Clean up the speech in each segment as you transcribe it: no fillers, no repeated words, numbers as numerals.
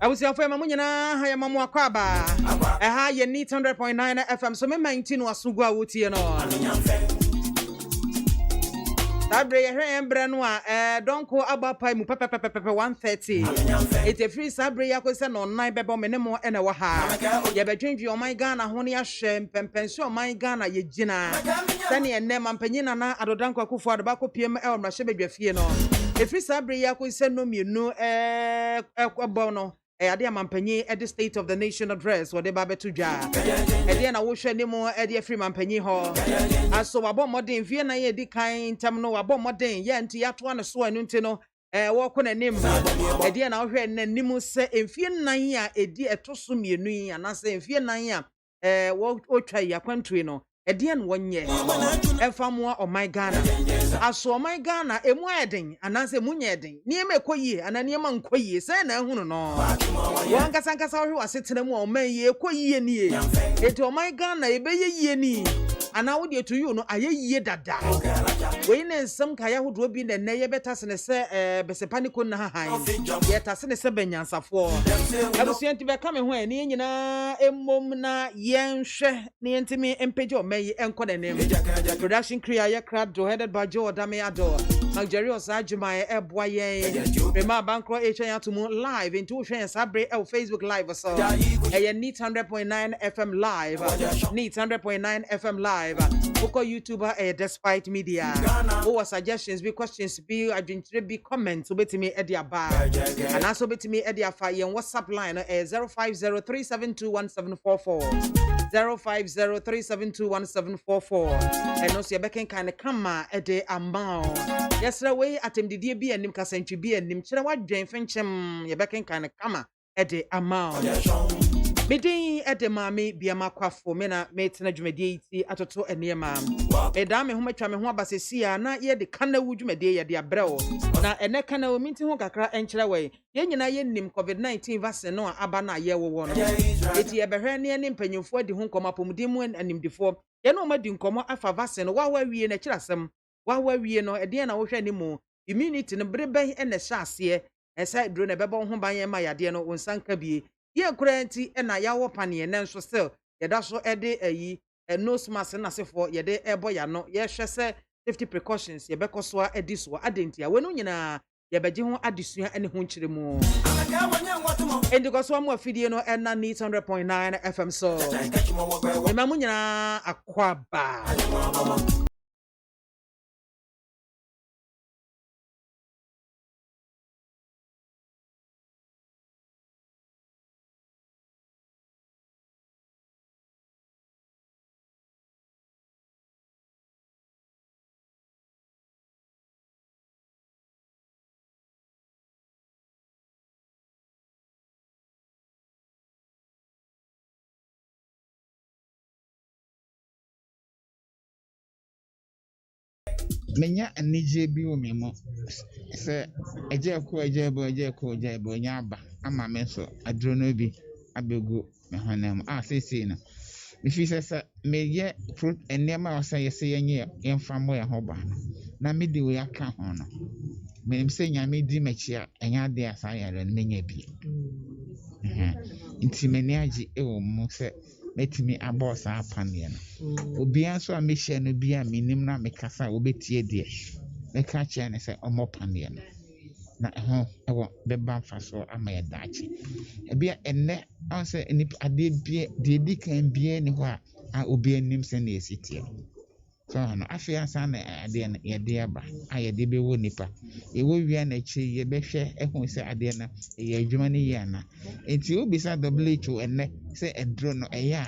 was your friend Mamuna, Hayamamu Akwaba. I had your neat 100.9 FM, so me 19 was Sugua Wuti and all. Sabre here Branwa, don't call about Pai Papa 130. It's a free Sabre Yakosan on 9 Bebo Menemo and a Waha. You have changed your my Ghana, Honia Shem, Pension, my Ghana, ye Gina. Sunny and Nem and Penina, Adodanko Kufa, the Baco PML, Mashebe Fiano. If free Sabre Yakosan no me no bono. Adia Mampenyi at the State of the Nation address or the Babetuja. Adiana Wusha Nemo at the Free Mampenyi Hall. As so about modern Vienna, the kind Tamno about modern Yanti Atwana Swan Nuntino, walk on a name. Adiana and Nemo say in Fiena, a dear Tosumi Nui, and I say in Fiena, walk or try your country no. Edian 1 year, and far more of my Ghana. I saw my Ghana a wedding, and as a munyeding, near me quay, and a near man quay, say no, no. One Casanca was sitting a more may ye quay near. It all my Ghana a bay ye ni. And I would you to you, no, I ye that die. When some kaya would be the nay better than a say, Besepanico Naha, yet as in a Sabinians of war. I was sent to be coming when you know, a momna, yen she, near to me, and Pedro May and Codename. Production Kriya Crab, headed by Joe Dameado, Algerios Ajumai, Eboye, Rema Bankro HA to Moon live in 2 shares, Sabre, Facebook Live or so. A neat 100.9 FM live, neat 100.9 FM live. Oko YouTuber despite media. Or suggestions, be questions, be adventure, be comments, obey me at their bar. And also obey me at their fire and WhatsApp line 05037211744. 05037211744. And also your backing kind of come at the amount. Yesterday at him the be and Nim Casentu be and Nim Chinawa Jane Fenchem, your backing kind of come at the amount. Midin at the MAAME BIAMAH AKWAFO mena metena dwumadi atoto enema edame ho matwa me ho abasesia na ye de kana wudwumadi ye de abrɛwo na ene kana o minti ho kakra enkyere we ye nyina ye nim covid-19 vaccine no aba na ye wo no eti ye behwe ne ne mpanyimfo di ho nkɔmɔ apomudemu animdifo ye no ma di nkɔmɔ afa vaccine wa wie na kyerasem wa wie no ede na wo hwɛ ne mu immunity no breben ene hya ase esa dro na bɛbɔ ho ban ye ma yade no wonsanka bie ye kurenti na yawo pane na nso still ye da so ede ayi nose mask na sefo ye de ebo ya no ye hwɛ sɛ safety precautions ye bekoso a ediso adentia we no nyina ye beje ho adesua ne ho nkyere mu endi koso am afidie no na 100.9 FM so me mamu nyina akwaba Menya anije bi wo me mo se eje ko nya aba ama me so adro no bi abegu me honam sese na me fi se me ye fruit enema o se yese yenye yemfa mo ye ho ba na me de we aka ho no me nim se nya me di machi a enya de asa ya ran menya bi nti me ni agi e wo mo se metimi abosa apane no obi anso a me hye no bi a minim na me kasa obetie de me ka che ne se omopane no na ho ewo beba mfa so ama ye dachi ebi enne anse ni ade bi de di kan bi ni ho a obi anim se na esitie so no afia sa na ade na ye de aba aye de be wo nipa e wo wia na chi ye be hwe ehun se ade na ye adwuma ni ye na enti obi sa WHO enne se edro no eya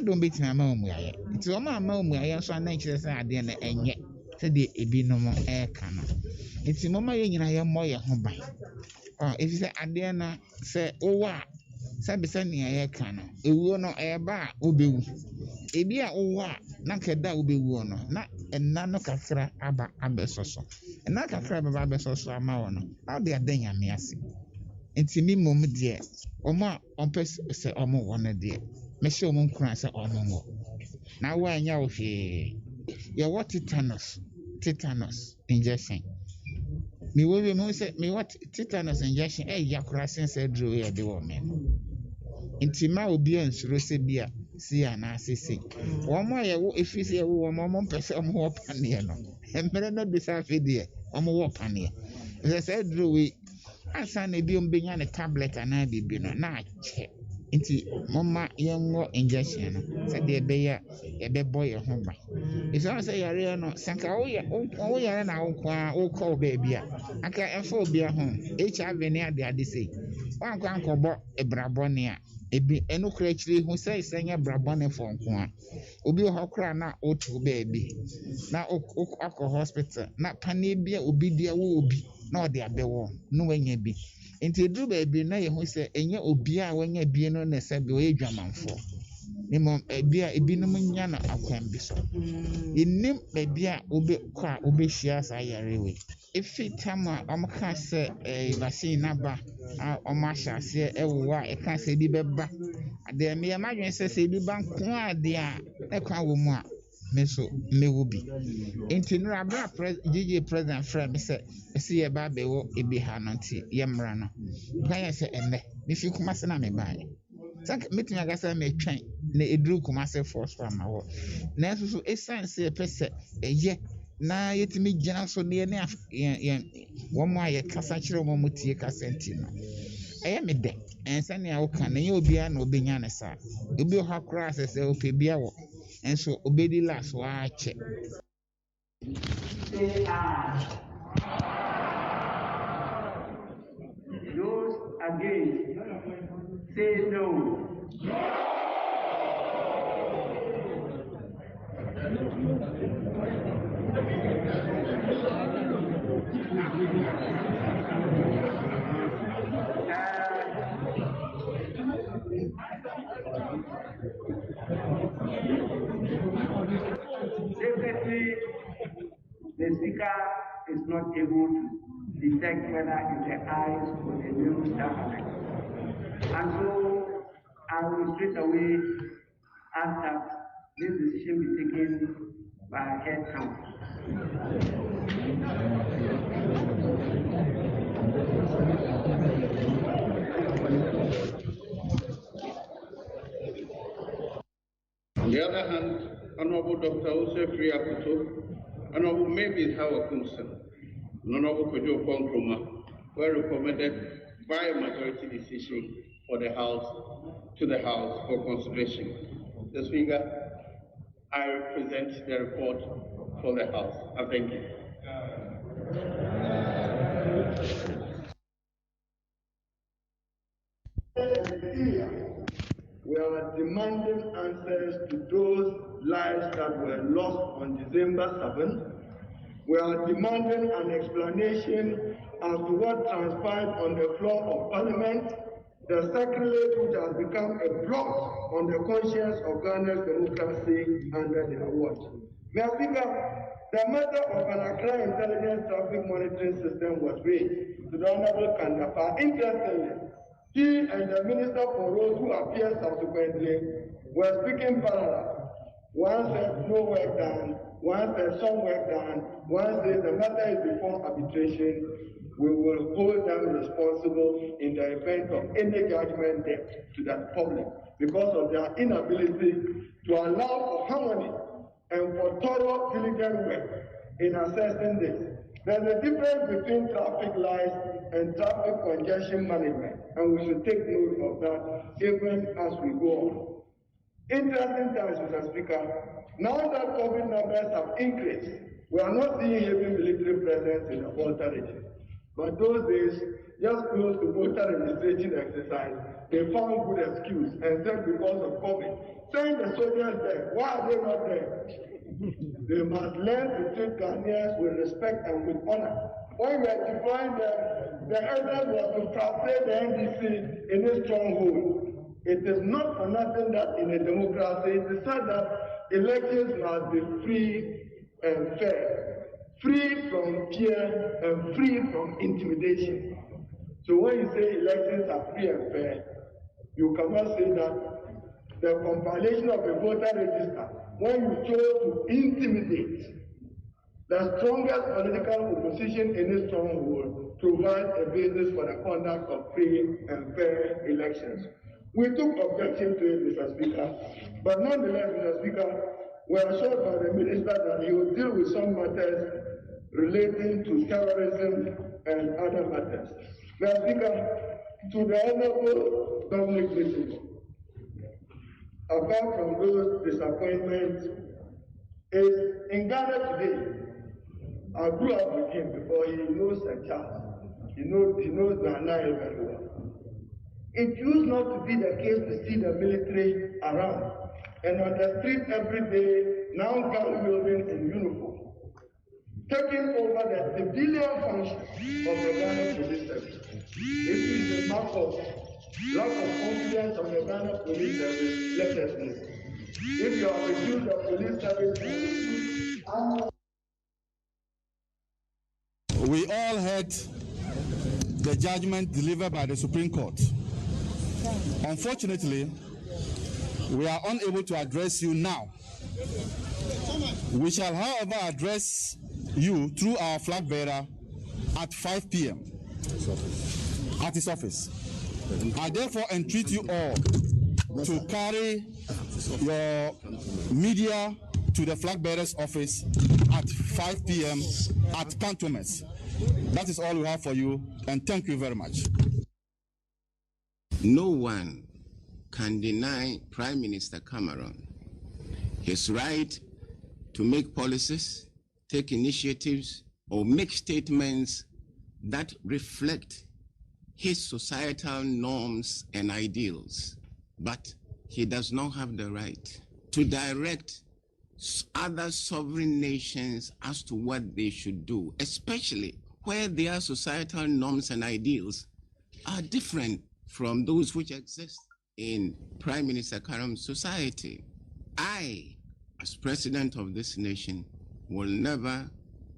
don betima ma mu aye enti o ma mu aye so na nkyere se ade na enye se de ebi no mo ka no enti mo ma ye nyina ye mo ye ho ban efi se ade na se owa sabi se ni aye ka no ewu no eba obewu ebi a owa na keda obewu no na enna no kakra aba abesoso enna kakra aba abesoso ama wo no how they adan ame ase enti mi mom de omo ompes se omo wona de me se omo nkran se omo wo na wa anya wo hwe ye what tetanus injection Me will be say me what tetanus injection yakura sense drew here the woman. Intima will be ensure se bia see an assisi. One more if you say a woman person more pania no. And better not be safi dear, more pania. As I said, drew we asa na ebi being a tablet and I be no na check. Inti mama young injection no said the bear a bed boy a home. It's also a real no sanka oh ya na o call baby. I can afford be a home. HIV near the adisi. One can cobo a brabonia. Ebi enu krechiri hu say senya brabone for nko obi ho kra na otu baby na akọ hospital na pane bia obi dia wo obi na ode abewo no wanya bi enti dru baby na ye hu say enya obi a wanya bi no na se bi o edwamanfo ni mo ebi no nya na akwan bi so enim baby a obi kwa obi hia sa yarewe efi tama amka se vaccine na ba ọma hyase ewo a eka se bi beba ade me ma dwen se bi ba nko ade a ekwa wo mu a me so mewo bi enti no abra president frame me se esi ye ba bewo ebi ha no nti ye mra no kan ye se enne me fi kuma se na me baaye sank metin aga se me twen na edru kuma se force farm na wo na so essence e pese eye na yetimi gina so ne ye wo mu aye kasa kire wo mu tie kasa nti no eye me de ensa ne awoka na ye obi a na obenya ne sa obi ho akra asese ope bia wo enso obedi last wa che those against say no. Definitely, the speaker is not able to detect whether it's the eyes or the nose that affect. And so I will straight away ask that this decision be taken by head count. On the other hand, Honorable Dr. Joseph Riakuto, Honorable Mavis Howard Kumson, and Honorable Kojo Ponkroma were recommended by a majority decision for the House to the House for consideration. The Speaker, I present the report for the House. I thank you. We are demanding answers to those lives that were lost on December 7th. We are demanding an explanation as to what transpired on the floor of Parliament, the sacrilege which has become a blot on the conscience of Ghana's democracy under their watch. Mr. Speaker, the matter of an Accra intelligence traffic monitoring system was raised to the Honorable Kandafa. Interestingly, he and the Minister for Roads, who appeared subsequently, were speaking parallel. One said no work done, one said some work done, one said the matter is before arbitration. We will hold them responsible in the event of any judgment debt to the public because of their inability to allow for harmony and for thorough, diligent work in assessing this. There's a difference between traffic lights and traffic congestion management, and we should take note of that even as we go on. Interesting times, Mr. Speaker. Now that COVID numbers have increased, we are not seeing heavy military presence in the Volta region. But those days, just close to voter registration exercise, they found good excuse and said because of COVID. Send the soldiers there. Why are they not there? They must learn to treat Ghanaians with respect and with honor. When we are deploying them, the essence was to translate the NDC in a stronghold. It is not for nothing that in a democracy it is said that elections must be free and fair, free from fear and free from intimidation. So when you say elections are free and fair, you cannot say that the compilation of a voter register, when you chose to intimidate The strongest political opposition in a stronghold provides a basis for the conduct of free and fair elections. We took objection to it, Mr. Speaker, but nonetheless, Mr. Speaker, we are assured by the Minister that he will deal with some matters relating to terrorism and other matters. Mr. Speaker, to the Honorable Dominic Little, apart from those disappointments, is in Ghana today. I grew up with him before. He knows St. Charles. He knows Ghana very well. It used not to be the case to see the military around and on the street every day, now gun wielding in uniform, taking over the civilian functions of the Ghana police service. It is a mark of lack of confidence of the Ghana police service. Let us know. If you have reduced the police service, we all heard the judgment delivered by the Supreme Court. Unfortunately, we are unable to address you now. We shall, however, address you through our flag bearer at 5 p.m. at his office. I therefore entreat you all to carry your media to the flag bearer's office at 5 p.m. at Cantonments. That is all we have for you, and thank you very much. No one can deny Prime Minister Cameron his right to make policies, take initiatives, or make statements that reflect his societal norms and ideals. But he does not have the right to direct other sovereign nations as to what they should do, especially where their societal norms and ideals are different from those which exist in Prime Minister Karam's society. I, as president of this nation, will never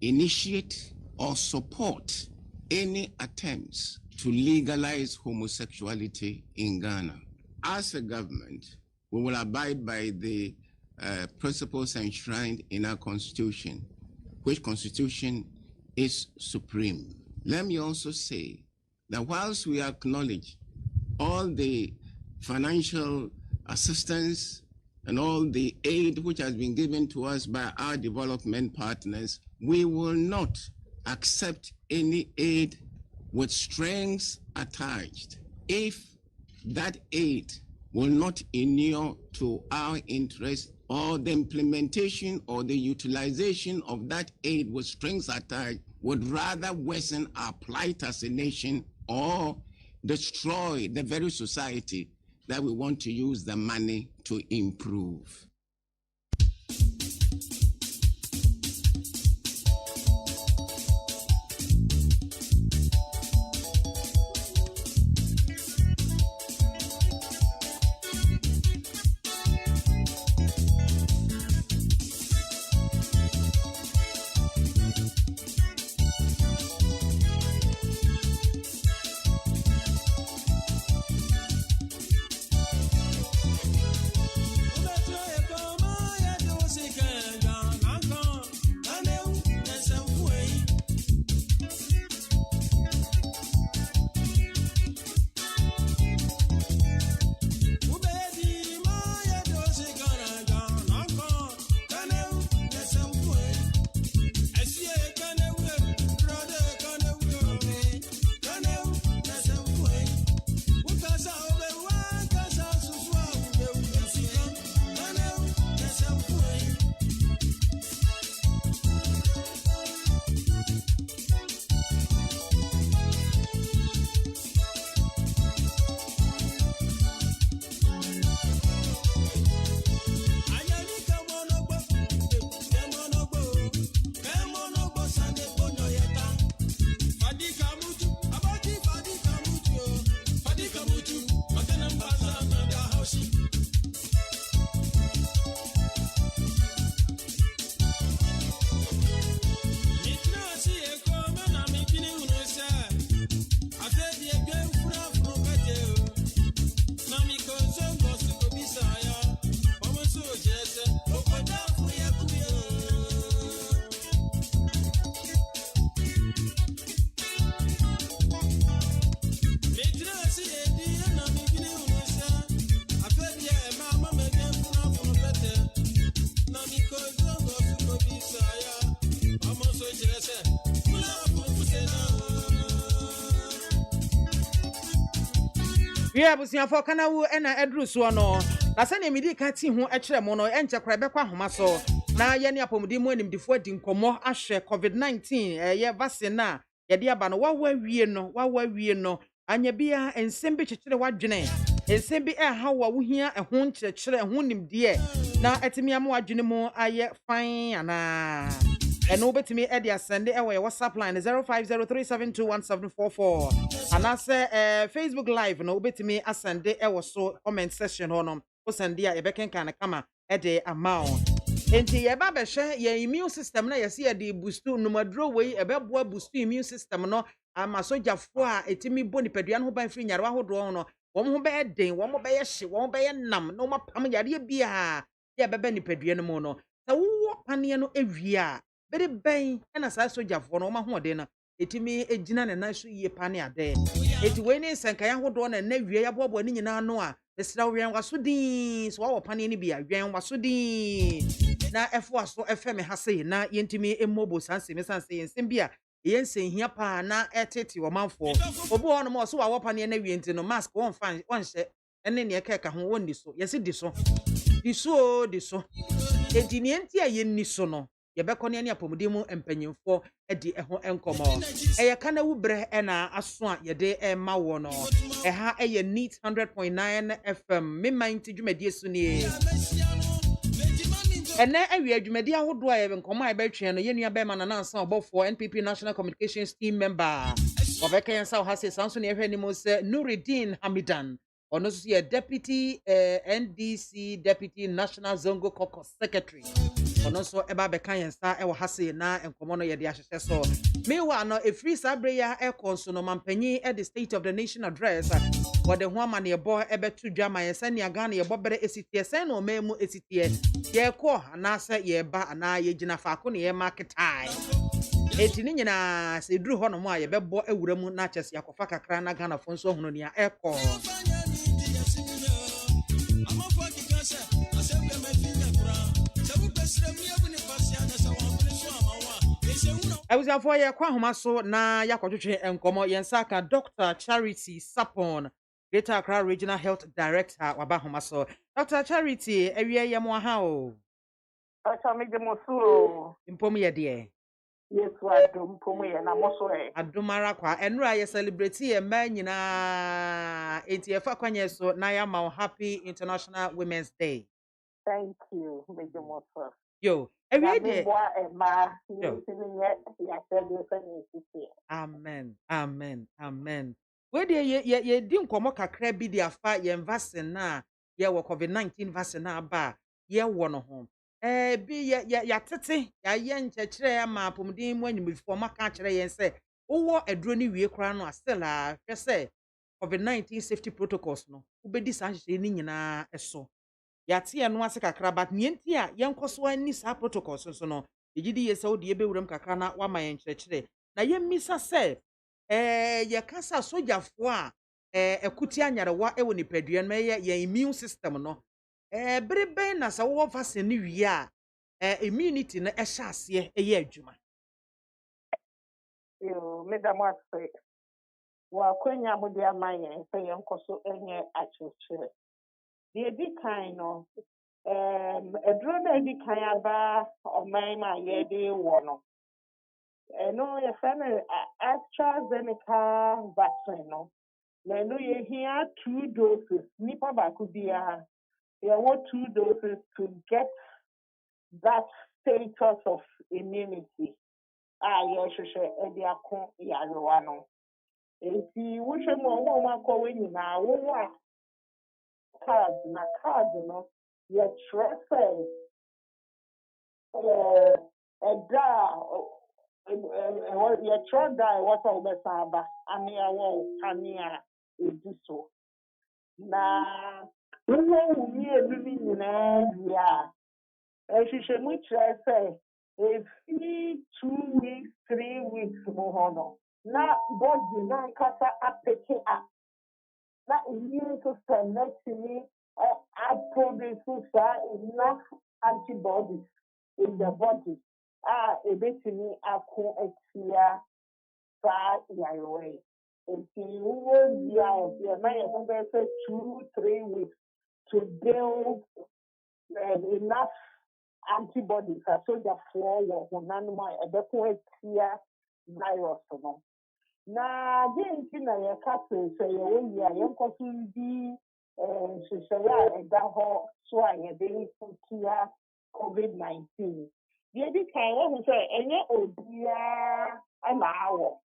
initiate or support any attempts to legalize homosexuality in Ghana. As a government, we will abide by the principles enshrined in our constitution, which constitution is supreme. Let me also say that whilst we acknowledge all the financial assistance and all the aid which has been given to us by our development partners, we will not accept any aid with strings attached if that aid will not inure to our interest, or the implementation or the utilization of that aid with strings attached would rather worsen our plight as a nation or destroy the very society that we want to use the money to improve. Yeah, abusuafo kana wo na edru so no. Na se ne medi ka ti ho ekere mo no enche kra be kwa homa so. Na ye ne apomudi mu animdifo adi nkomo ahwe COVID-19 ye vaccine na ye de aba no wawa wie no anya bia ensem bi kyekere wadwene ensem bi ha wa wo hia ho nkyekere ho nimde na etimi am wadwene mu aye fine ana eno betimi e de asende e we WhatsApp line 0503721744 ana se Facebook live no betimi asende e wo so comment section ho no o sende a e bekenka na kama e de amount enti ye ba be hwe ye immune system na ye se ye de boost numadro we e be boa boost immune system no ama sojafo a etimi bo nipadua no ho ban free nyare wa hodo no wo ho be den wo mo be ye hye wo be ye nam no mapam yare bia ye bebe nipadua no mu no sa wo pane no ewie a bere ben na sa sojafo no ma hoden na etimi ejina ne na so yie pane ade eti we ni senka ya hodo na wie ya bobo ni nyina no a esra wen waso din so wo pane ni bia wen waso din na efo aso efeme ha sei na yentimi emobo sanse me sanse yensem bia yensen hia pa na etete wo manfo obu ho no mo so wa wopane na wienti no mask won fan won hye ene ne ekeka ho won ni so yesi di so edi ne enti a yenni so no ye bekọ ne apomudi mu empanyimfo edi eho enkomo eye kana wubre na aso a ye de ma wo no ha eye neat 100.9 FM me mind dwumadi esu ni ene awie adwumadi ahodo a ye nkomo a betwe no ye nua be ma na nansa obofo NPP National Communications Team member obeka yensa ha se sanso ne ehwe ni mo se Nuruddin Hamidan ono so ye deputy NDC deputy National Zongo Caucus secretary ono so eba beka yensa e wo ha se na nkomo no ye de ahyehye so mewa no e free sabreya e konso no mampanyi e the state of the nation address what the woman ye boy ebe to drama ye send ya Ghana ye bobere esitie sen no memu esitie ye ko na se ye ba na ye gina faako ne ye market ai eti ni nyina se duru ho no mo a ye bebo awura mu na kyese yakofa kakra na Ghana fo nso hono ne a eko Awusiafo ye kwa homa so na yakotwetwe enkomo yensaka Dr. Charity Sapon Greater Accra Regional Health Director waba homa so Dr. Charity ewie ye mo ha o Acha me de mosu impom ye de yesu adom pomu ye na moso e adomara kwa enura ye celebrate ye ma nyina enti ye fa kwanye so na ya ma Happy International Women's Day. thank you me de mosu Yo ewie de de boa e ma yo ni tinye ya tede se ni sisi amen we de ye di nkomo kakra bi di afa ye vaccine na ye wo COVID-19 vaccine na ba ye wo no ho bi ya tete ya ye nkyekere ma pomdin mu anyimfo maka kire yen se wo eduro ni wie kra no asela hwe se COVID-19 safety protocols no ubedi sa hye ni nyina eso ya te ye no ase kakra but nienti a ye nkoso ani sa protocols so no ejidi ye se wo de be wuram kakra na wa ma ye nkyekere na ye misa se ye kasa sojafo a ekuti anyarewa ewo nipadua no ye immune system no bere na sa wo vaccine ni wie a immunity no ehye ase eye adwuma yo me da mo ase wa kwenya mo de amaye se ye nkoso enye achuchere de di kan no edro na di kan aba o mai ma ye de wo no no ye fa na AstraZeneca vaccine no na no ye here 2 doses nipa ba ku bia ye want 2 doses to get that status of immunity ye hwehwe e de akọ yarewa no enti wo hwe mo ma kọ we nyina wo a card no ye trust da ye trust da what all be saba ani awo ani a edu so na wo ni edu ni nyina ya ehwehwe mu kyerɛ every 2 weeks 3 weeks mo hono na body na nkasa apeke a na immune system na timi produce enough antibodies in the body ebetimi ako atia sa yarewa It's 2-3 weeks to build enough antibodies so the flow of nanoma a clear virus. Na the na your captain say you be so I clear COVID-19. The other time we say any obia allow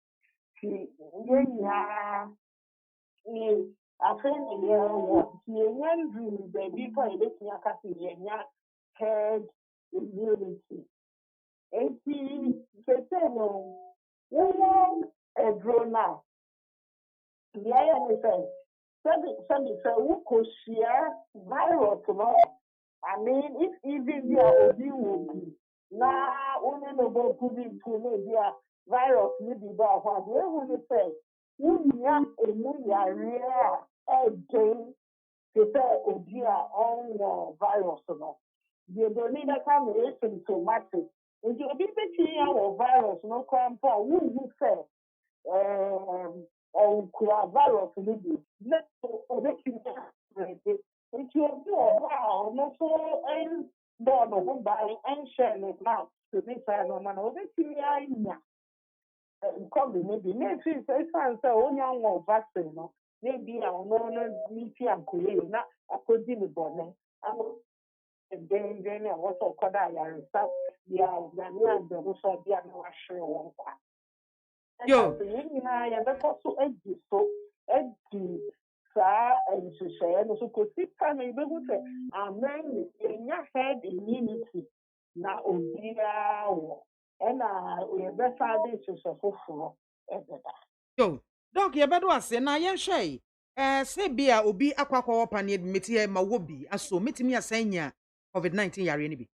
baby for herd immunity. And a drone now. Some who could share virus, I mean, if even there will be now only no go put into media virus maybe that one. We will say, we are a new rare again to say on virus. The donor can be asymptomatic. If you be the virus, no crime for who you say. Virus maybe let's into a wow, no so and born by and share it now to be fair no man over come maybe maybe say only one vaccine no maybe I no meet and create na according to born and then I was so called I start yeah the so be no share one. Yo. Herd immunity na Yo, Doc, you better was say na yen shay. Say bia obi akwakwa wapani meti e ma wobi aso metimi asanya COVID-19 yare ni bi.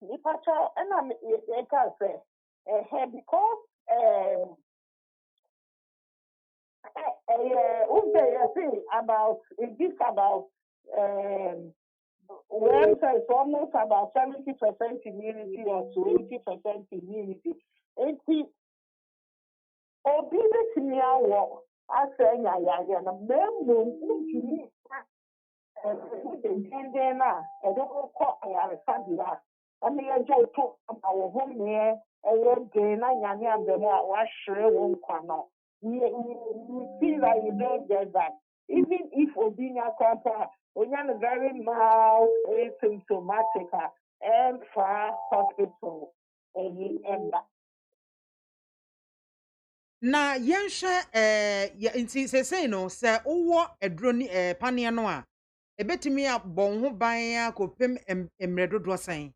Because about well, so it's almost about 70% immunity or 20% immunity. Obedience in your work, I say, yeah, and a member I don't call a I mean, I just talk about home here, and then I am the more wash won't come out. You feel like you don't get that. Even if Obinia Kampa, we are very mild, asymptomatic, and far hospital, and Na yen hwe nti say no say owo edro ni pania no a ebetimi abon ho ban akopem emredodo san.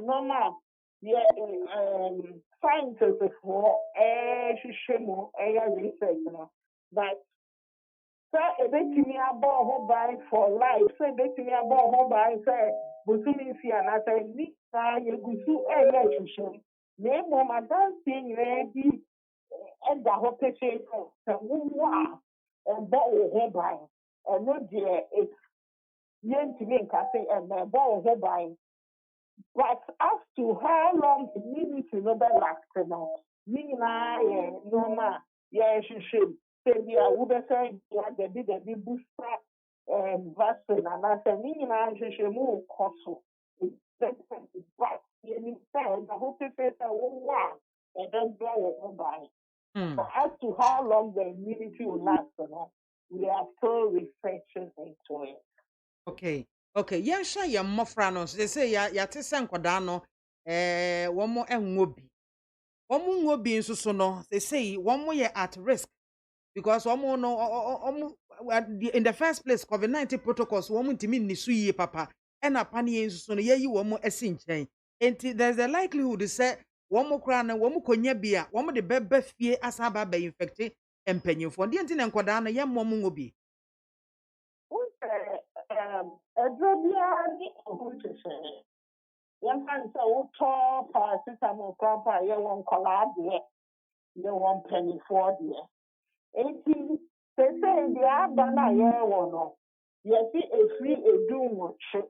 Normal. Yeah, scientists for shimo research no. But so ebetimi abo ho ban for life. So ebetimi abo ho ban say butumi fi anata ni na yegusu shishim. Ne mo madan tin ready and the whole picture so wow and bo ho ban. And no dear it's yentimi nkase and bo ho ban. But as to how long the immunity will last, normal, should say we are saying the big booster vaccine, and I said, should move also. But you said the whole people say, wow, and then go by. But as to how long the immunity will last, we are still researching into it. Okay. Okay, yen hwe ye mmofra no so say ya tese nkoda no womo enwobi. Womo nwobi nso so no say womo ye at risk because womo no in the first place COVID-19 protocols womo ntimi nisu yi papa e na pane yen nso so no yeyi womo esi nchen. Enti there's a likelihood say womo kra na womo konya bia womo de beba fie asaba ba infect empanyimfo. Ndi enti na nkoda no ye mmom nwobi. One time, so tall, paracetamol, grandpa, you won't collab yet. You won't penny for dear. 18, they say the Abana, no. You see a free a doom chip,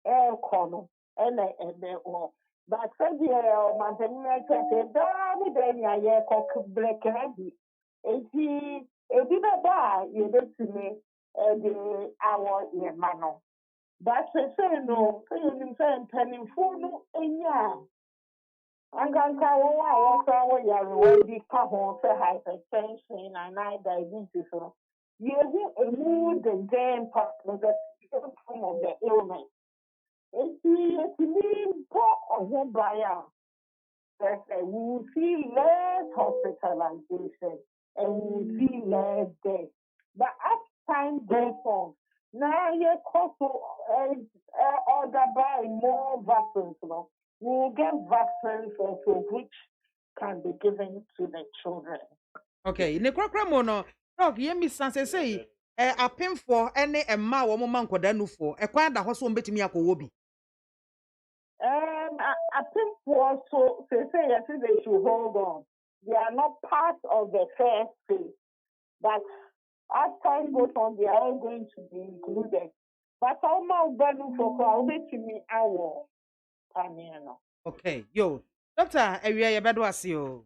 air corner, and But said the Montana said, Daddy, then I cock black heavy. And he, a bit of that, you bet to me, the hour in manner. But say no, saying penny for no, and yeah. I'm going to tell you, I will be for hypertension and diabetes. You remove the game part of the symptom of the illness. It's mean of the buyer. We will see less hospitalization and we will see less death. But as time goes on, now you also order buy more vaccines. We will get vaccines also which can be given to the children. Okay, ne kwakra mo no, dog ye mi san say apemfo ene emma wo mo mankoda nufo ekwan da ho so mbetimi akowo bi. I think also they say yes, they should hold on. They are not part of the first phase, but as time goes on, they are all going to be included. But how much value for me our Paniano? Okay, yo, doctor, area ye bedo asio.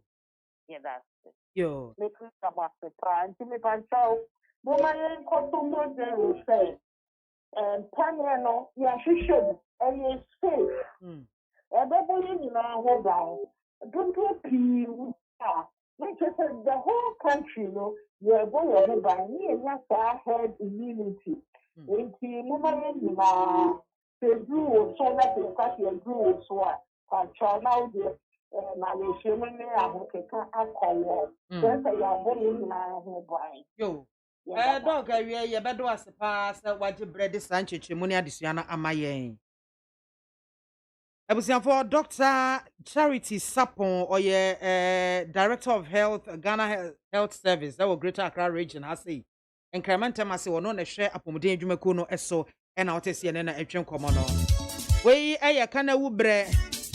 Yeah, that's it. Yo, Make it about the prime to me, but so, woman, Kotumo, they will say, Paniano, yeah, she should, and it's safe. Everybody in our whole down. Don't you like I said, the whole country, you're going to buy me and that's herd immunity. In the moment, the grew so that the country grew so now the Malaysia, I hope it can't alcohol. That's a young boy in our whole buying. yo. Dog, area ye bedo aspa sa waje bread sanchichi muni adisiana amayen. For Dr. Charity Sapon or Director of Health, Ghana Health Service, that was Greater Accra region, I say. And Clemente Masi will not share Apomodin Jumakuno Esso and Outesi and a Chen Common. We a kana wubre,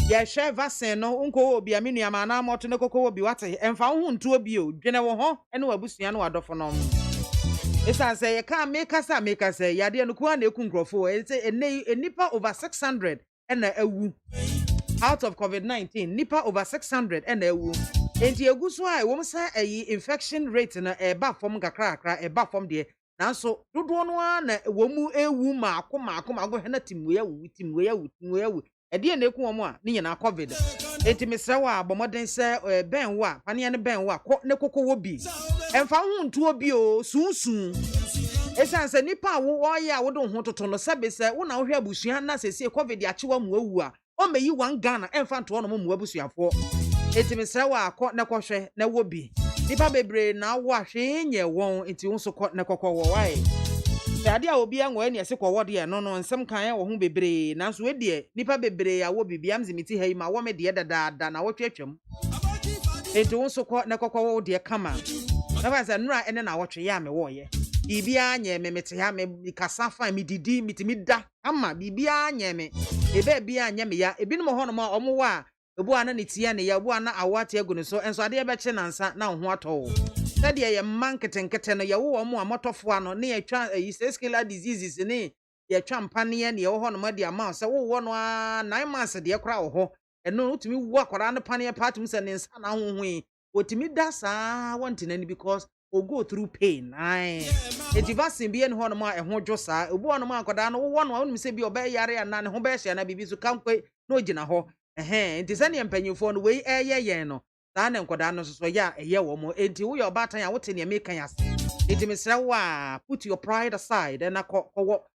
ya share vaccine no unko be a mini amana motonoko be what and found to a bio, General Ho, and Wabusiano Adofonom. It's as a can't make us say, Yadia Nukwane Kungrofo, it's a nipper over 600. And a woo out of COVID-19, nipa over 600 and a woo. And the Aguswa, I won't say a infection rate in a bath from Gakra, a bath from there. Now, so do one womu a wuma, come, go hena team where a dear Nekumwa, Niana COVID. It is Sawa, Bomodin say, Ben wa, Panian Ben wa, Neko will be. And found to a bio soon. Esan se nipa wo oya wo don hototo no sabe se wo na wo hwe abusua na se se covid ya chiwa mu awu a o meyi wan Ghana emfa nto no mu abusuafo etimesre wa akọ na kwohwe na wo bi nipa bebre na wo ahwe nye won enti wo so kọ na kokọ wo wai se ade a obi anwo ani ase kọ wo de no nsem kan wo ho bebre na so we de nipa bebre ya wo bibiam zimiti hayi ma wo me de dada na wo twetwem enti wo so kọ na kokọ wo de kama na ba se nura ene na wo twe ya me wo ye bibia nye me mete ha me kasa fa me didi mitimi da ama bibia nye me ebe bia nye me ya ebinom ho no ma omo wa ebu ana ne tia ne ya ebu ana awate agu ne so enso ade ebe che nansa na ho ato sade ye man ketenkete no ye wo omo amotofo ano ne ye twa scalar diseases ne ye twa mpane ne ye ho no ma de ama se wo no a 9 months de kora wo ho eno utimi wo akora ne pane part mu se ne nsa na ho ho otimi da saa wanti na ni because or go through pain. Aye. Eti vaccine bi en ho no ma e ho dwo saa. Obu ono ma akoda no wo no wonu se bi oba yare ana ne ho ba hye na bibi so kankwe no gina ho. Enti se ne mpanyimfo no we yen no. Saa ne nkoda no so ya eye wo mo. Enti wo yo batan ya wote ne meka ya se. Enti mesra wa put your pride aside and akọ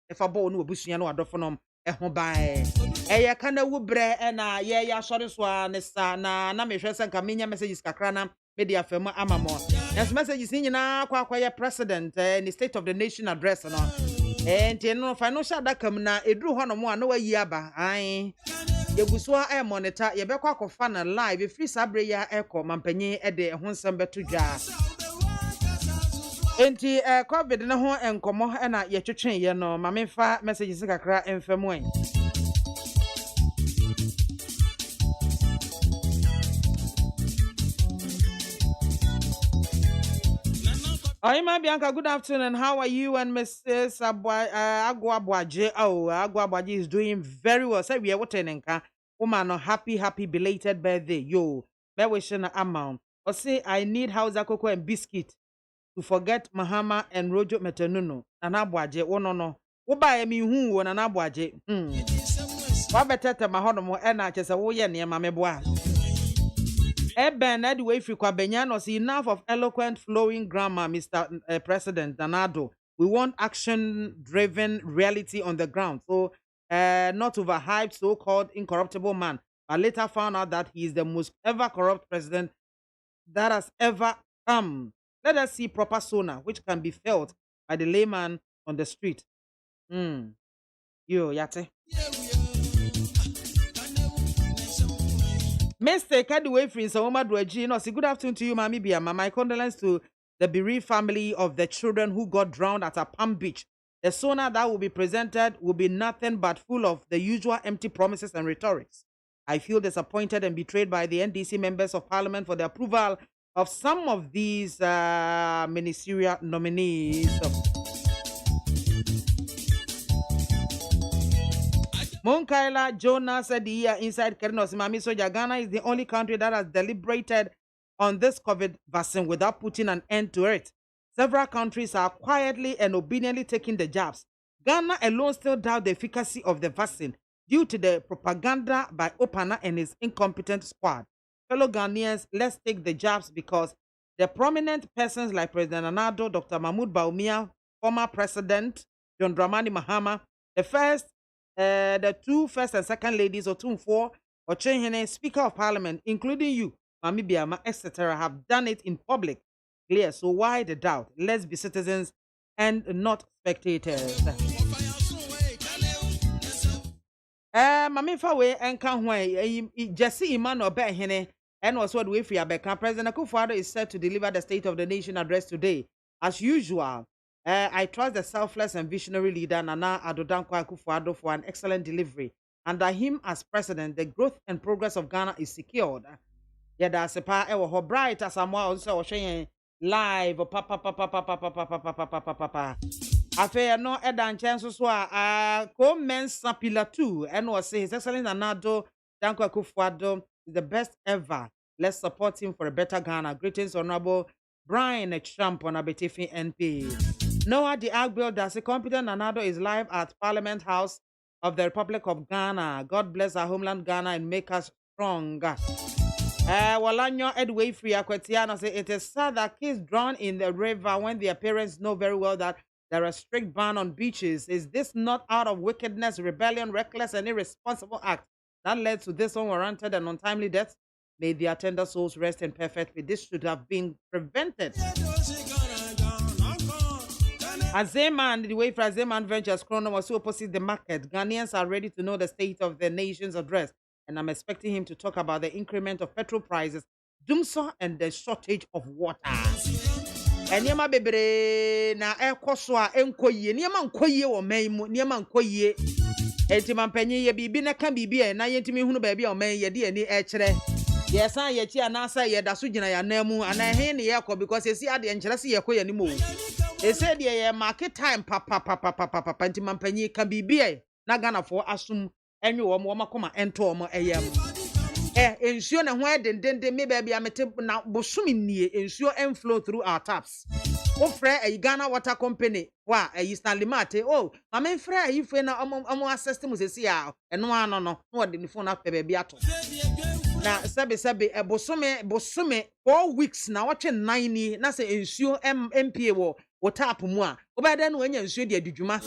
e fa bo no obusua no adofo no e ho bae. Eye kana wu bre e na ye ya sori so ne sa na mehwe se nka menya messages kakra na media fam amamo. Yes, messages in kwa president in the State of the Nation address no. And no financial dakam na edru ho no mo na wayi aba. Ai. Yegusua e monitor ye bekwa kofa na live free sabre ya eko mampanyi e de ho nsem beto dwa. Enti covid ne ho enkomo e na ye twetwen ye no mamemfa messages kakra emfam wen. Oima Bianca, good afternoon. How are you and Mrs. Agwabwaje? Oh, Agwabwaje is doing very well. Say we are watching enka. woman no happy belated birthday. Yo, be wishing a amount. Or say I need house cocoa and biscuit to forget Mahama and Rojo Metenuno. Nana Bwaje, oh no. Wo ba mi hu wo Nana Bwaje. Wa betete mahono e na chese wo ye ne ma meboa. Eben na the way free kwa Benyano see enough of eloquent flowing grammar, Mr. President Danado. We want action-driven reality on the ground. So, not overhyped, so-called incorruptible man. I later found out that he is the most ever corrupt president that has ever come. Let us see proper persona, which can be felt by the layman on the street. Yo, yate. Mr. Kadeway Prince Omar Dweji, no, say good afternoon to you, Mami BIAMAH. My condolences to the bereaved family of the children who got drowned at a Palm Beach. The sona that will be presented will be nothing but full of the usual empty promises and rhetorics. I feel disappointed and betrayed by the NDC members of parliament for the approval of some of these ministerial nominees. Monkaila Jonah said the year inside Kerinos Mami Soja, Ghana is the only country that has deliberated on this COVID vaccine without putting an end to it. Several countries are quietly and obediently taking the jabs. Ghana alone still doubt the efficacy of the vaccine due to the propaganda by Opana and his incompetent squad. Fellow Ghanaians, let's take the jabs because the prominent persons like President Anado, Dr. Mahmoud Baumia, former President John Dramani Mahama, the two first and second ladies, Otumfuo, Ochenhene, Speaker of Parliament, including you, Mami BIAMAH, etc., have done it in public. Clear. So why the doubt? Let's be citizens and not spectators. Mami Fawe and Kanwe, Jesse Emmanuel Behene, and also what we free Abeka. President Akufo-Addo is set to deliver the State of the Nation address today. As usual, I trust the selfless and visionary leader Nana Addo Dankwa Akufo-Addo for an excellent delivery. Under him as president, the growth and progress of Ghana is secured. Yada sepa ewo ho bright as amwa also ohwe live papa afa no edan chen so a ko mensa pillar 2 and was say his excellence Anado Dankwa Akufo-Addo is the best ever. Let's support him for a better Ghana. Greetings, Honorable Brian Trump on Abetifi NP. Noah the Agbiel does a competent Anado is live at Parliament House of the Republic of Ghana. God bless our homeland Ghana and make us strong. Walanyo Edway Free Akwetiano say it is sad that kids drown in the river when their parents know very well that there are strict ban on beaches. Is this not out of wickedness, rebellion, reckless, and irresponsible act that led to this unwarranted and untimely death? May their tender souls rest in perfect peace. This should have been prevented. Azeman, the way for Azeman Ventures Chrono was so opposite the market. Ghanaians are ready to know the state of the nation's address. And I'm expecting him to talk about the increment of petrol prices, doomsaw, and the shortage of water. And Yama Bebre na air koswa enkoye, Niaman koye or maimu, Niaman koye. Entiman penny ye be na can be beer, na yentimi hunu baby or may ye dear ni echere. Yes, I yet ya nasa ye da sujina ya nemu, and I hen yako because you see at the encherasi yako anymore. They said ye market time papa entiman penny can be beer, Nagana for assume. And you are come and tom ensure na why then me baby I'm now bosumi nie ensure and flow through our taps. O frɛ a Ghana Water Company wa a Stanley Mate oh ma me frɛ a ife na omo system se sia eno ano no na de phone up baby ato na sabe bosome 4 weeks na watch 9 ni na se ensure MPA wo tap mu a obeda na wanya ensure de adwuma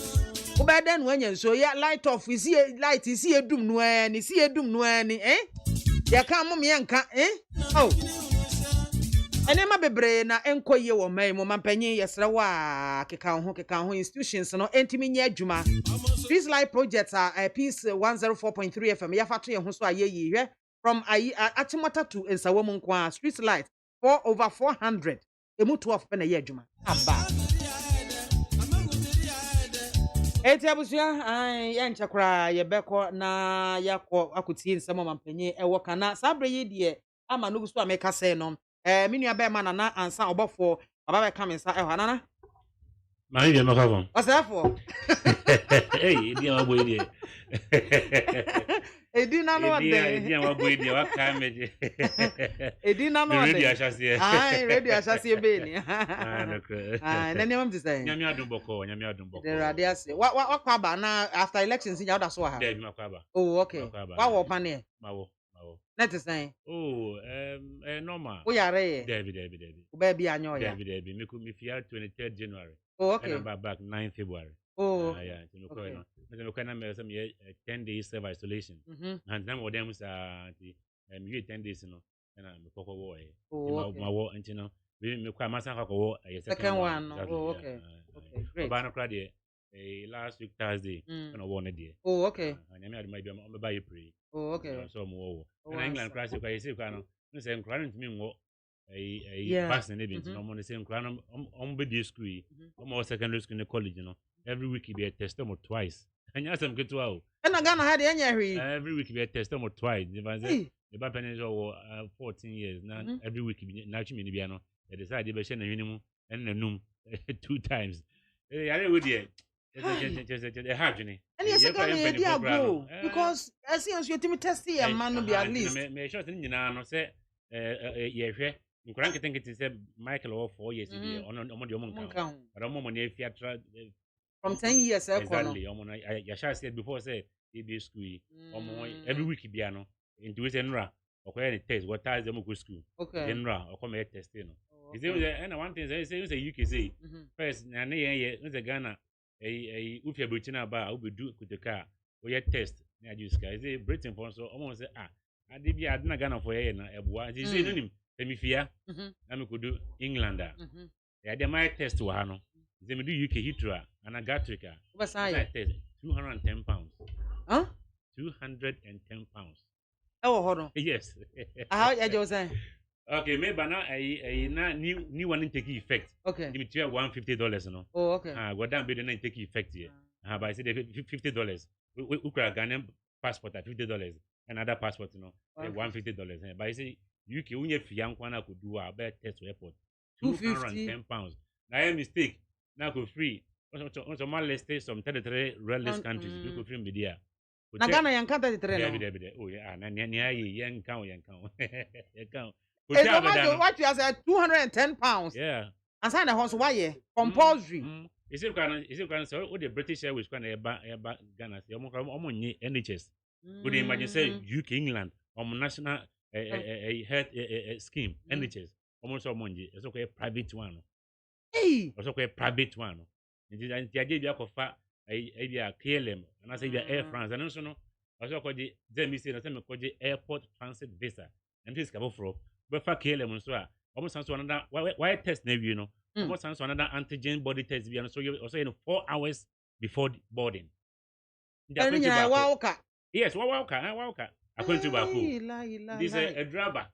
obeda na wanya ensure ya light off is here light is here dum no ani si edum no ani ya ka mo me yanka oh enema bebre na enkoye wo mai mo mampanyi yesra wa keka ho institutions no entimi nya adwuma these light projects are piece 104.3 FM ya fato ye ho so ayeyi hwe from atimota to ensawom nkwa street light for over 400 emu 12 pe na ye adwuma aba abusia ye nchakra ye beko na yakọ akutie nsemo mampanyi ewo kana sabre ye die ama no gusto ameka se no minu abe ma nana ansa obofo baba be kam nsa nana ma ye no kavon osafo eh dia ma boy die Edina no de. Edina wa boy dia wa kamage. Edina no de. Radio ashase. Ai, radio ashase be ni. Ah, no kra. Ah, na nem ti say. Nyame adum boko. The radio ase. Wa kwaba na after elections ya da so ha. Dey makwaba. Oh, okay. Wa wo pane. Mawo. Net is saying. Oh, normal. We are re. Debbie. Baby anyo ya. Debbie. Me fia 23rd January. Oh, okay. And I'm back 9 February. Oh. Yeah. So me ko no. Me ko na me some 10 days self isolation. And then what them say you 10 days no. And I'm ko wo e. Ma wo nti no. Me ko amasa ko wo second one. Oh, okay. Okay, great. Ba na kra de last week Thursday na wo na de. Oh, okay. Nyame ade ma bia me ba you pray. Oh, okay. So mo wo. And England crash ko yesi ko no. No say nkra no ntimi ngo vaccine na bi no mo say nkra no on be di school yi. O secondary school and college no. Every week you be test them twice. And you some get to out. And I gonna had any every week you be test them twice. The bapen is 14 years now. Every week you na chimi ni bia no. They decide they be share na hwenimu and na num 2 times. I dey with you. It's hard, Jenny. And yes, I go because I see as you test here, man, will be at least. Me sure thing no say ye nkran keten keten say Michael over 4 years on the omon kan. But omon na fiatra from 10 years exactly. Omon ya sha said before say EB school omon every week bia no into we say nra okoye the test what ties them go school. Okay. Nra okoye test no. Is there and one thing say UK say first na ye say Ghana ufia buchina ba ubedu kuteka we test na use guys say Britain for so almost say ade bia ade na Ghana for ye na eboa say say no nim semifia na me kodu England ya de my test wa no say me do UK Heathrow and Gatwick test 210 pounds 210 pounds hold on yes how you just say okay, maybe now new one take effect. Okay. Give me $150 no. Oh, okay. Go down bid and take effect here. But I said $50. We could Ghanaian passport at $50. Another passport, you know, $150. But I say UK unye fiam kwana could do our best test airport. 210 pounds. Now a mistake. Now go free. Also more let's take some 33 realist countries. You go free media. Na Ghana yanka 33 no. Oh yeah, na yan count. What you say 210 pounds. Yeah. And sign the house why compulsory. Is it so what the British Airways can eba Ghana say omo NHS. Would you imagine say UK England national health scheme NHS almost omo nje so a private one. Hey. Also a private one. Nti aje bia kofa bia KLM and I say bia Air France and so no. Also ko di them say na say me ko di airport transit visa. And this kabo fro but for KLM so almost answer another why test na you know almost answer another antigen body test be and so you also 4 hours before boarding. Yes, wauka according to Baku. This a driver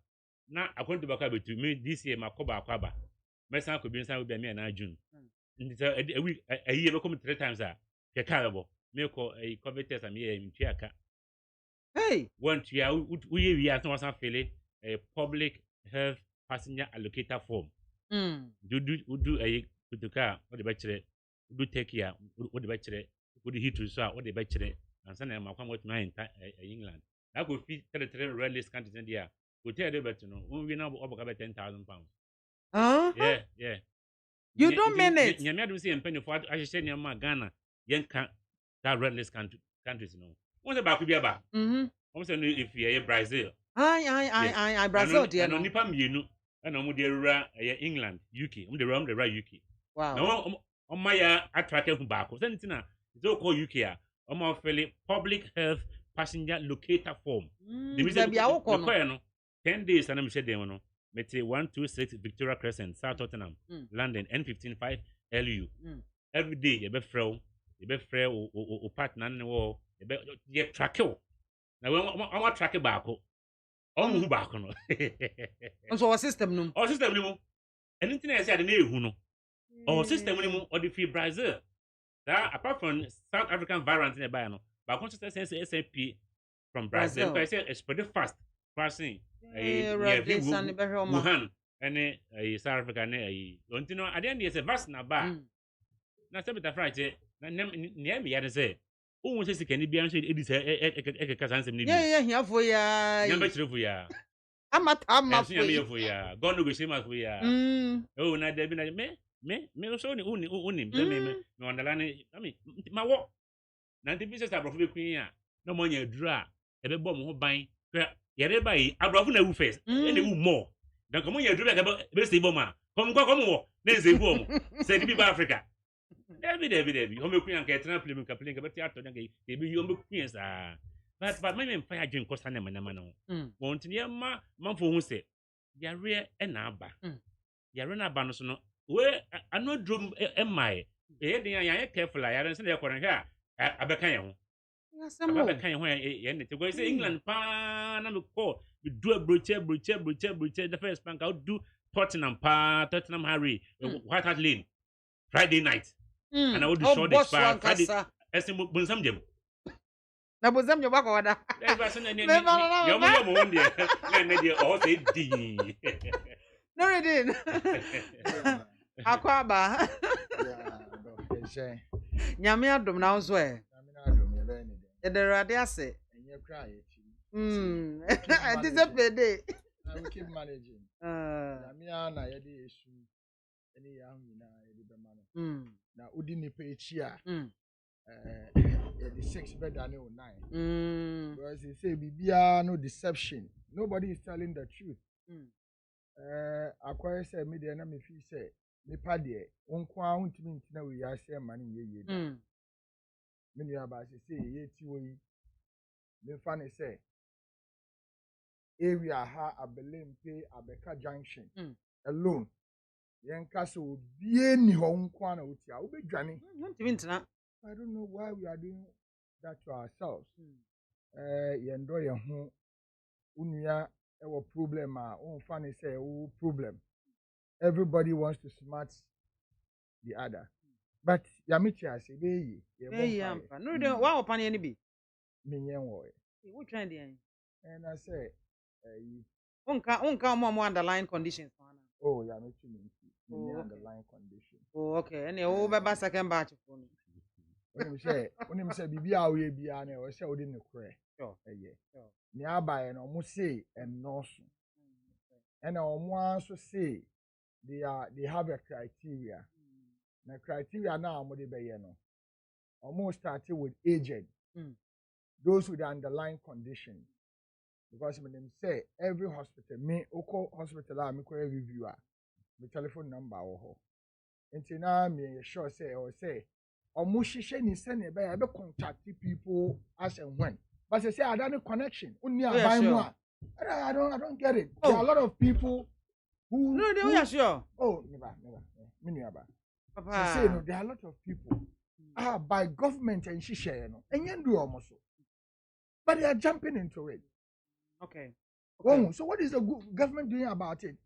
na according to Baku to me this year makoba akwaba mesan ko bi nsan will be me na June. A week a year come 3 times ke carabo me ko a covid test am here in Tiaka. Hey, want you we are not a public health passenger allocator form. Do a kutuka what the bachelor do take care what the bachelor would hit to so what the bachelor and send them come with my England. I could fit 33 realist countries in there. Could tell you better no we now about 10,000 pounds. Yeah. You don't mean it. You may say and penny for I said near Ghana, young that realist countries no. What's about to be about? Almost if you're Brazil. I Brazil dear no. Nipa mienu and no de England, UK. The right UK. Wow. No on my attractive back. Sentina, so call UK. Public health passenger locator form. The reason 10 days and I'm said them no. Mete 126 Victoria Crescent, South Tottenham, London, N155 LU. Every day you be frail, or partner in the wall, you track you. Now I want track it back. Who back on? So our system no. Our system no. Anything I said who no. Our system no or the free Brazil. That apart from South African variant in the bio, but consistency SAP from Brazil. I say it's pretty fast. Passing Wuhan and South Africa don't you know at the end is a vast na ba. Na se beta Friday na near me say who says can be answered it is a cousin. Yeah, here for ya. Number 3 for ya. I'm at for ya. Gone to go see my for ya. Oh, not there been me so only me on the line. I mean, my walk. 90 pieces of queen. No money draw. A bomb who buying. Everybody, I brought you first. Any more. Now come on, you're doing about best bomber. Come, there's a bomb. Say to Africa. David, home queen and get an implement complaining about the art of the game. Maybe you queens are. But my men fire drink cost an emano. Won't near ma, for who say, you're rare and abba. You're an abandon. Where I know drum am I? I careful, I don't say they're calling her. I became. Some of the kind where to go to England, pan and call. You do a brutal, the first bank out do Tottenham, Harry, White Hart Lane, Friday night. And I would show this Friday. As in Bunsam Jim. Now, was them your back order? Your mother won't be all say D. No, it didn't. Aquaba. Yamia dum now swear. The radio say, and you cry. I disappeared. I will keep managing. Yamiana, Eddie issue. Any young now, Udini page here. The 6 bed and 9. Because they say, Bibia, no deception. Nobody is telling the truth. Acquire say, media, and if you say, me paddy, won't mean to know we are saying money ye. Many of us say, yet you me funny say, area ha a Belém pay a Becca Junction alone. Young castle be any home corner with you. Be Johnny. I don't know why we are doing that to ourselves. You enjoy your home. Unya, our problem, funny say, oh, problem. Everybody wants to smart the other. But Yamichi, I say, no, don't wow upon any be. What kind and I say, unka more underlying conditions. Oh, Yamichi, underlying condition. Oh, okay. And you over second batch for me. When him say, Bibia, we be an or say, within the cray. Nearby and almost say, and no. And I almost say, they have a criteria. The criteria now almost started with aged. Those with the underlying conditions. Because when them say every hospital, me oko hospital I me reviewer, my telephone number or until now me sure say or say almost she send a by contact people as and when. But they say I don't connection. Only I buy more. I don't get it. There are a lot of people who sure. Oh, never. Papa. Say no, there are a lot of people by government and she share no, and you do almost so. But they are jumping into it. Okay. Oh, so what is the government doing about it?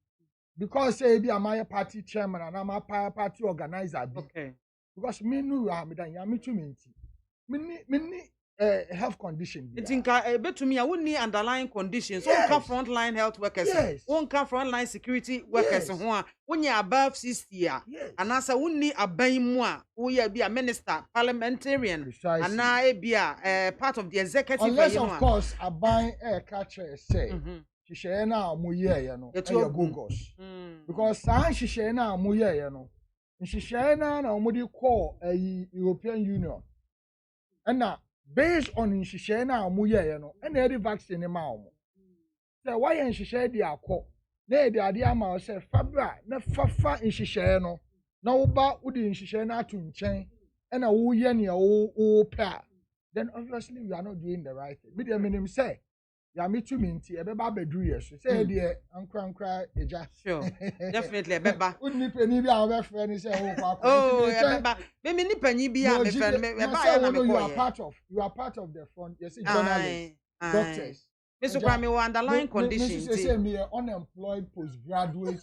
Because say be my party chairman and I'm a party organizer. Okay. Because me no me too me health condition. It's in bet to me, I wouldn't need underlying conditions. Yes. Won't come frontline health workers. Yes. Won't come frontline security workers. Yes. When you're above 60 years. Yes. And as I wouldn't need a bay more, who be a minister, parliamentarian. Precisely. And now be a part of the executive. Unless, of course, a buying a catcher say, she share now, Muye, you know, your Googles. Because she share now, Muye, you know, and she share now, what do you call a European Union? And now, based on inshishare na amuye you know and every vaccine ma omo say why inshishare dey akọ na dey ade ama say fabra na fafa inshishare no na wo ba wo dey inshishare na atu nchen and na wo ye ne wo pa then obviously we are not doing the right thing me dey menim say ya me tu minti e be ba bedru yes say dey ankra eja sure definitely e be ba unni pani bi a be frɛ ni say wo kwa oh e be ba me ni pani bi a me frɛ me ba ya na me you are part of the front you see journalists doctors me so kwa me wo underlying conditions me say me unemployed postgraduate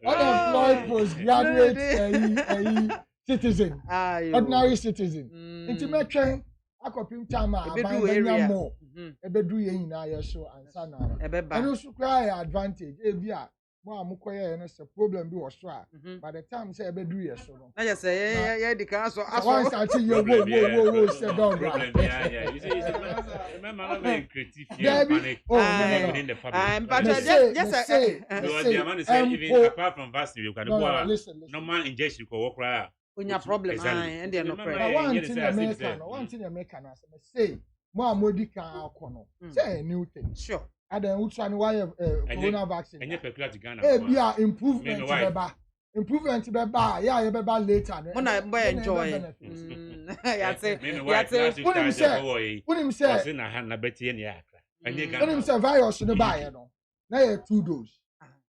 unemployed postgraduate citizen ordinary citizen nti me twɛn akɔpim time a abanya more ebedu ye nyina ye so ansa na eno so cry advantage e bi a Mo amukoye no say problem bi wo so a by the time say e be do yes so no. Na just say yeah di kan so aso. Once I see you wo say don't problem yeah you see remember very creative panic within the family but just say the man is saying even apart from vaccine you can go normal injection you go work unya problem and they no pray one thing American say mo amodi kan akono say a new thing sure and then which one why corona vaccine enye peculiar to Ghana be a improvement beba yeah you beba later no na boy enjoy ya say unim say na han na betie ne akra enye Ghana unim say virus no buy no na ya 2 dose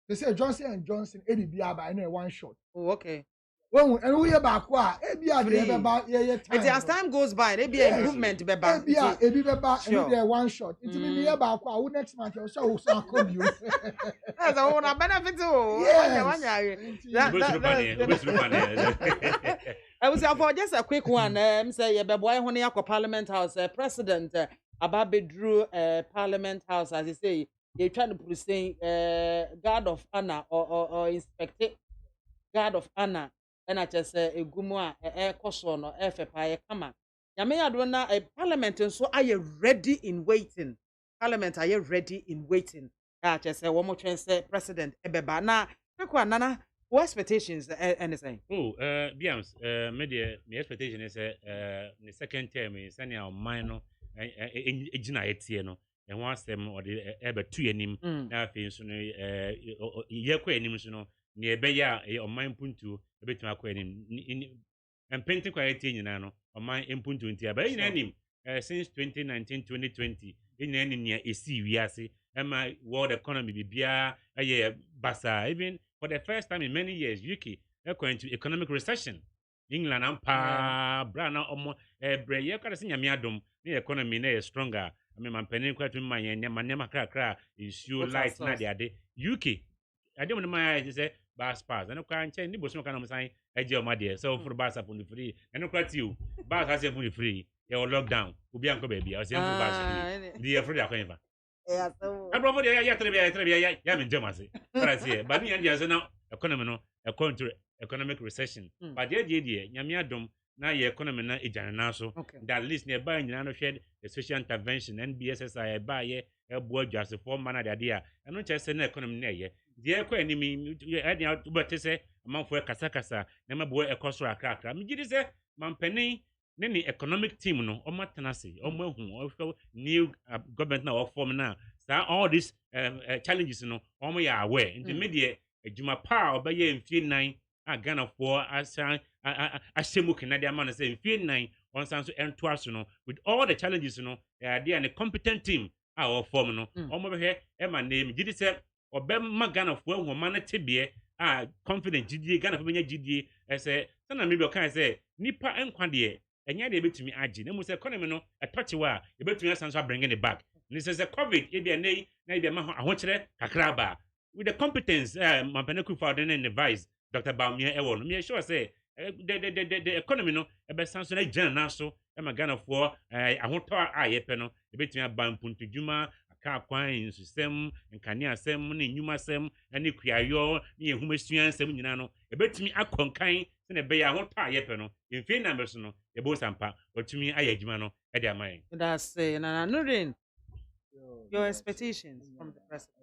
they say Johnson & Johnson ADBR by na one shot okay when and we back wa ebia dey beba ye time as time goes by they be improvement beba ebia ebi beba and dey one shot it mean ye back wa next month you so come you that's a one benefit oh I was for just a quick one say ye beboy ho ne yakọ Parliament House president ababedru Parliament House as he say they trying to put saying guard of honor or inspector guard of honor and I just say egumu a koso no efepa ye kama nyame yado na parliament so are you ready in waiting parliament are you ready in waiting I just say one more chance president ebeba na kwekwa nana what expectations anything biams my expectation is the second term is any our minor ejina etie no and one sem or the ebe two anim na afin so no yekwa anim so no ne ebe ya oman puntu ebetu akwa anim and painting quality nyina no oman impuntu nti aba nyina anim since 2019 2020 nyina anim ne esi wiase ema world economy bibia aye basa even for the first time in many years UK going to economic recession England ampa brana omo bre ye kwada se nyame adom ne economy na is stronger I mean man penin kwatu man ye nyama kra issue light na de ade UK ade mo ma ya say bas pass and kwa nche ni boso kana mo san eje o ma de so for bas up on free and kwa ti o bas has e free ye lockdown obi anko ba bia o se for bas free di e free akwa eva yeah so abro ya trebia ya me njema se para se ba ni ya so na economy no economic recession but the nyame adom na ye economy na ejane na so that list ne ba nyina no hwed social intervention NBSSI ba ye ebo adwase for man na de a eno che se na economy na ye de ekwa animi e de ubete se amanfo kasa na mabo ekoso akra me gidi se mampanin ne ni economic team no o matena se o mahu o new government na o form na all these challenges no o ya aware into media ejuma pa obaye mfie nan a Ghana for asemu Canada man say mfie nan on sanso ento aso no with all the challenges no they are a competent team our form no omo be he e ma name gidi se obemma Ghana for ahoma na tebie confident gidi Ghana for benya gidi say sana me be kan say nipa enkwa de enya de betumi agi na mu say economy no etochewa e betumi sanso bring it back this is a covid e be na e be ma ahokyere kakra ba with the competence Mampeneku for the advice Dr. Baumia ewo no me sure say the economy no e be sanso na gyan na so e ma Ghana for ahoto ayepe no e betumi aba mpuntu dwuma aka kwan insusem nkane asem na enyuma asem na kuayo na ehumasuan asem nyina no e betumi akonkan se na be ya ahoto ayepe no mfie numbers no e bo sampa otumi ayedwuma no e de amaye that's na Nurin your expectations from the president.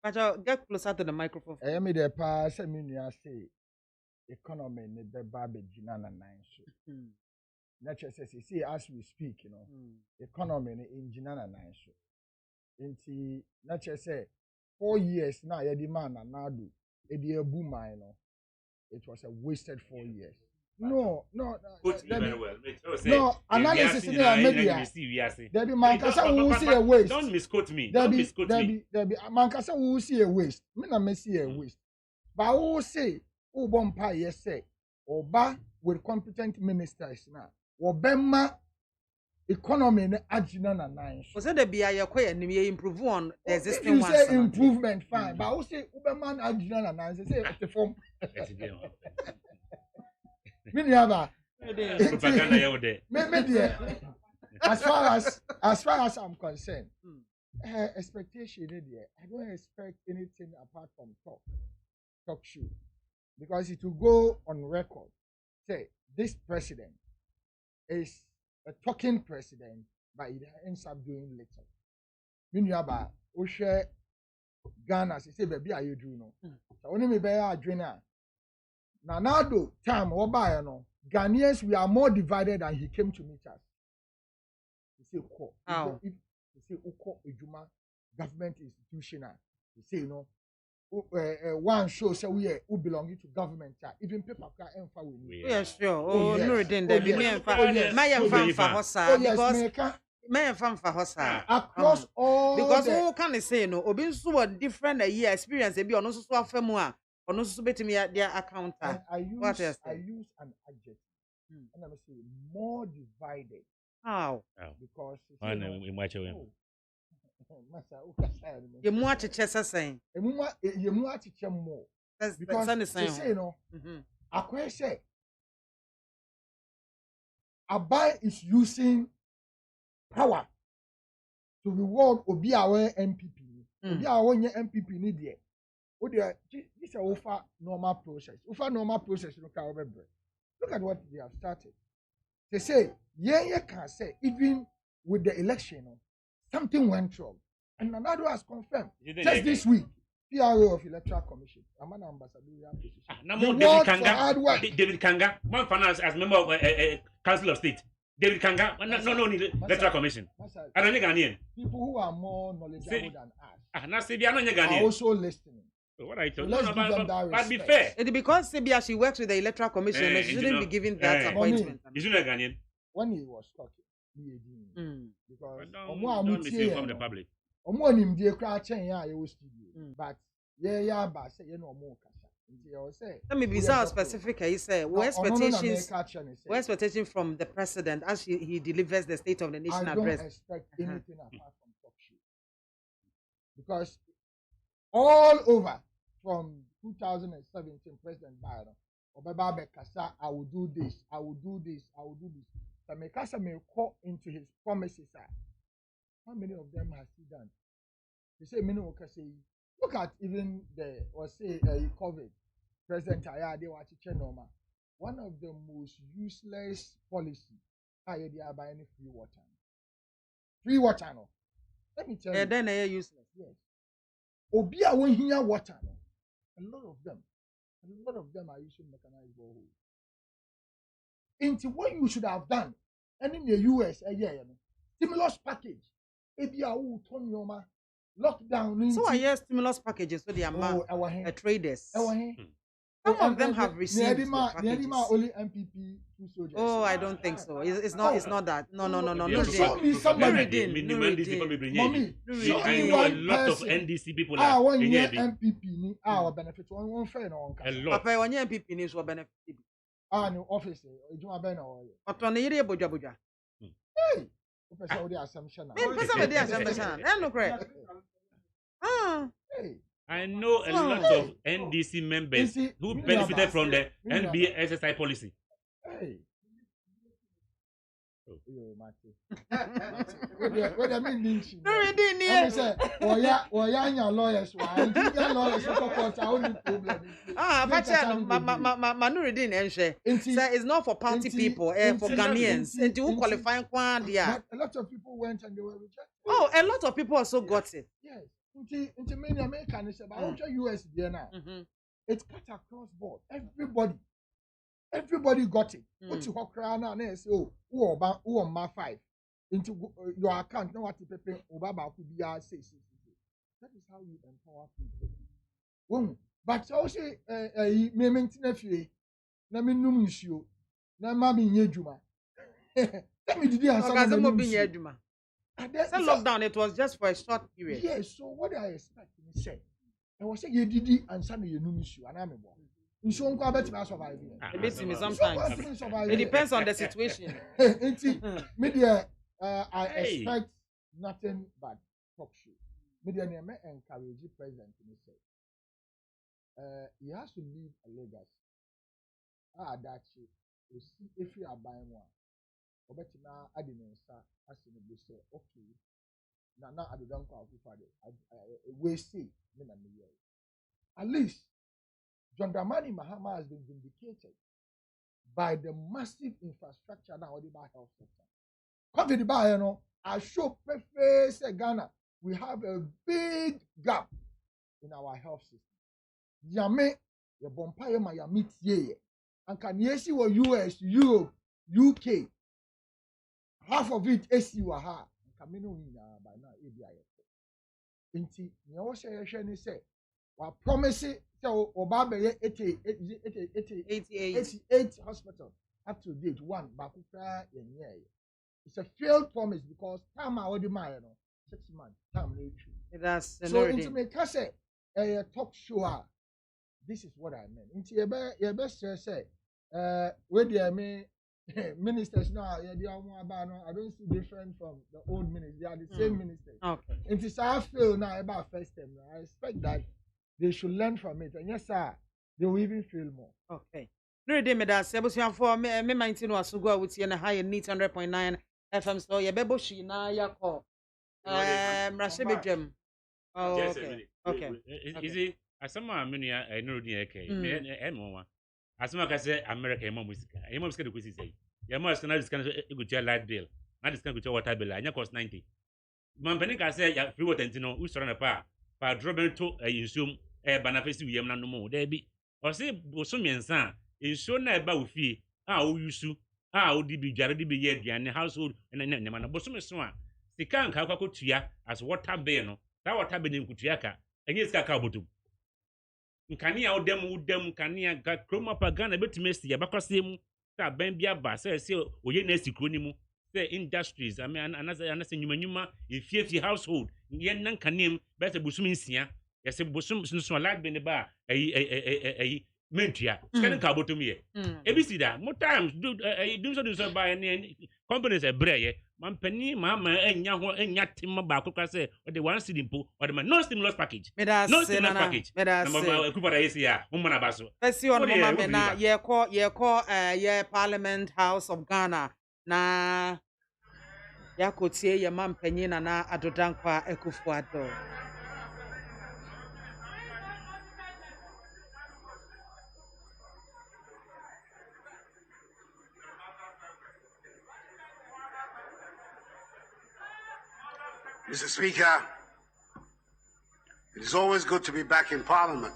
But get closer to the microphone. I am the pass a minute say economy ne be babe jina na nine so. Nature says see as we speak, you know, economy ne in jina na nine so. Inti nature say 4 years now ye demand na nadu e di ebu mine no. It was a wasted 4 years. No. Very well. No, analysis in the media. There be Mankasa who see a waste. Don't misquote me. There be Mankasa who see a waste. Me na me see a waste. But who say who bompa yes say oba with competent ministers now. Obema economy na agina na nine. Was it the BIAMAH kwaya improve on the existing ones? You say improvement fine, but who say obema agina na nine say the form. As far as I'm concerned, expectation in there. I don't expect anything apart from talk show, because it will go on record. Say this president is a talking president, but it ends up doing little. When you have a Ghana, say baby, are you doing no? So only me buy a drink now do time or buy no. Ghanaians, we are more divided than he came to meet us. He say, "How?" He say, "Uko ejuma government institutional." He say, "You know, one show say we belonging to government. Even paper can emfa with me." Yes, sure. Oh, no, then there be me emfa. My emfa hosa because me emfa hosa across all. Because who can say no? Obi nso different a year experience. Ebi ono so afemu a ono so betimi their accountant. I use an adjective. And I'm saying more divided. How? Because you mu achiche sesen. You mu achiche more. Because they say no. Akwa say Abai is using power to reward Obi awe MPP. Obi awe nye MPP ni there. O there this is offer normal process. Offer normal process no ka obebre. Look at what they have started. They say, yeah, can say, even with the election, something went wrong. And another has confirmed. Just this week, PRO of Electoral Commission, I'm an ambassador. David Kanga, one finance as member of Council of State. David Kanga, no, Electoral Commission. I don't Ghanaian. People who are more knowledgeable than us are also listening. What I told you, but be fair. It's because Sibia she works with the Electoral Commission, and she shouldn't be given that appointment. Is you Ghanaian? When he was talking, because don't misinform the public. But yeah, but say you know more. Let me be so specific. He said, what expectation from the president as he delivers the State of the Nation address? I don't expect anything apart from talk show, because all over from 2017, President Biden, Obaba Kasa, I will do this, I will do this, I will do this. So Mekasa may call into his promises. How many of them has he done? They say, many will say, look at even the, or say, COVID. President Ayade Wachichenoma, one of the most useless policy, they are buying free water. Free water, no. Let me tell you. Then they are useless. Yes. Obia won't hear water. A lot of them are using mechanized borehole. Into what you should have done, and in the US, stimulus package, Ebia will turn your man lockdown. So I hear stimulus packages, so they are traders. Some of them have received packages. Only MPP, two soldiers. Oh, I don't think so. It's not that. No. Show me somebody. Mommy, I know a lot of NDC people are one year MPP ni our benefit one fair no a lot. Papa one year MPP ni so benefit. No office ejuma ben na oye. Oto na yire boja. Hey, person the assumption na. Person the assumption na. No correct. Hey. I know a lot of NDC members who benefited from the NBSSI policy. Hey. What I mean, lawyers. Manuridin it's not for party people, for Ghanaians. And you qualify a lot of people went and they were rejected. Oh, a lot of people also got it. Yes. Into many Americans, about US there now. It's cut across board. Everybody got it. What you cry now? Say, oh, who on my 5 into your account? Now what you pay? Obama could be say. That is how you empower people. But also, me maintain a few. Na me num issue. Na ma me nyejuma. Let me do this. That lockdown, it was just for a short period. Yes, so what I expect to say, I was saying you did and Sunday you know issue and I'm a boy. In so I bet you survive. It beats me sometimes. It depends on the situation. Media, I expect nothing but talk show. Media may encourage the president to say, he has to leave a legacy. That if you are buying one. Obeti na adi nensa asi ne be say okay Nana Adodanko Akufo-Addo we see at least John Dramani Mahama has been vindicated by the massive infrastructure now in the health sector. Come to the bar, you know, I show perfect Ghana. We have a big gap in our health system. Yame, the Bompire Miami Tie, and can you see what US, Europe, UK, half of it is you are. Kamino by now, ABI. Inti, you know, say, while promising, so Obama 88 hospital up to date, one, Bakuta, and yeah. It's a failed promise because time I already mine, 6 months, time that's so into me, say a talk show. This is what I meant. Into your best say, where do I mean? Ministers now, I don't see different from the old ministers. They are the same ministers. Okay. It is I feel now about first time. I expect that they should learn from it. And yes, sir, they will even feel more. Okay. No, they made us. For me, 19 was to go with you and a high neat 100.9 FM. So, yeah, Bebo Shina, ya call. Rashibi Jim. Oh, okay. Okay. Is it as some money I know the AK? As much as America, Mom Musica. I must get a quiz. You must not discount a good light bill. Not discount with your water bill. I cost 90. Mampenica said, "Ya free water, who surround a par. For dropping to a insume a banafesi, we am no more. There be or say, Bosumian son, in so never with fee. How you sue? How did be Jardy be yet and the household and then Namana Bosum swan. The can't calculate to ya as water beno. That water benin Kutiaka, and yes, Kakabutu. Nkani a odem udem nkani a ga kroma pagana betimesi ya bakwasim ta ban bia ba say oye na sikro ni mu say industries I mean anase nyuma ifiefi household yen nan kanem be say busum nsia ya say busum so lag be ne ba ayi mentua scan ka botom ye ebisi da mo times do so ba ne companies e breye man pani mama enya ho enya tim ba akokwa say o de one city mpo o de no stimulus package no stimulus package mama ekupara yesi ya mo na baso pesi on mama me na ye call ye Parliament House of Ghana na ya kotie ye man panyi na Adodankwa Akufo-Addo. Mr. Speaker, it is always good to be back in Parliament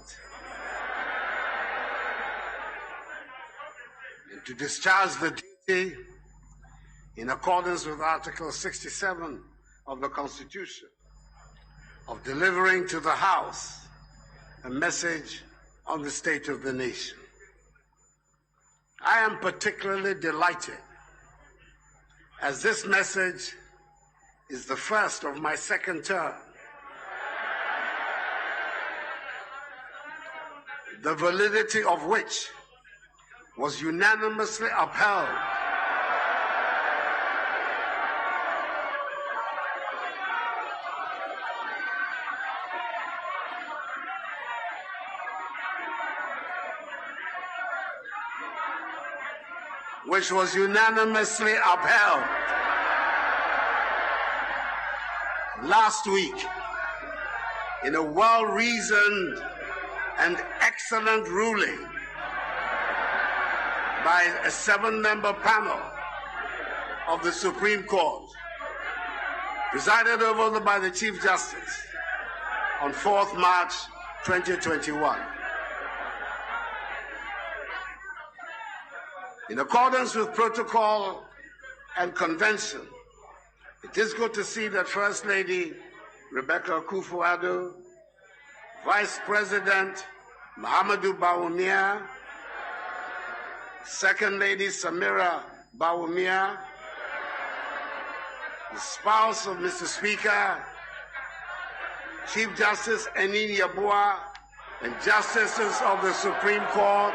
and to discharge the duty in accordance with Article 67 of the Constitution of delivering to the House a message on the state of the nation. I am particularly delighted as this message is the first of my second term. The validity of which was unanimously upheld last week in a well-reasoned and excellent ruling by a 7-member panel of the Supreme Court, presided over by the Chief Justice on 4th March 2021. In accordance with protocol and convention, it is good to see that First Lady Rebecca Akufo-Addo, Vice President Mahamudu Bawumia, Second Lady Samira Bawumia, the spouse of Mr. Speaker, Chief Justice Enini Yabua, and Justices of the Supreme Court,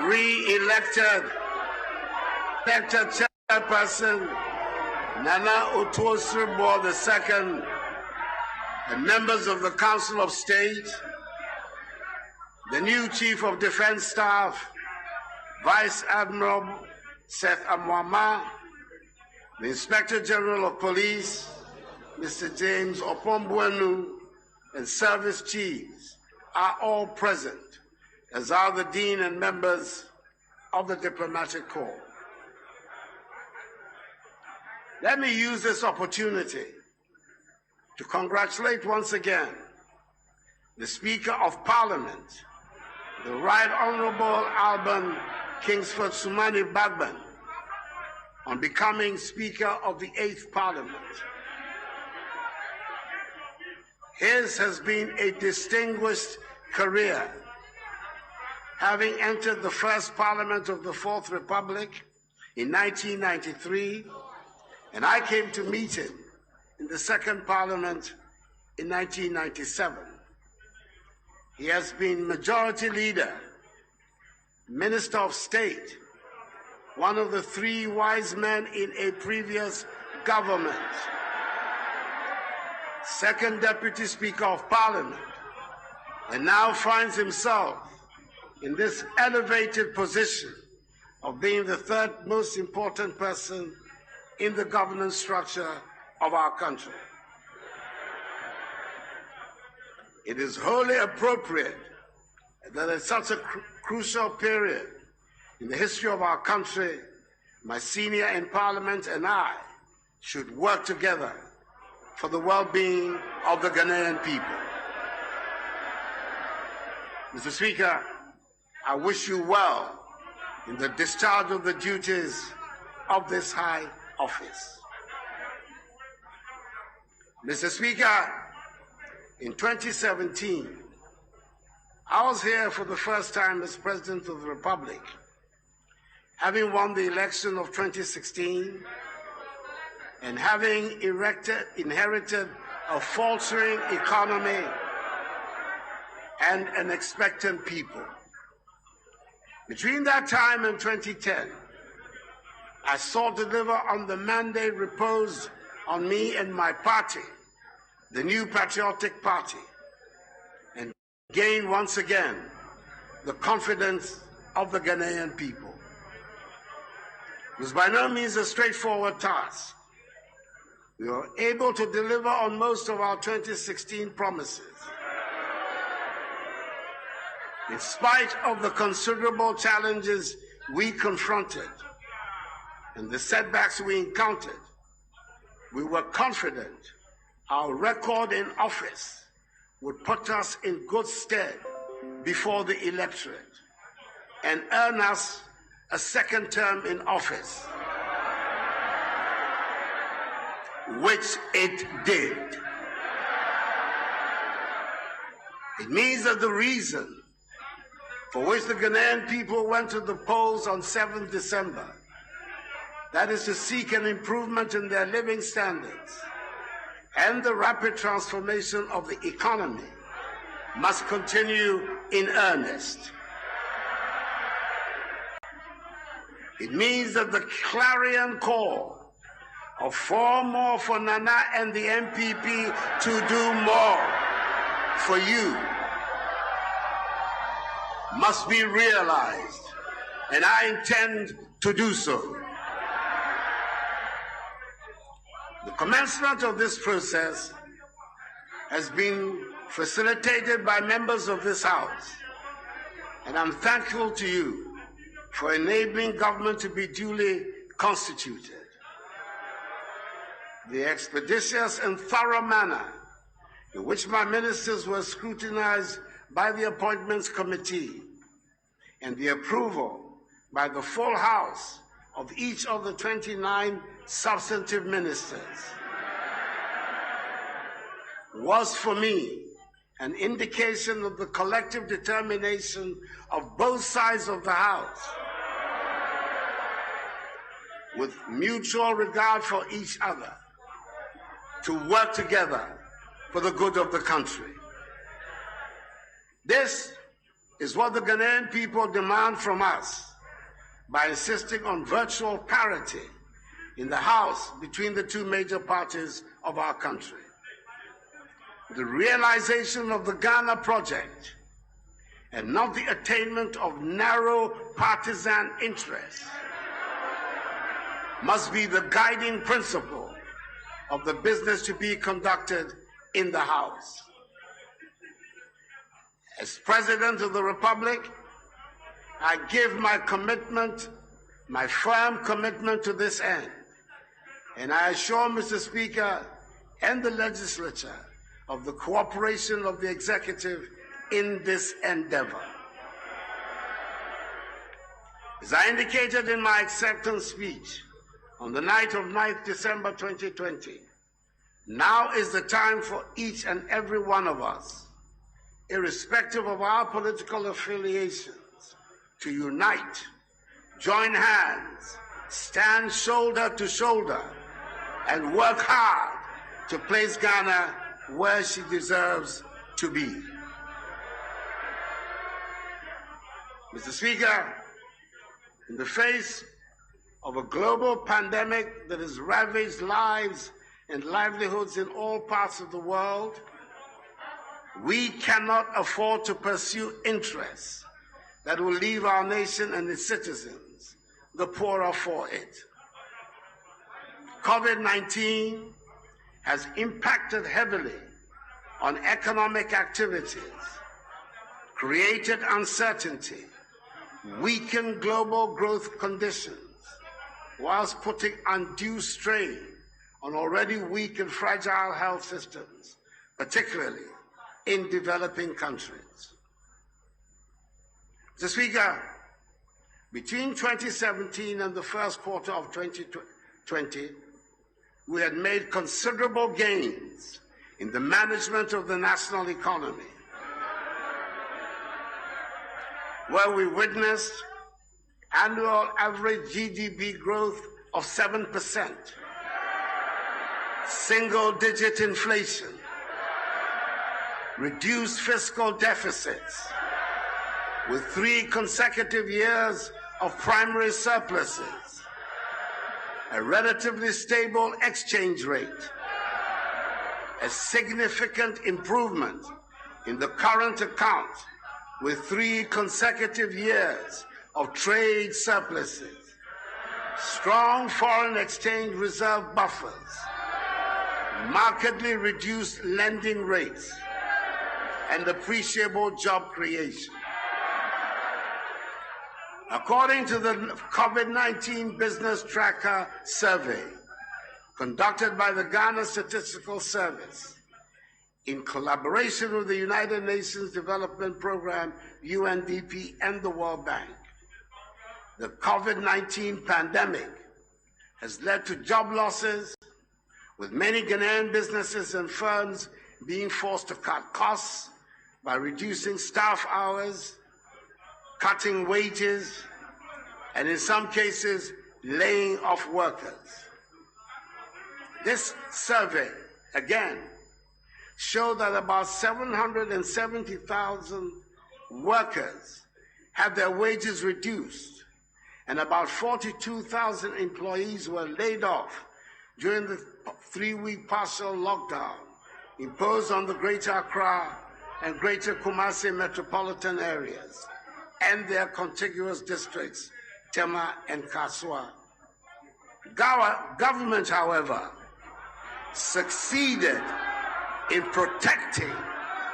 re-elected chairperson Nana Otuo-Sirbour II, and members of the Council of State, the new Chief of Defense Staff, Vice Admiral Seth Amwama, the Inspector General of Police, Mr. James Opombuenu, and service chiefs are all present, as are the Dean and members of the Diplomatic Corps. Let me use this opportunity to congratulate once again the Speaker of Parliament, the Right Honorable Alban Kingsford Sumani Bagban, on becoming Speaker of the 8th Parliament. His has been a distinguished career, having entered the first Parliament of the Fourth Republic in 1993, and I came to meet him in the Second Parliament in 1997. He has been Majority Leader, Minister of State, one of the 3 wise men in a previous government, Second Deputy Speaker of Parliament, and now finds himself in this elevated position of being the 3rd most important person in the governance structure of our country. It is wholly appropriate that at such a crucial period in the history of our country, my senior in Parliament and I should work together for the well-being of the Ghanaian people. Mr. Speaker, I wish you well in the discharge of the duties of this high office. Mr. Speaker, in 2017, I was here for the first time as President of the Republic, having won the election of 2016 and having inherited a faltering economy and an expectant people. Between that time and 2010, I sought to deliver on the mandate reposed on me and my party, the New Patriotic Party, and gain once again the confidence of the Ghanaian people. It was by no means a straightforward task. We were able to deliver on most of our 2016 promises, in spite of the considerable challenges we confronted and the setbacks we encountered. We were confident our record in office would put us in good stead before the electorate and earn us a second term in office, which it did. It means that the reason for which the Ghanaian people went to the polls on 7th December, that is to seek an improvement in their living standards and the rapid transformation of the economy, must continue in earnest. It means that the clarion call of 4 more for Nana and the MPP to do more for you must be realized, and I intend to do so. The commencement of this process has been facilitated by members of this House, and I'm thankful to you for enabling government to be duly constituted. The expeditious and thorough manner in which my ministers were scrutinized by the Appointments Committee and the approval by the full House of each of the 29 substantive ministers was for me an indication of the collective determination of both sides of the House, with mutual regard for each other, to work together for the good of the country. This is what the Ghanaian people demand from us by insisting on virtual parity in the House between the 2 major parties of our country. The realization of the Ghana project and not the attainment of narrow partisan interests must be the guiding principle of the business to be conducted in the House. As President of the Republic, I give my commitment, my firm commitment to this end, and I assure Mr. Speaker and the legislature of the cooperation of the executive in this endeavor. As I indicated in my acceptance speech on the night of 9th December 2020, now is the time for each and every one of us, irrespective of our political affiliations, to unite, join hands, stand shoulder to shoulder, and work hard to place Ghana where she deserves to be. Mr. Speaker, in the face of a global pandemic that has ravaged lives and livelihoods in all parts of the world, we cannot afford to pursue interests that will leave our nation and its citizens the poorer for it. COVID-19 has impacted heavily on economic activities, created uncertainty, weakened global growth conditions, whilst putting undue strain on already weak and fragile health systems, particularly in developing countries. Mr. Speaker, between 2017 and the first quarter of 2020, we had made considerable gains in the management of the national economy, where we witnessed annual average GDP growth of 7%, single-digit inflation, reduced fiscal deficits, with 3 consecutive years of primary surpluses, a relatively stable exchange rate, a significant improvement in the current account with 3 consecutive years of trade surpluses, strong foreign exchange reserve buffers, markedly reduced lending rates, and appreciable job creation. According to the COVID-19 Business Tracker Survey conducted by the Ghana Statistical Service in collaboration with the United Nations Development Program, UNDP, and the World Bank, the COVID-19 pandemic has led to job losses, with many Ghanaian businesses and firms being forced to cut costs by reducing staff hours, cutting wages, and in some cases, laying off workers. This survey, again, showed that about 770,000 workers had their wages reduced, and about 42,000 employees were laid off during the 3-week partial lockdown imposed on the Greater Accra and Greater Kumasi metropolitan areas and their contiguous districts, Tema and Kaswa. Government, however, succeeded in protecting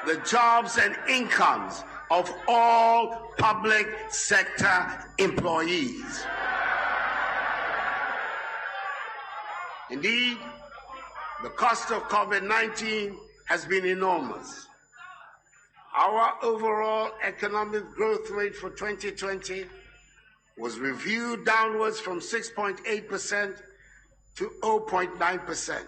the jobs and incomes of all public sector employees. Indeed, the cost of COVID-19 has been enormous. Our overall economic growth rate for 2020 was reviewed downwards from 6.8% to 0.9%.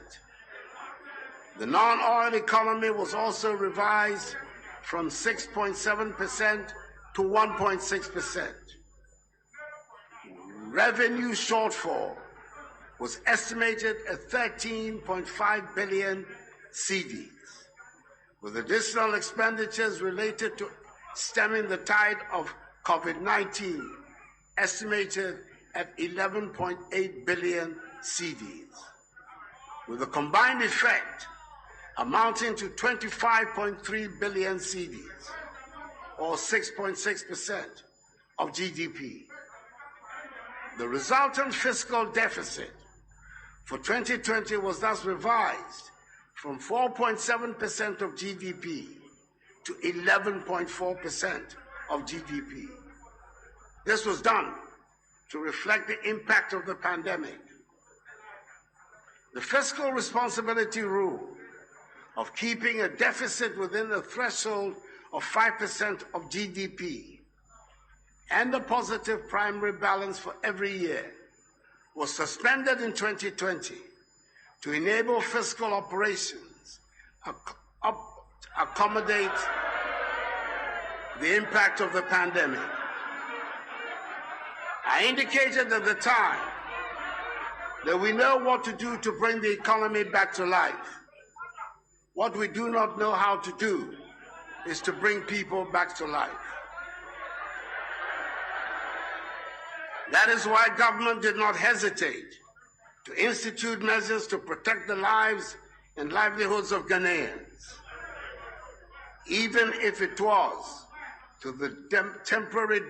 The non-oil economy was also revised from 6.7% to 1.6%. Revenue shortfall was estimated at 13.5 billion cedis, with additional expenditures related to stemming the tide of COVID-19 estimated at 11.8 billion cedis, with a combined effect amounting to 25.3 billion cedis, or 6.6% of GDP. The resultant fiscal deficit for 2020 was thus revised from 4.7% of GDP to 11.4% of GDP. This was done to reflect the impact of the pandemic. The fiscal responsibility rule of keeping a deficit within a threshold of 5% of GDP and a positive primary balance for every year was suspended in 2020 to enable fiscal operations accommodate the impact of the pandemic. I indicated at the time that we know what to do to bring the economy back to life. What we do not know how to do is to bring people back to life. That is why government did not hesitate to institute measures to protect the lives and livelihoods of Ghanaians, even if it was to the temporary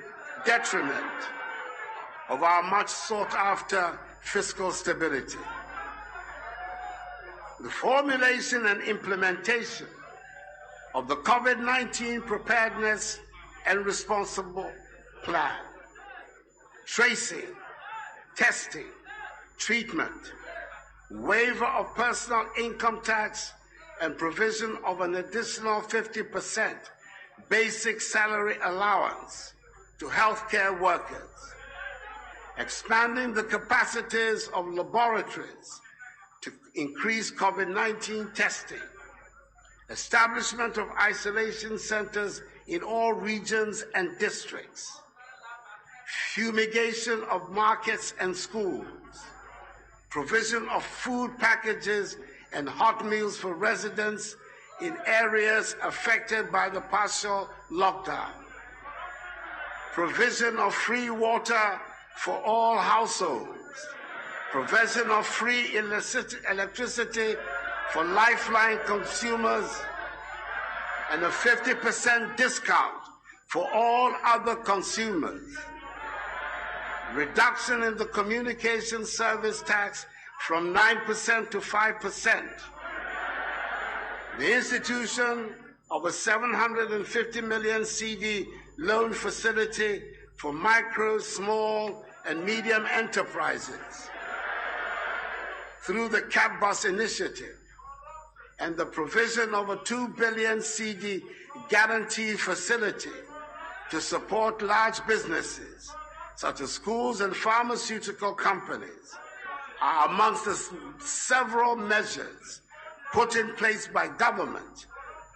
detriment of our much sought after fiscal stability. The formulation and implementation of the COVID-19 preparedness and responsible plan, tracing, testing, treatment, waiver of personal income tax, and provision of an additional 50% basic salary allowance to healthcare workers, expanding the capacities of laboratories to increase COVID-19 testing, establishment of isolation centers in all regions and districts, fumigation of markets and schools, provision of food packages and hot meals for residents in areas affected by the partial lockdown, provision of free water for all households, provision of free electricity for lifeline consumers, and a 50% discount for all other consumers, reduction in the communication service tax from 9% to 5%, the institution of a 750 million CD loan facility for micro, small, and medium enterprises through the CAP Bus initiative, and the provision of a 2 billion CD guarantee facility to support large businesses such as schools and pharmaceutical companies are amongst the several measures put in place by government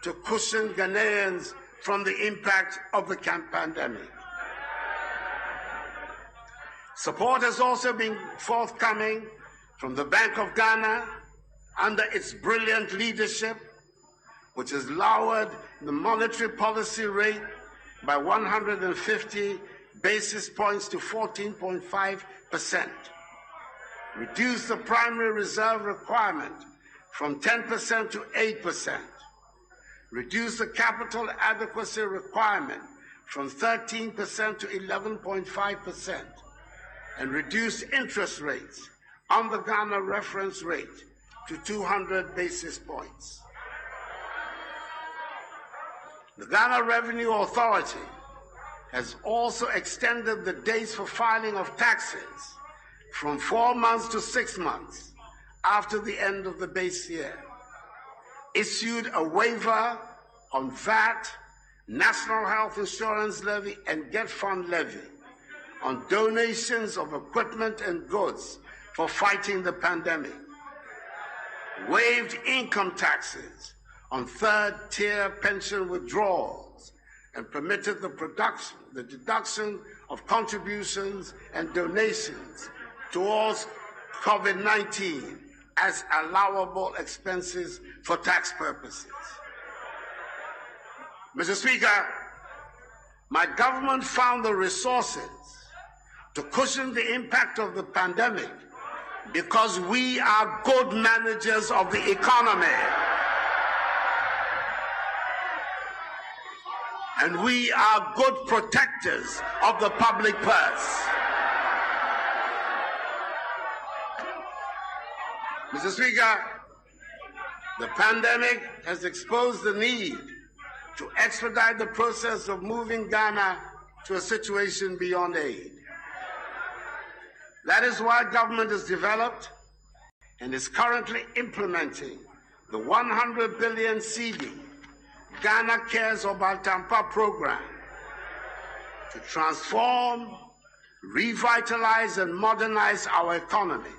to cushion Ghanaians from the impact of the pandemic. Support has also been forthcoming from the Bank of Ghana under its brilliant leadership, which has lowered the monetary policy rate by 150 basis points to 14.5%, reduced the primary reserve requirement from 10% to 8%, reduced the capital adequacy requirement from 13% to 11.5%, and reduced interest rates on the Ghana reference rate to 200 basis points. The Ghana Revenue Authority has also extended the dates for filing of taxes from 4 months to 6 months after the end of the base year, issued a waiver on VAT, National Health Insurance Levy, and Get Fund Levy on donations of equipment and goods for fighting the pandemic, waived income taxes on third-tier pension withdrawals, and permitted the deduction of contributions and donations towards COVID-19 as allowable expenses for tax purposes. Mr. Speaker, my government found the resources to cushion the impact of the pandemic because we are good managers of the economy. And we are good protectors of the public purse. Mr. Speaker, the pandemic has exposed the need to expedite the process of moving Ghana to a situation beyond aid. That is why government has developed and is currently implementing the 100 billion CD Ghana Cares Obaltampa program to transform, revitalize, and modernize our economy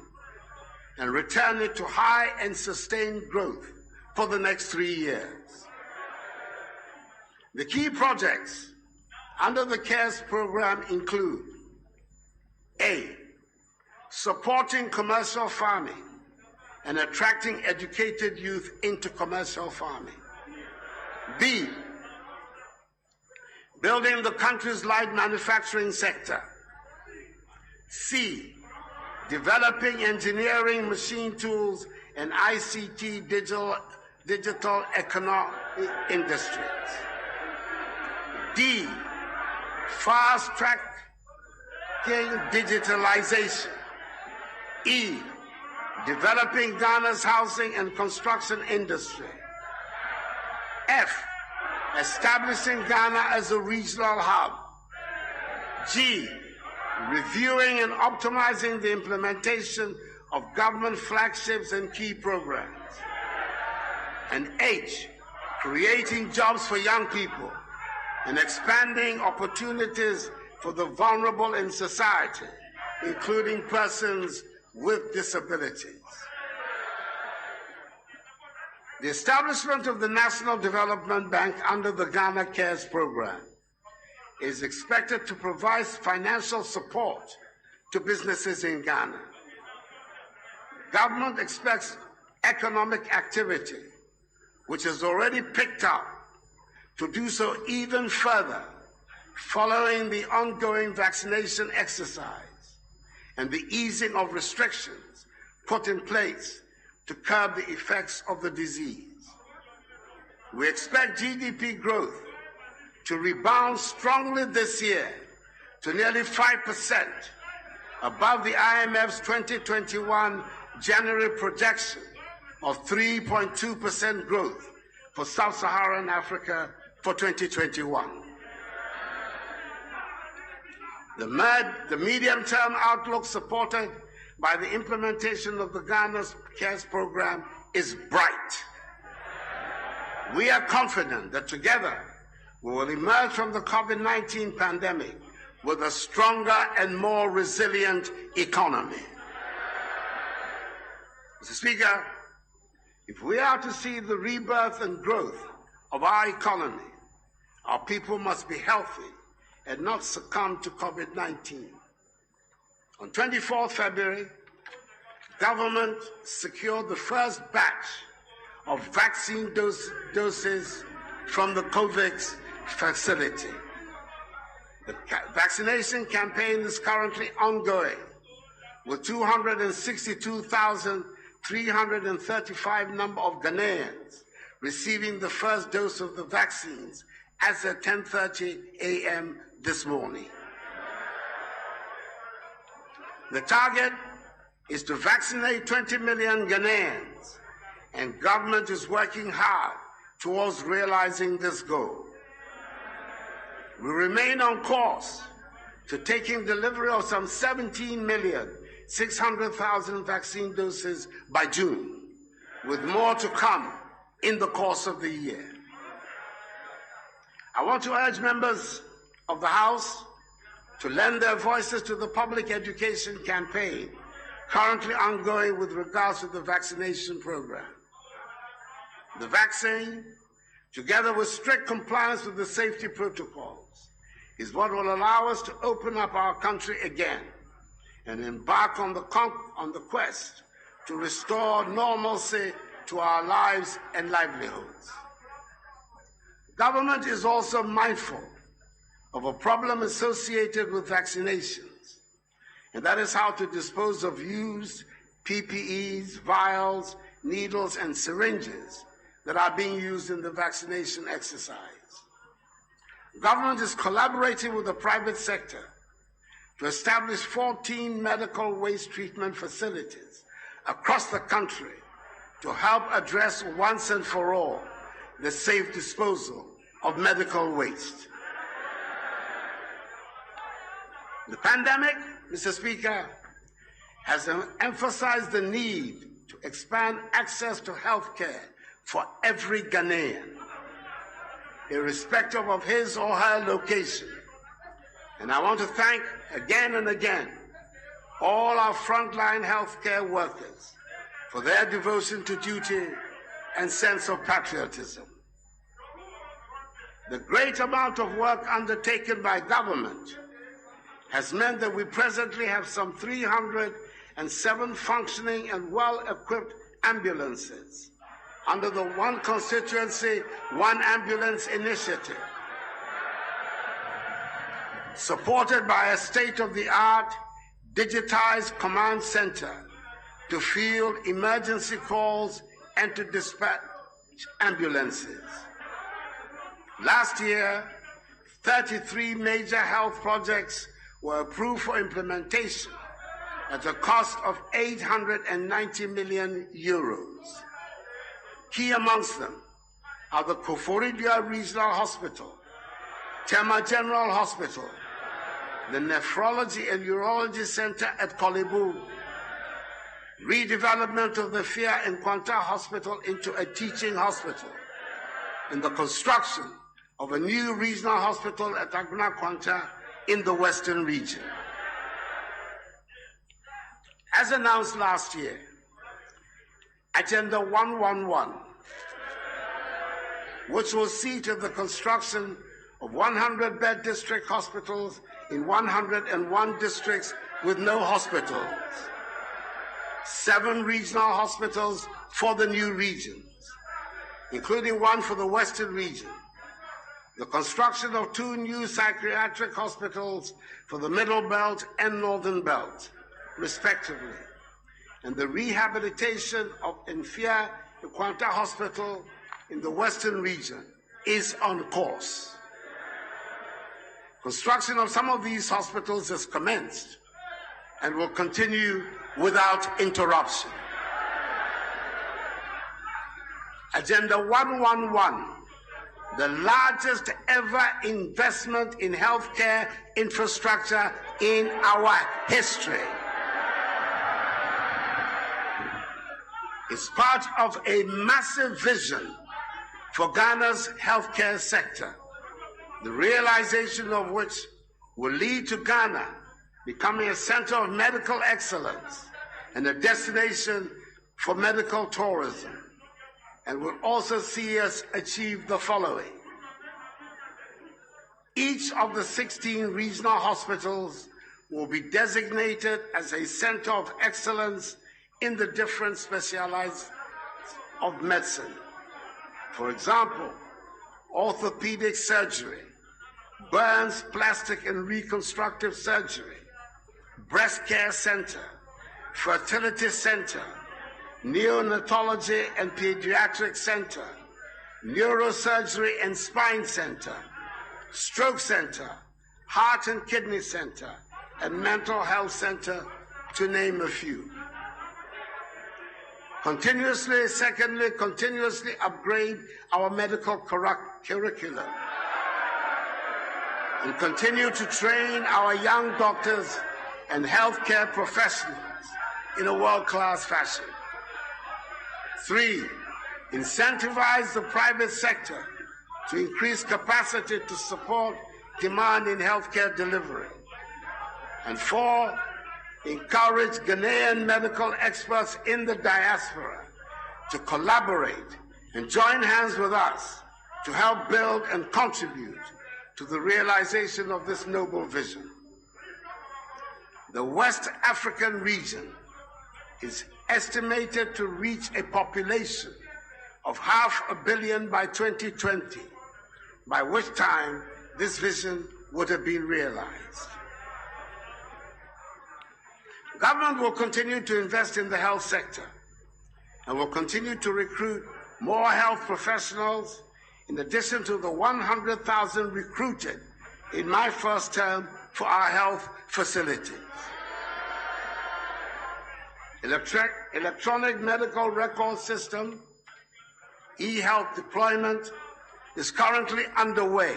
and return it to high and sustained growth for the next 3 years. The key projects under the CARES program include: A, supporting commercial farming and attracting educated youth into commercial farming. B, building the country's light manufacturing sector. C, developing engineering, machine tools, and ICT digital economic industries. D, fast-tracking digitalization. E, developing Ghana's housing and construction industry. F, establishing Ghana as a regional hub. G, reviewing and optimizing the implementation of government flagships and key programs. And H, creating jobs for young people and expanding opportunities for the vulnerable in society, including persons with disabilities. The establishment of the National Development Bank under the Ghana Cares program is expected to provide financial support to businesses in Ghana. Government expects economic activity, which has already picked up, to do so even further following the ongoing vaccination exercise and the easing of restrictions put in place to curb the effects of the disease. We expect GDP growth to rebound strongly this year to nearly 5%, above the IMF's 2021 January projection of 3.2% growth for Sub-Saharan Africa for 2021. The medium-term outlook supported by the implementation of the Ghana's CARES program is bright. We are confident that together we will emerge from the COVID-19 pandemic with a stronger and more resilient economy. Mr. Speaker, if we are to see the rebirth and growth of our economy, our people must be healthy and not succumb to COVID-19. On 24th February, government secured the first batch of vaccine doses from the COVAX facility. The vaccination campaign is currently ongoing, with 262,335 number of Ghanaians receiving the first dose of the vaccines as at 10:30 a.m. this morning. The target is to vaccinate 20 million Ghanaians, and government is working hard towards realizing this goal. We remain on course to taking delivery of some 17,600,000 vaccine doses by June, with more to come in the course of the year. I want to urge members of the House to lend their voices to the public education campaign currently ongoing with regards to the vaccination program. The vaccine, together with strict compliance with the safety protocols, is what will allow us to open up our country again and embark on the quest to restore normalcy to our lives and livelihoods. Government is also mindful of a problem associated with vaccinations, and that is how to dispose of used PPEs, vials, needles, and syringes that are being used in the vaccination exercise. Government is collaborating with the private sector to establish 14 medical waste treatment facilities across the country to help address once and for all the safe disposal of medical waste. The pandemic, Mr. Speaker, has emphasized the need to expand access to health care for every Ghanaian, irrespective of his or her location. And I want to thank again and again all our frontline healthcare workers for their devotion to duty and sense of patriotism. The great amount of work undertaken by government has meant that we presently have some 307 functioning and well-equipped ambulances under the One Constituency, One Ambulance initiative, supported by a state-of-the-art digitized command center to field emergency calls and to dispatch ambulances. Last year, 33 major health projects were approved for implementation at a cost of 890 million euros. Key amongst them are the Koforidua Regional Hospital, Tema General Hospital, the Nephrology and Urology Center at Kolebu, redevelopment of the Fia and Kwanta Hospital into a teaching hospital, and the construction of a new regional hospital at Agna Kwanta in the Western region. As announced last year, Agenda 111, which will see to the construction of 100-bed district hospitals in 101 districts with no hospitals, 7 regional hospitals for the new regions, including one for the Western region, the construction of 2 new psychiatric hospitals for the Middle Belt and Northern Belt, respectively, and the rehabilitation of Enfia Ikwanta Hospital in the Western region is on course. Construction of some of these hospitals has commenced and will continue without interruption. Agenda 111, the largest ever investment in healthcare infrastructure in our history, is part of a massive vision for Ghana's healthcare sector, the realization of which will lead to Ghana becoming a center of medical excellence and a destination for medical tourism, and will also see us achieve the following. Each of the 16 regional hospitals will be designated as a center of excellence in the different specialties of medicine. For example, orthopedic surgery, burns, plastic and reconstructive surgery, breast care center, fertility center, neonatology and pediatric center, neurosurgery and spine center, stroke center, heart and kidney center, and mental health center, to name a few. Continuously upgrade our medical curriculum and continue to train our young doctors and healthcare professionals in a world-class fashion. 3, incentivize the private sector to increase capacity to support demand in healthcare delivery. And 4, encourage Ghanaian medical experts in the diaspora to collaborate and join hands with us to help build and contribute to the realization of this noble vision. The West African region is estimated to reach a population of 500 million by 2020, by which time this vision would have been realized. Government will continue to invest in the health sector and will continue to recruit more health professionals, in addition to the 100,000 recruited in my first term for our health facilities. electronic medical record system, e-health deployment is currently underway,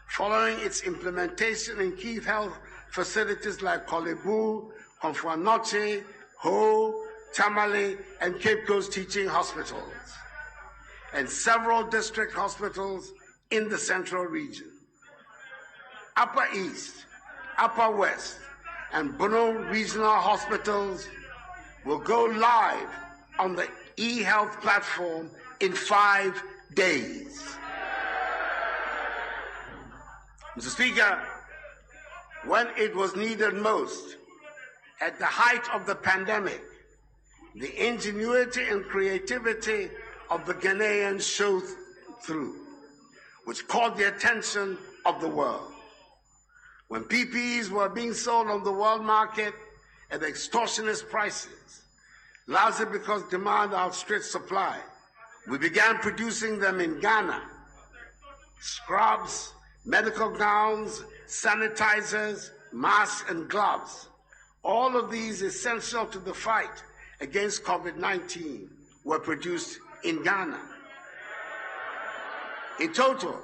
following its implementation in key health facilities like Kolebu, Konfuanoche, Ho, Tamale, and Cape Coast teaching hospitals, and several district hospitals in the central region. Upper East, Upper West, and Bono regional hospitals will go live on the e-health platform in 5 days. Mr. Speaker, when it was needed most, at the height of the pandemic, the ingenuity and creativity of the Ghanaians showed through, which caught the attention of the world. When PPEs were being sold on the world market at extortionist prices, largely because demand outstripped supply, we began producing them in Ghana. Scrubs, medical gowns, sanitizers, masks, and gloves, all of these essential to the fight against COVID-19 were produced in Ghana. In total,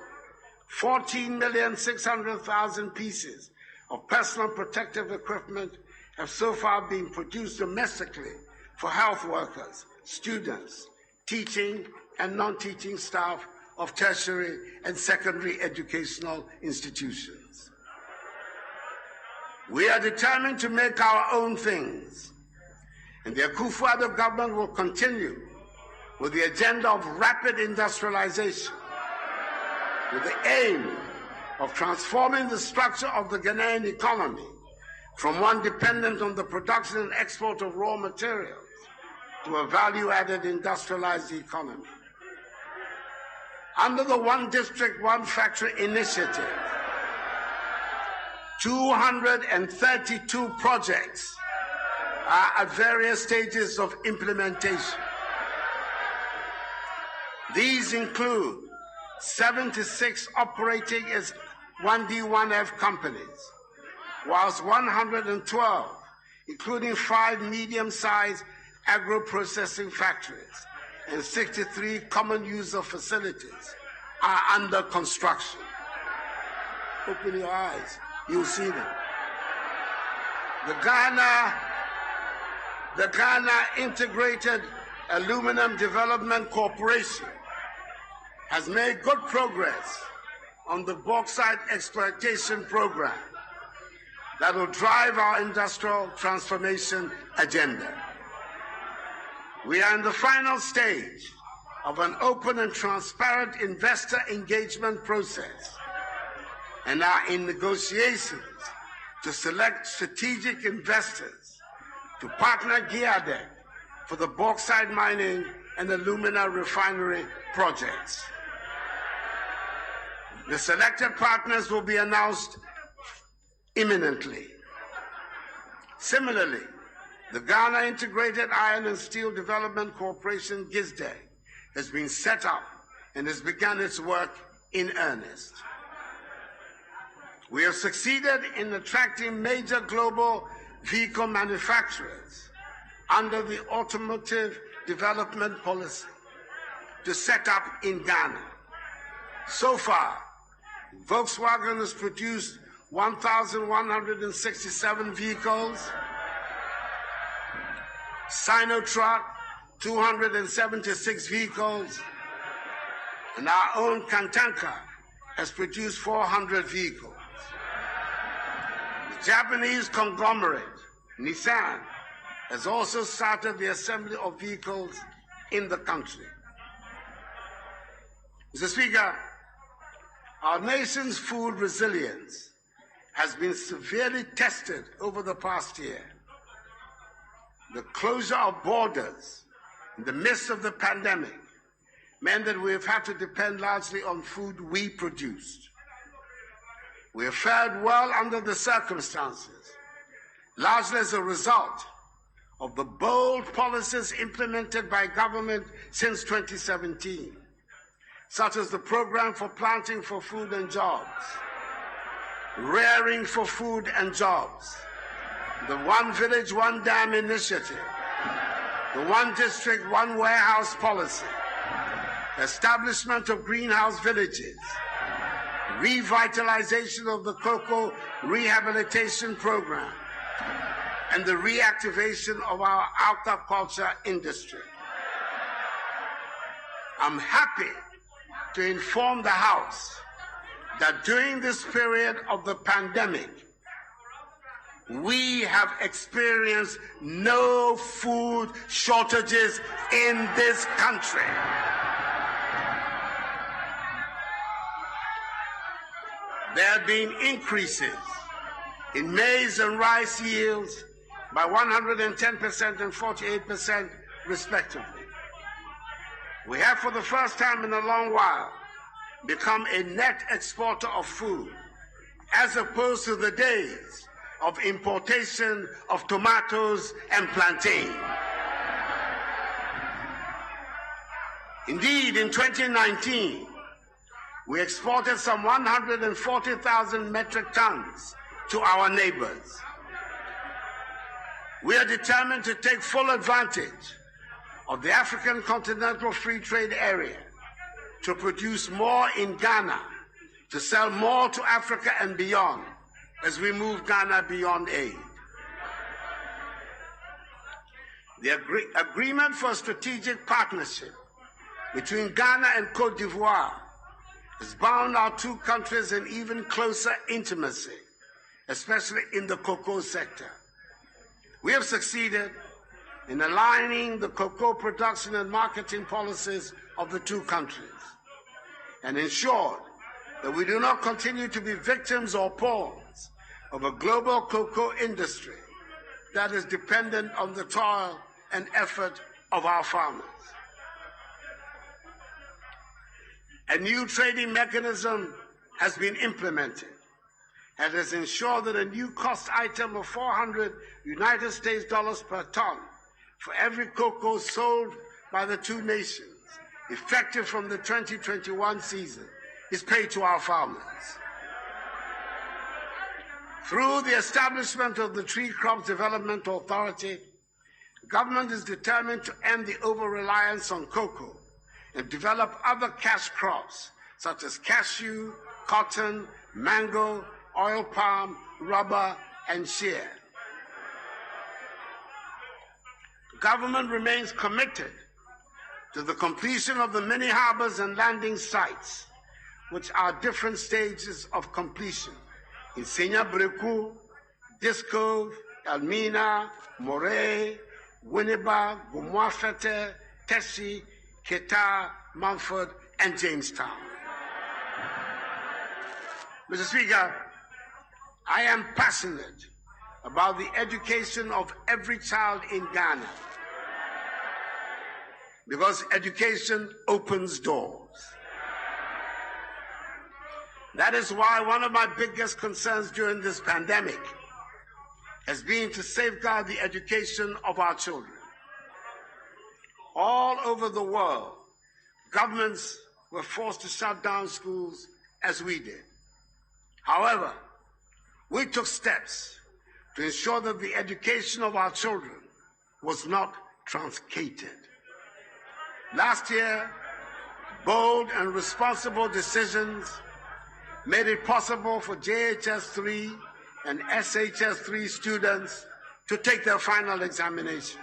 14,600,000 pieces of personal protective equipment have so far been produced domestically for health workers, students, teaching and non-teaching staff of tertiary and secondary educational institutions. We are determined to make our own things, and the AKWAFO government will continue with the agenda of rapid industrialization, with the aim of transforming the structure of the Ghanaian economy from one dependent on the production and export of raw materials to a value-added industrialized economy. Under the One District, One Factory initiative, 232 projects are at various stages of implementation. These include 76 operating as 1D1F companies, whilst 112, including 5 medium-sized agro-processing factories and 63 common user facilities, are under construction. Open your eyes, you'll see them. The Ghana Integrated Aluminum Development Corporation has made good progress on the bauxite exploitation program that will drive our industrial transformation agenda. We are in the final stage of an open and transparent investor engagement process and are in negotiations to select strategic investors to partner GIADEC for the bauxite mining and alumina refinery projects. The selected partners will be announced imminently. Similarly, the Ghana Integrated Iron and Steel Development Corporation, GISDE, has been set up and has begun its work in earnest. We have succeeded in attracting major global vehicle manufacturers under the Automotive Development Policy to set up in Ghana. So far, Volkswagen has produced 1,167 vehicles, Sinotruck 276 vehicles, and our own Kantanka has produced 400 vehicles. The Japanese conglomerate, Nissan, has also started the assembly of vehicles in the country. Mr. Speaker, our nation's food resilience has been severely tested over the past year. The closure of borders in the midst of the pandemic meant that we have had to depend largely on food we produced. We have fared well under the circumstances, largely as a result of the bold policies implemented by government since 2017, such as the Program for Planting for Food and Jobs, Rearing for Food and Jobs, the One Village, One Dam initiative, the One District, One Warehouse policy, establishment of greenhouse villages, revitalization of the cocoa rehabilitation program, and the reactivation of our aquaculture industry. I'm happy to inform the House that during this period of the pandemic, we have experienced no food shortages in this country. There have been increases in maize and rice yields by 110% and 48% respectively. We have, for the first time in a long while, become a net exporter of food, as opposed to the days of importation of tomatoes and plantain. Indeed, in 2019, we exported some 140,000 metric tons to our neighbors. We are determined to take full advantage of the African Continental Free Trade Area to produce more in Ghana, to sell more to Africa and beyond as we move Ghana beyond aid. The agreement for strategic partnership between Ghana and Cote d'Ivoire has bound our two countries in even closer intimacy, especially in the cocoa sector. We have succeeded in aligning the cocoa production and marketing policies of the two countries and ensured that we do not continue to be victims or pawns of a global cocoa industry that is dependent on the toil and effort of our farmers. A new trading mechanism has been implemented and has ensured that a new cost item of 400 United States dollars per ton for every cocoa sold by the two nations, effective from the 2021 season, is paid to our farmers. Through the establishment of the Tree Crops Development Authority, the government is determined to end the over-reliance on cocoa and develop other cash crops such as cashew, cotton, mango, oil palm, rubber, and shea. The government remains committed to the completion of the many harbors and landing sites, which are different stages of completion in Senya Breku, Discove, Elmina, Moray, Winneba, Gumwafete, Tessie, Keta, Mumford, and Jamestown. Mr. Speaker, I am passionate about the education of every child in Ghana because education opens doors. That is why one of my biggest concerns during this pandemic has been to safeguard the education of our children. All over the world, governments were forced to shut down schools as we did. However, we took steps to ensure that the education of our children was not truncated. Last year, bold and responsible decisions made it possible for JHS3 and SHS3 students to take their final examinations.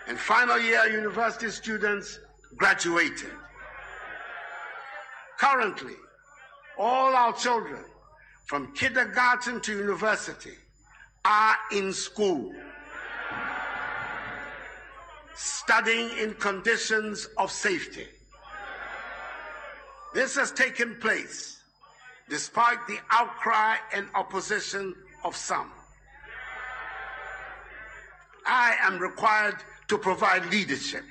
And final year university students graduated. Currently, all our children from kindergarten to university are in school, studying in conditions of safety. This has taken place despite the outcry and opposition of some. I am required to provide leadership,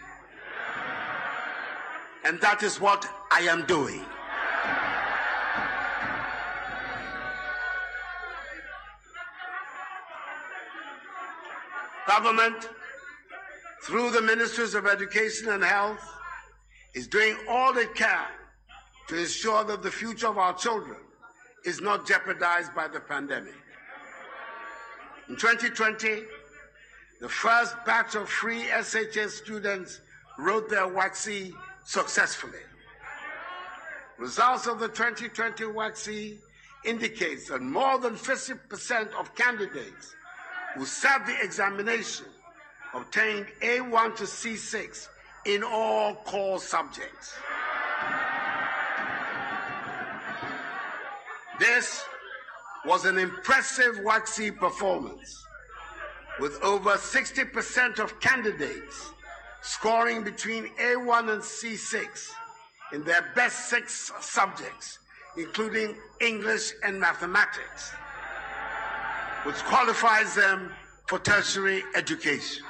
and that is what I am doing. Government, through the Ministries of Education and Health, is doing all it can to ensure that the future of our children is not jeopardized by the pandemic. In 2020, the first batch of free SHS students wrote their WACC successfully. Results of the 2020 WACC indicates that more than 50% of candidates who sat the examination obtained A1 to C6 in all core subjects. This was an impressive WACC performance, with over 60% of candidates scoring between A1 and C6 in their best 6 subjects, including English and mathematics, which qualifies them for tertiary education.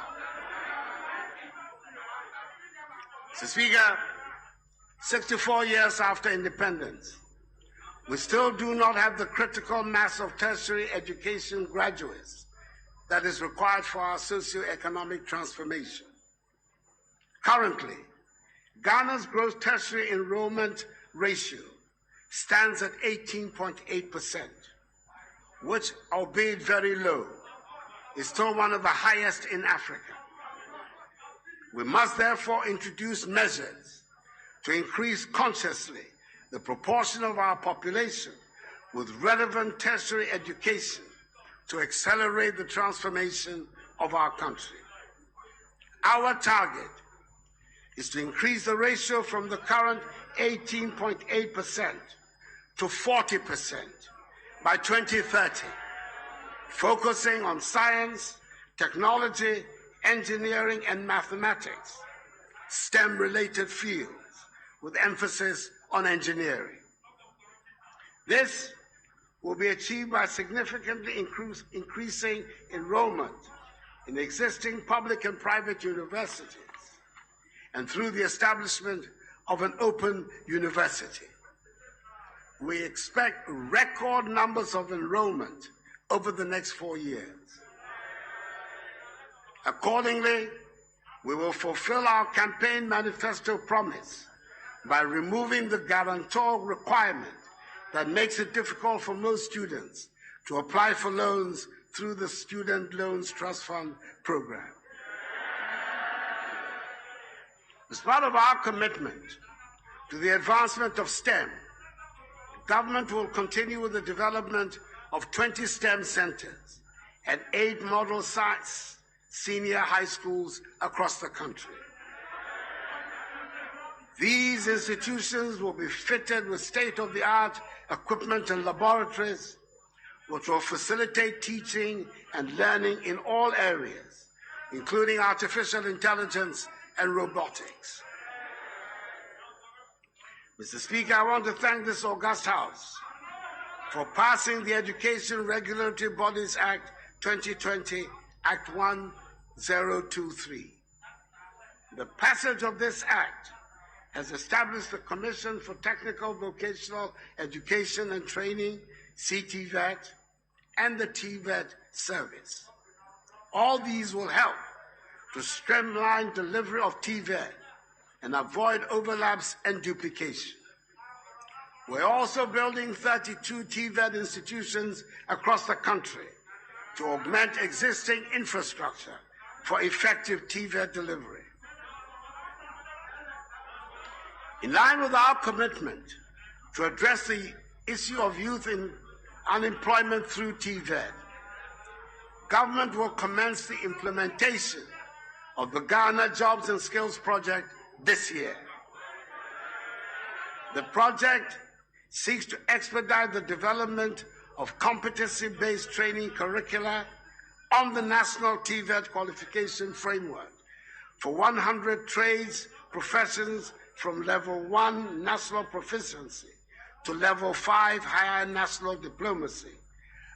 Mr. Speaker, 64 years after independence, we still do not have the critical mass of tertiary education graduates that is required for our socio-economic transformation. Currently, Ghana's gross tertiary enrollment ratio stands at 18.8%, which, albeit very low, is still one of the highest in Africa. We must therefore introduce measures to increase consciously the proportion of our population with relevant tertiary education to accelerate the transformation of our country. Our target is to increase the ratio from the current 18.8% to 40% by 2030, focusing on science, technology, engineering, and mathematics, STEM-related fields, with emphasis on engineering. This will be achieved by significantly increasing enrollment in existing public and private universities and through the establishment of an open university. We expect record numbers of enrollment over the next 4 years. Accordingly, we will fulfill our campaign manifesto promise by removing the guarantor requirement that makes it difficult for most students to apply for loans through the Student Loans Trust Fund program. As part of our commitment to the advancement of STEM, government will continue with the development of 20 STEM centers and 8 model sites, senior high schools across the country. These institutions will be fitted with state-of-the-art equipment and laboratories, which will facilitate teaching and learning in all areas, including artificial intelligence and robotics. Mr. Speaker, I want to thank this august House for passing the Education Regulatory Bodies Act 2020, Act 1023. The passage of this act has established the Commission for Technical Vocational Education and Training, CTVET, and the TVET service. All these will help to streamline delivery of TVET and avoid overlaps and duplication. We're also building 32 TVET institutions across the country to augment existing infrastructure for effective TVET delivery. In line with our commitment to address the issue of youth unemployment through TVET, government will commence the implementation of the Ghana Jobs and Skills Project this year. The project seeks to expedite the development of competency-based training curricula on the National TVET Qualification Framework for 100 trades, professions from Level 1 National Proficiency to Level 5 Higher National Diplomacy,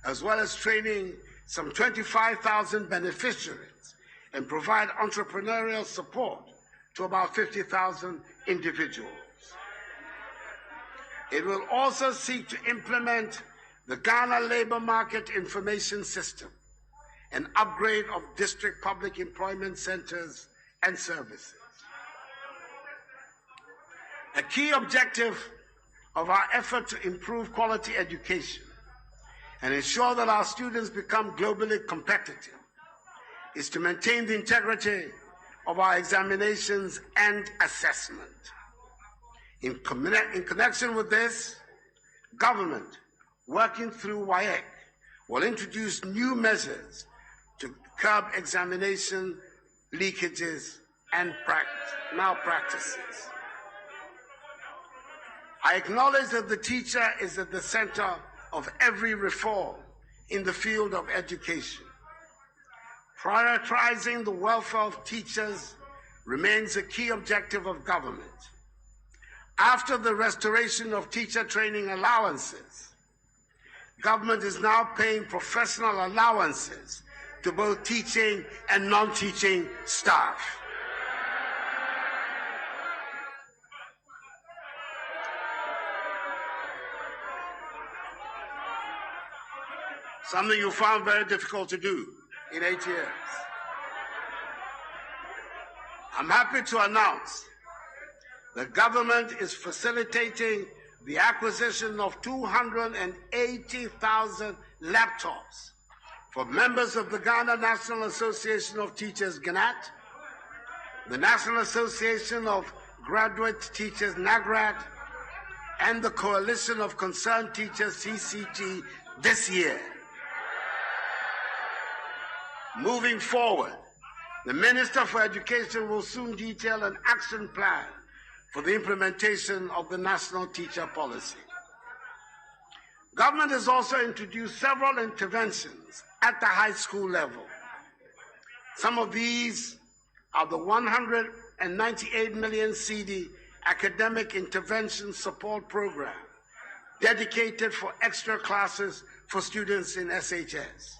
as well as training some 25,000 beneficiaries and provide entrepreneurial support to about 50,000 individuals. It will also seek to implement the Ghana Labor Market Information System, an upgrade of district public employment centers and services. A key objective of our effort to improve quality education and ensure that our students become globally competitive is to maintain the integrity of our examinations and assessment. In connection with this, government, working through WIEC, will introduce new measures to curb examination leakages and malpractices. I acknowledge that the teacher is at the center of every reform in the field of education. Prioritizing the welfare of teachers remains a key objective of government. After the restoration of teacher training allowances, government is now paying professional allowances to both teaching and non-teaching staff. Something you found very difficult to do in 8 years. I'm happy to announce the government is facilitating the acquisition of 280,000 laptops for members of the Ghana National Association of Teachers, GNAT, the National Association of Graduate Teachers, NAGRAT, and the Coalition of Concerned Teachers, CCT, this year. Moving forward, the Minister for Education will soon detail an action plan for the implementation of the National Teacher Policy. Government has also introduced several interventions at the high school level. Some of these are the 198 million CD Academic Intervention Support Program, dedicated for extra classes for students in SHS.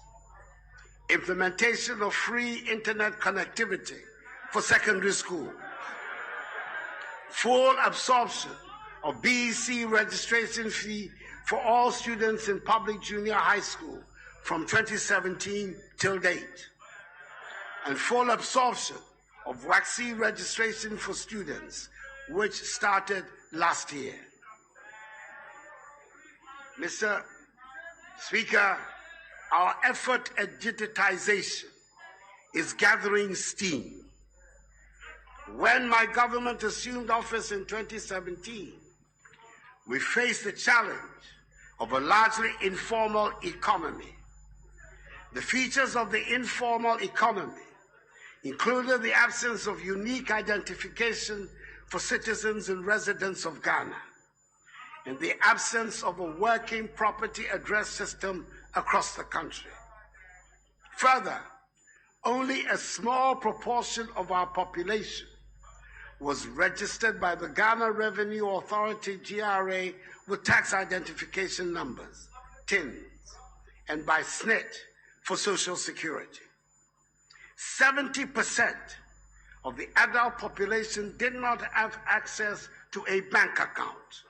Implementation of free internet connectivity for secondary school. Full absorption of BEC registration fee for all students in public junior high school from 2017 till date. And full absorption of WACC registration for students, which started last year. Mr. Speaker, our effort at digitization is gathering steam. When my government assumed office in 2017, we faced the challenge of a largely informal economy. The features of the informal economy included the absence of unique identification for citizens and residents of Ghana, and the absence of a working property address system across the country. Further, only a small proportion of our population was registered by the Ghana Revenue Authority, GRA, with tax identification numbers, TINs, and by SNIT for Social Security. 70% of the adult population did not have access to a bank account.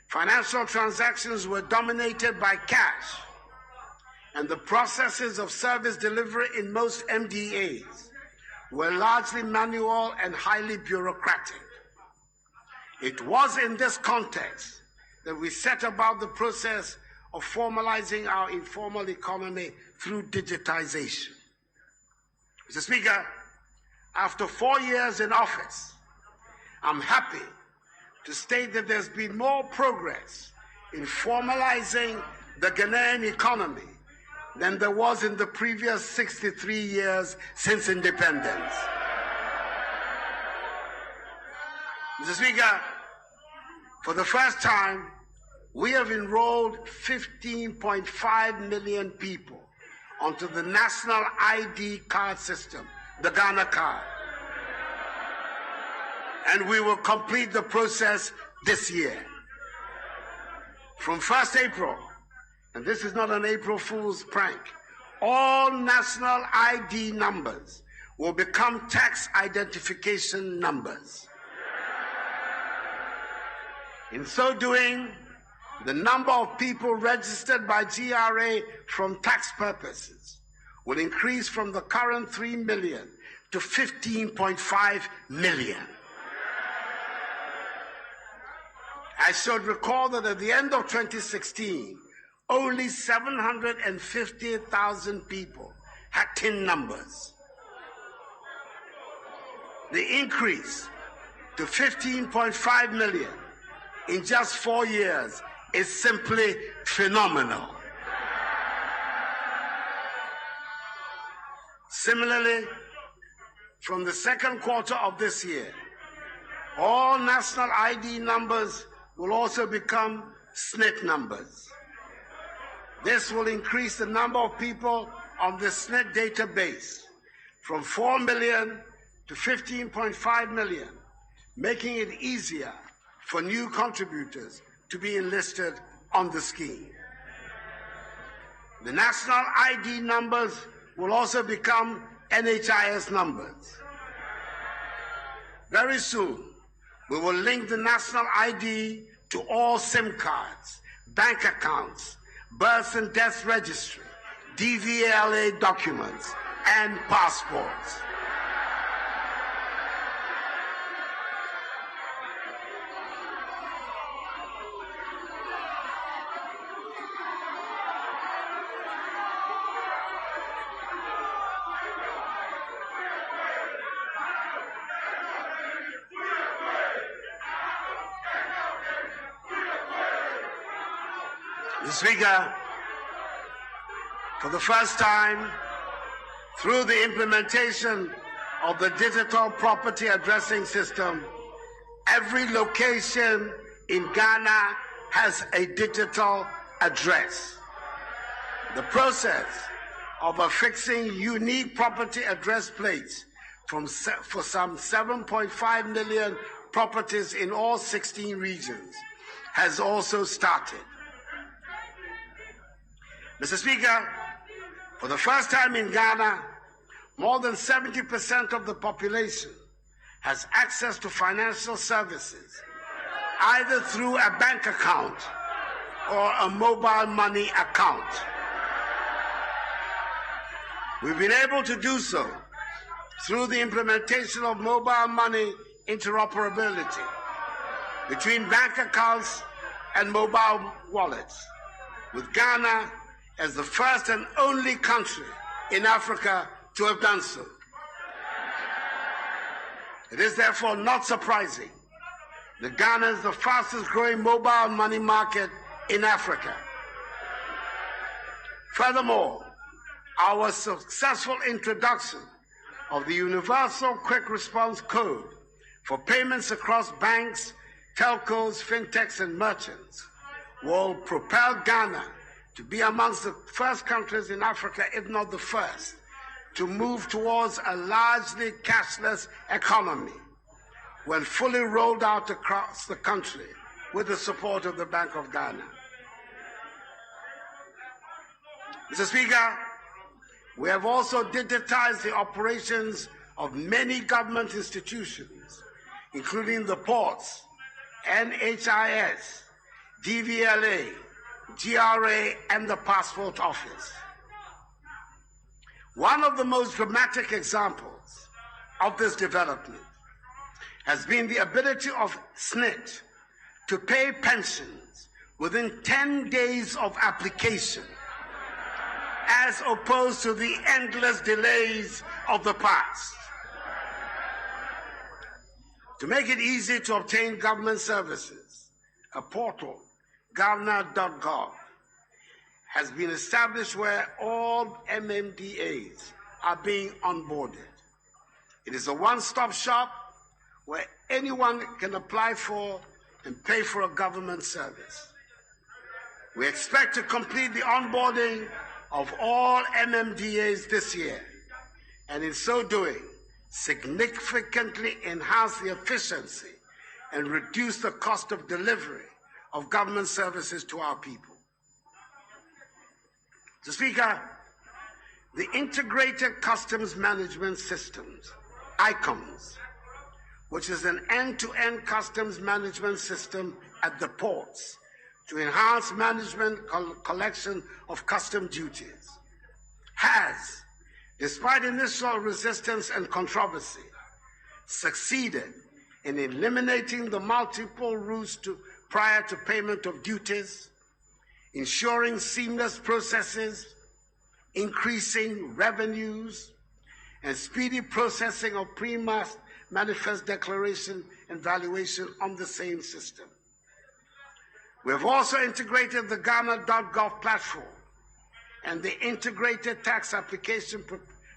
Financial transactions were dominated by cash, and the processes of service delivery in most MDAs were largely manual and highly bureaucratic. It was in this context that we set about the process of formalizing our informal economy through digitization. Mr. Speaker, after 4 years in office, I'm happy to state that there's been more progress in formalizing the Ghanaian economy than there was in the previous 63 years since independence. Mr. Speaker, for the first time, we have enrolled 15.5 million people onto the national ID card system, the Ghana card. And we will complete the process this year. From 1st April, and this is not an April Fool's prank, all national ID numbers will become tax identification numbers. In so doing, the number of people registered by GRA from tax purposes will increase from the current 3 million to 15.5 million. I should recall that at the end of 2016, only 750,000 people had TIN numbers. The increase to 15.5 million in just 4 years is simply phenomenal. Similarly, from the second quarter of this year, all national ID numbers will also become SNIT numbers. This will increase the number of people on the SNIT database from 4 million to 15.5 million, making it easier for new contributors to be enlisted on the scheme. The national ID numbers will also become NHIS numbers. Very soon, we will link the national ID to all SIM cards, bank accounts, birth and death registry, DVLA documents, and passports. Mr. Speaker, for the first time, through the implementation of the digital property addressing system, every location in Ghana has a digital address. The process of affixing unique property address plates for some 7.5 million properties in all 16 regions has also started. Mr. Speaker, for the first time in Ghana, more than 70% of the population has access to financial services, either through a bank account or a mobile money account. We've been able to do so through the implementation of mobile money interoperability between bank accounts and mobile wallets, with Ghana as the first and only country in Africa to have done so. It is therefore not surprising that Ghana is the fastest growing mobile money market in Africa. Furthermore, our successful introduction of the Universal Quick Response Code for payments across banks, telcos, fintechs, and merchants will propel Ghana to be amongst the first countries in Africa, if not the first, to move towards a largely cashless economy when fully rolled out across the country with the support of the Bank of Ghana. Mr. Speaker, we have also digitized the operations of many government institutions, including the ports, NHIS, DVLA, GRA, and the Passport Office. One of the most dramatic examples of this development has been the ability of SNIT to pay pensions within 10 days of application, as opposed to the endless delays of the past. To make it easy to obtain government services, a portal, Ghana.gov, has been established where all MMDAs are being onboarded. It is a one-stop shop where anyone can apply for and pay for a government service. We expect to complete the onboarding of all MMDAs this year, and in so doing, significantly enhance the efficiency and reduce the cost of delivery of government services to our people. Mr. Speaker, the Integrated Customs Management Systems, ICOMS, which is an end-to-end customs management system at the ports to enhance management collection of custom duties, has, despite initial resistance and controversy, succeeded in eliminating the multiple routes prior to payment of duties, ensuring seamless processes, increasing revenues, and speedy processing of manifest declaration and valuation on the same system. We have also integrated the Ghana.gov platform and the integrated tax application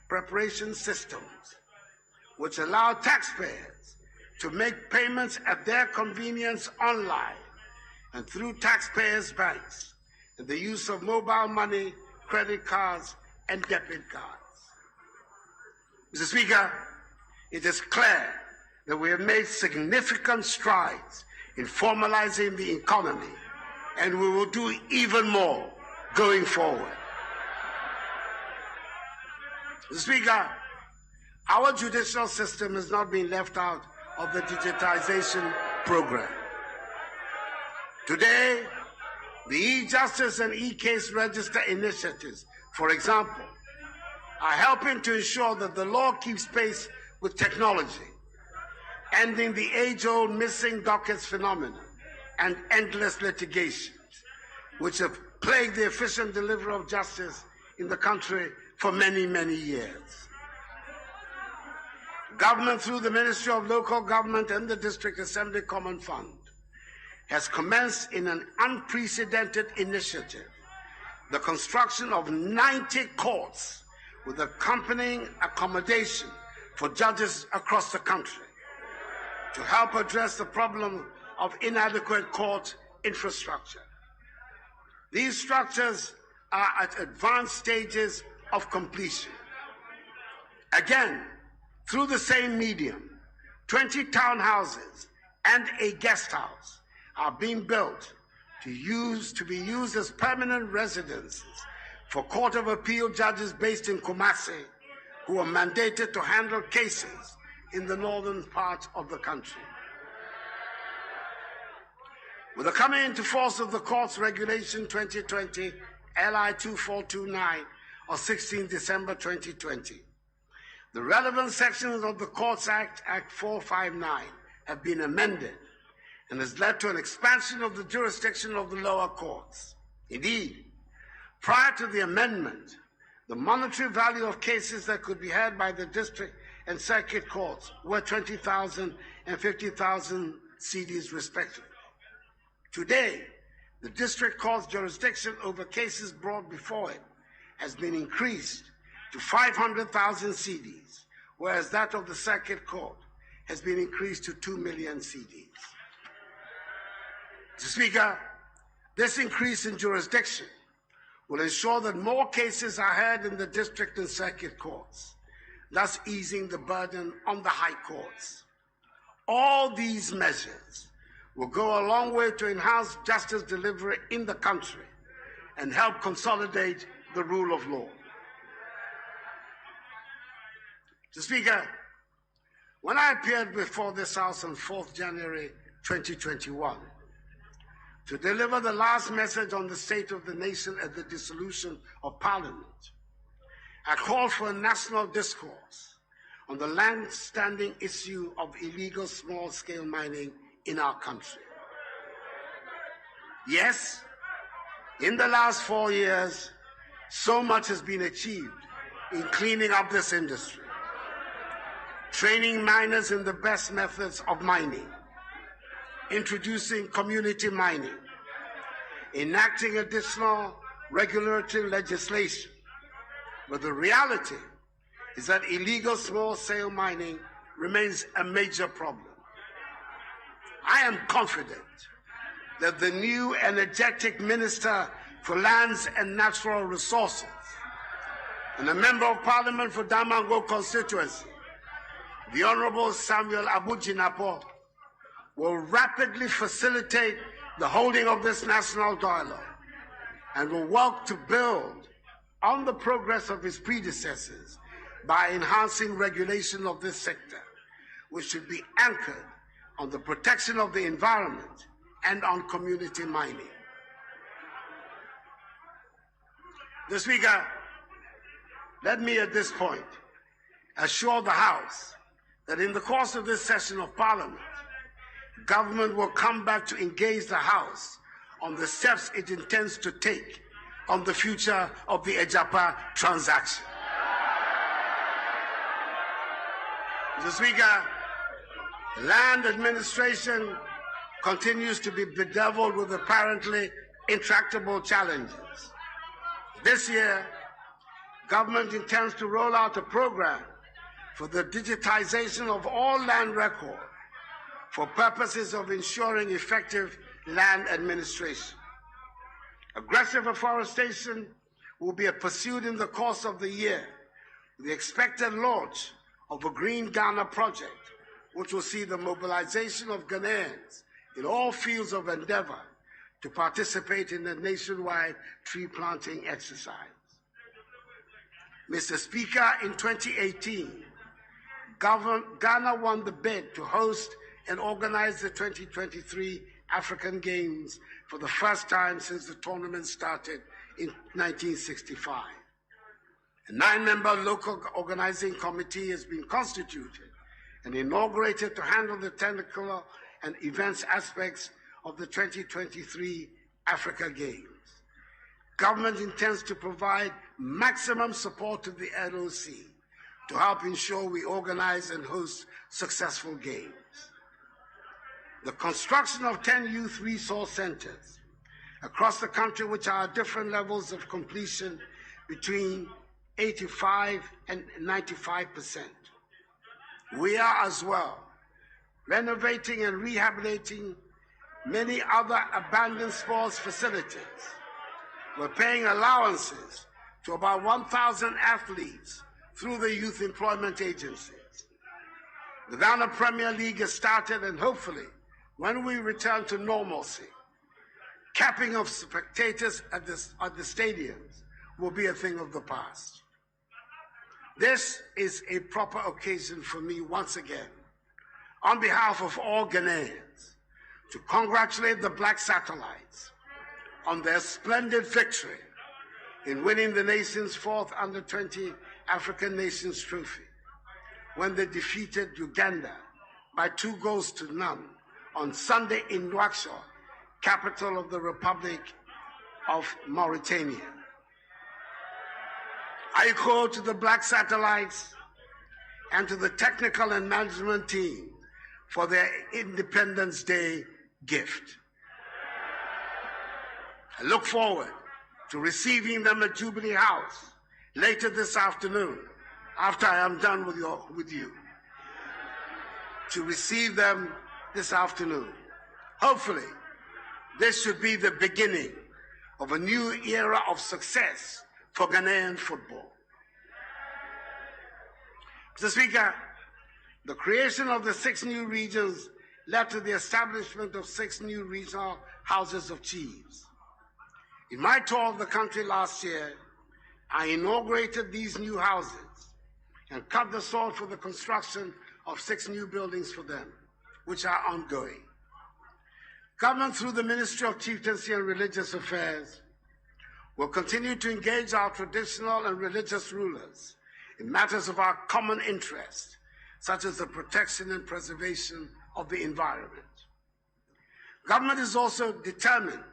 preparation systems, which allow taxpayers to make payments at their convenience online and through taxpayers' banks, and the use of mobile money, credit cards, and debit cards. Mr. Speaker, it is clear that we have made significant strides in formalizing the economy, and we will do even more going forward. Mr. Speaker, our judicial system has not been left out of the digitization program. Today, the e-justice and e-case register initiatives, for example, are helping to ensure that the law keeps pace with technology, ending the age-old missing dockets phenomenon and endless litigations, which have plagued the efficient delivery of justice in the country for many, many years. Government, through the Ministry of Local Government and the District Assembly Common Fund, has commenced in an unprecedented initiative the construction of 90 courts with accompanying accommodation for judges across the country to help address the problem of inadequate court infrastructure. These structures are at advanced stages of completion. Again, through the same medium, 20 townhouses and a guest house are being built to be used as permanent residences for Court of Appeal judges based in Kumasi who are mandated to handle cases in the northern part of the country. With the coming into force of the Courts Regulation 2020 LI 2429 of 16 December 2020, the relevant sections of the Courts Act, Act 459, have been amended and has led to an expansion of the jurisdiction of the lower courts. Indeed, prior to the amendment, the monetary value of cases that could be heard by the district and circuit courts were 20,000 and 50,000 cedis respectively. Today, the district court's jurisdiction over cases brought before it has been increased to 500,000 cedis, whereas that of the circuit court has been increased to 2 million cedis. Mr. Speaker, this increase in jurisdiction will ensure that more cases are heard in the district and circuit courts, thus easing the burden on the high courts. All these measures will go a long way to enhance justice delivery in the country and help consolidate the rule of law. Mr. Speaker, when I appeared before this House on 4th January 2021 to deliver the last message on the state of the nation at the dissolution of Parliament, I called for a national discourse on the long-standing issue of illegal small-scale mining in our country. Yes, in the last 4 years, so much has been achieved in cleaning up this industry, training miners in the best methods of mining, introducing community mining, enacting additional regulatory legislation. But the reality is that illegal small-scale mining remains a major problem. I am confident that the new energetic Minister for Lands and Natural Resources and a Member of Parliament for Damango constituency, the Honorable Samuel Abujinapo, will rapidly facilitate the holding of this national dialogue and will work to build on the progress of his predecessors by enhancing regulation of this sector, which should be anchored on the protection of the environment and on community mining. Mr. Speaker, let me at this point assure the House that in the course of this session of Parliament, government will come back to engage the House on the steps it intends to take on the future of the Ejapa transaction. Mr. Speaker, land administration continues to be bedeviled with apparently intractable challenges. This year, government intends to roll out a program for the digitization of all land record for purposes of ensuring effective land administration. Aggressive afforestation will be pursued in the course of the year with the expected launch of a Green Ghana project, which will see the mobilization of Ghanaians in all fields of endeavor to participate in the nationwide tree planting exercise. Mr. Speaker, in 2018, Ghana won the bid to host and organize the 2023 African Games for the first time since the tournament started in 1965. A 9-member local organizing committee has been constituted and inaugurated to handle the technical and events aspects of the 2023 Africa Games. Government intends to provide maximum support to the LOC to help ensure we organize and host successful games. The construction of 10 youth resource centers across the country, which are at different levels of completion between 85 and 95%. We are as well renovating and rehabilitating many other abandoned sports facilities. We're paying allowances to about 1,000 athletes through the Youth Employment Agencies. The Ghana Premier League has started, and hopefully, when we return to normalcy, capping of spectators at the stadiums will be a thing of the past. This is a proper occasion for me once again, on behalf of all Ghanaians, to congratulate the Black Satellites on their splendid victory in winning the nation's 4th Under-20 African Nations Trophy when they defeated Uganda by 2-0 on Sunday in Nouakchott, capital of the Republic of Mauritania. I call to the Black Satellites and to the technical and management team for their Independence Day gift. I look forward to receiving them at Jubilee House later this afternoon, after I am done with you, to receive them this afternoon. Hopefully, this should be the beginning of a new era of success for Ghanaian football. Mr. Speaker, the creation of the 6 new regions led to the establishment of 6 new regional houses of chiefs. In my tour of the country last year, I inaugurated these new houses and cut the sod for the construction of 6 new buildings for them, which are ongoing. Government, through the Ministry of Chieftaincy and Religious Affairs, will continue to engage our traditional and religious rulers in matters of our common interest, such as the protection and preservation of the environment. Government is also determined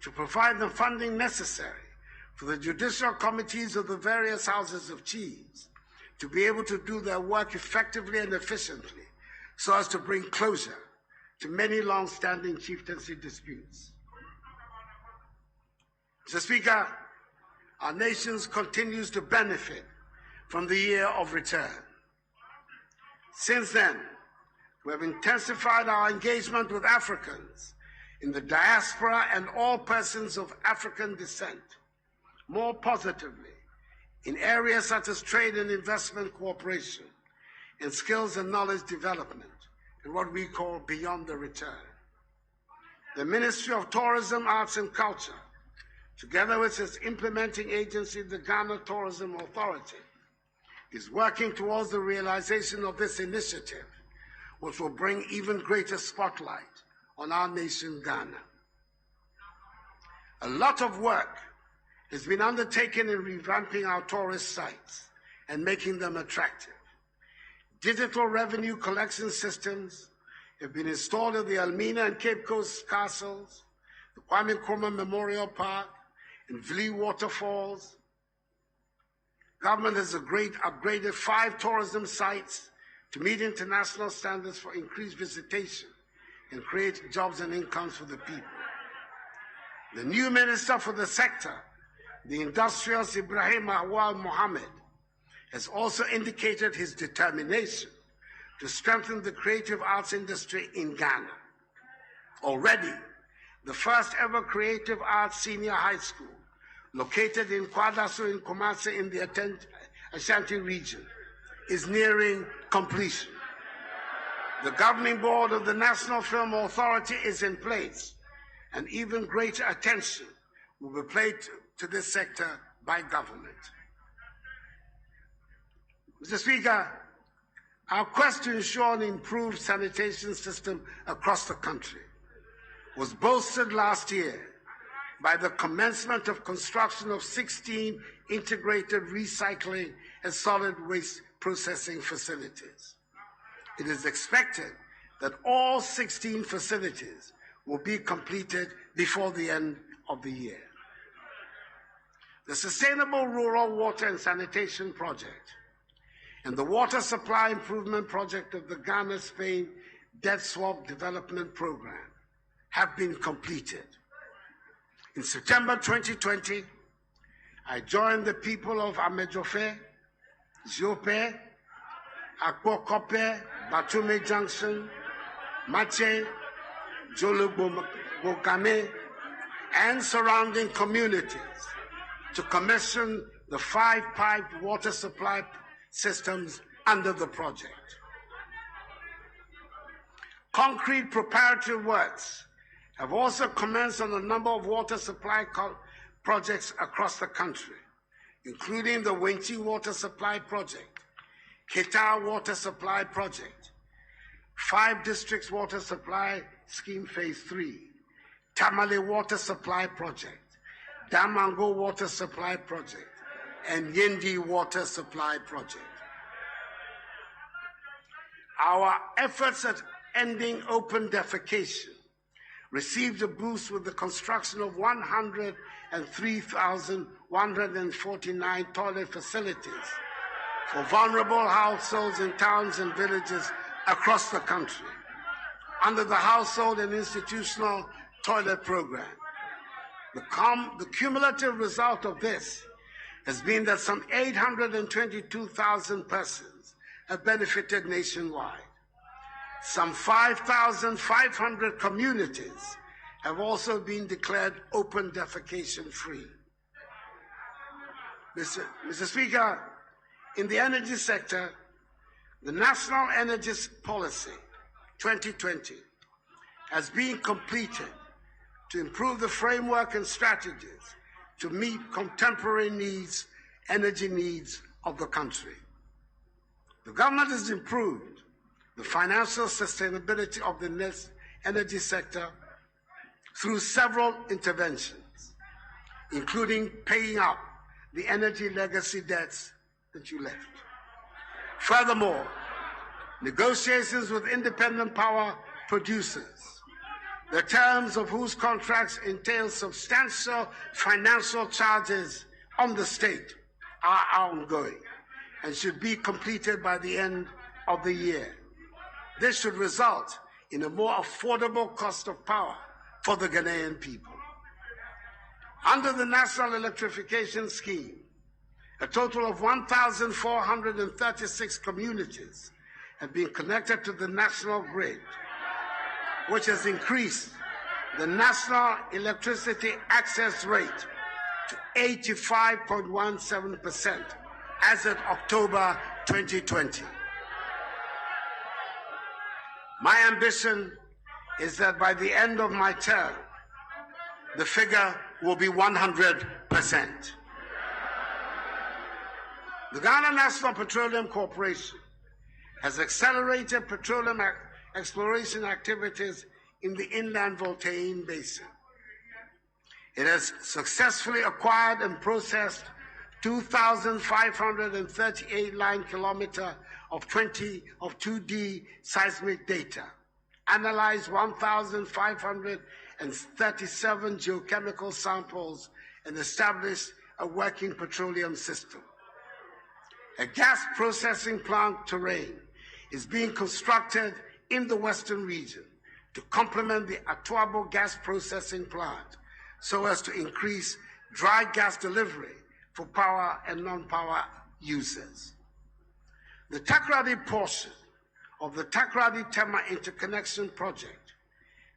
to provide the funding necessary for the judicial committees of the various houses of chiefs to be able to do their work effectively and efficiently so as to bring closure to many long-standing chieftaincy disputes. Mr. Speaker, our nation continues to benefit from the year of return. Since then, we have intensified our engagement with Africans in the diaspora and all persons of African descent, more positively in areas such as trade and investment cooperation, and skills and knowledge development, and what we call beyond the return. The Ministry of Tourism, Arts and Culture, together with its implementing agency, the Ghana Tourism Authority, is working towards the realization of this initiative, which will bring even greater spotlight on our nation, Ghana. A lot of work has been undertaken in revamping our tourist sites and making them attractive. Digital revenue collection systems have been installed at the Elmina and Cape Coast castles, the Kwame Nkrumah Memorial Park, and Vili Waterfalls. Government has upgraded 5 tourism sites to meet international standards for increased visitation and create jobs and incomes for the people. The new minister for the sector, the industrialist Ibrahim Awal Mohammed, has also indicated his determination to strengthen the creative arts industry in Ghana. Already, the first ever creative arts senior high school, located in Kwadaso in Kumasi in the Ashanti region, is nearing completion. The governing board of the National Film Authority is in place, and even greater attention will be paid to this sector by government. Mr. Speaker, our quest to ensure an improved sanitation system across the country was bolstered last year by the commencement of construction of 16 integrated recycling and solid waste processing facilities. It is expected that all 16 facilities will be completed before the end of the year. The Sustainable Rural Water and Sanitation Project and the Water Supply Improvement Project of the Ghana-Spain Debt Swap Development Program have been completed. In September 2020, I joined the people of Amejofe, Ziope, Akwokope, Batume Junction, Mache, Jolobokame, and surrounding communities to commission the 5 piped water supply systems under the project. Concrete preparatory works have also commenced on a number of water supply projects across the country, including the Wenchi Water Supply Project, Keta Water Supply Project, 5 Districts Water Supply Scheme Phase 3, Tamale Water Supply Project, Damango Water Supply Project, and Yendi Water Supply Project. Our efforts at ending open defecation received a boost with the construction of 103,149 toilet facilities for vulnerable households in towns and villages across the country under the Household and Institutional Toilet Program. The cumulative result of this has been that some 822,000 persons have benefited nationwide. Some 5,500 communities have also been declared open defecation free. Mr. Speaker, in the energy sector, the National Energy Policy 2020 has been completed to improve the framework and strategies to meet contemporary needs, energy needs of the country. The government has improved the financial sustainability of the energy sector through several interventions, including paying up the energy legacy debts that you left. Furthermore, negotiations with independent power producers, the terms of whose contracts entail substantial financial charges on the state, are ongoing and should be completed by the end of the year. This should result in a more affordable cost of power for the Ghanaian people. Under the National Electrification Scheme, a total of 1,436 communities have been connected to the national grid, which has increased the national electricity access rate to 85.17% as of October 2020. My ambition is that by the end of my term, the figure will be 100%. The Ghana National Petroleum Corporation has accelerated petroleum exploration activities in the inland Voltaigne Basin. It has successfully acquired and processed 2,538 line kilometers of 2D seismic data, analyzed 1,500 and 37 geochemical samples and established a working petroleum system. A gas processing plant terrain is being constructed in the Western region to complement the Atuabo gas processing plant so as to increase dry gas delivery for power and non-power users. The Takoradi portion of the Takoradi-Tema Interconnection Project,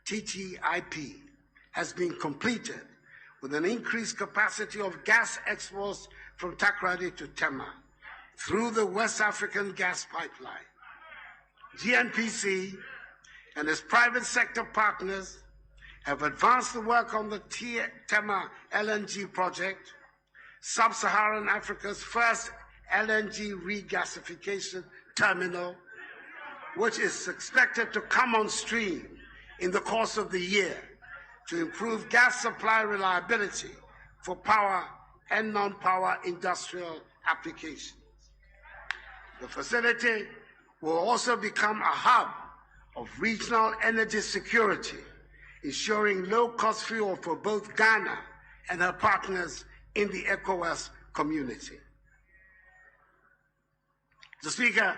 TTIP, has been completed with an increased capacity of gas exports from Takoradi to Tema through the West African gas pipeline. GNPC and its private sector partners have advanced the work on the Tema LNG project, Sub-Saharan Africa's first LNG regasification terminal, which is expected to come on stream in the course of the year to improve gas supply reliability for power and non-power industrial applications. The facility will also become a hub of regional energy security, ensuring low-cost fuel for both Ghana and her partners in the ECOWAS community. Mr. Speaker,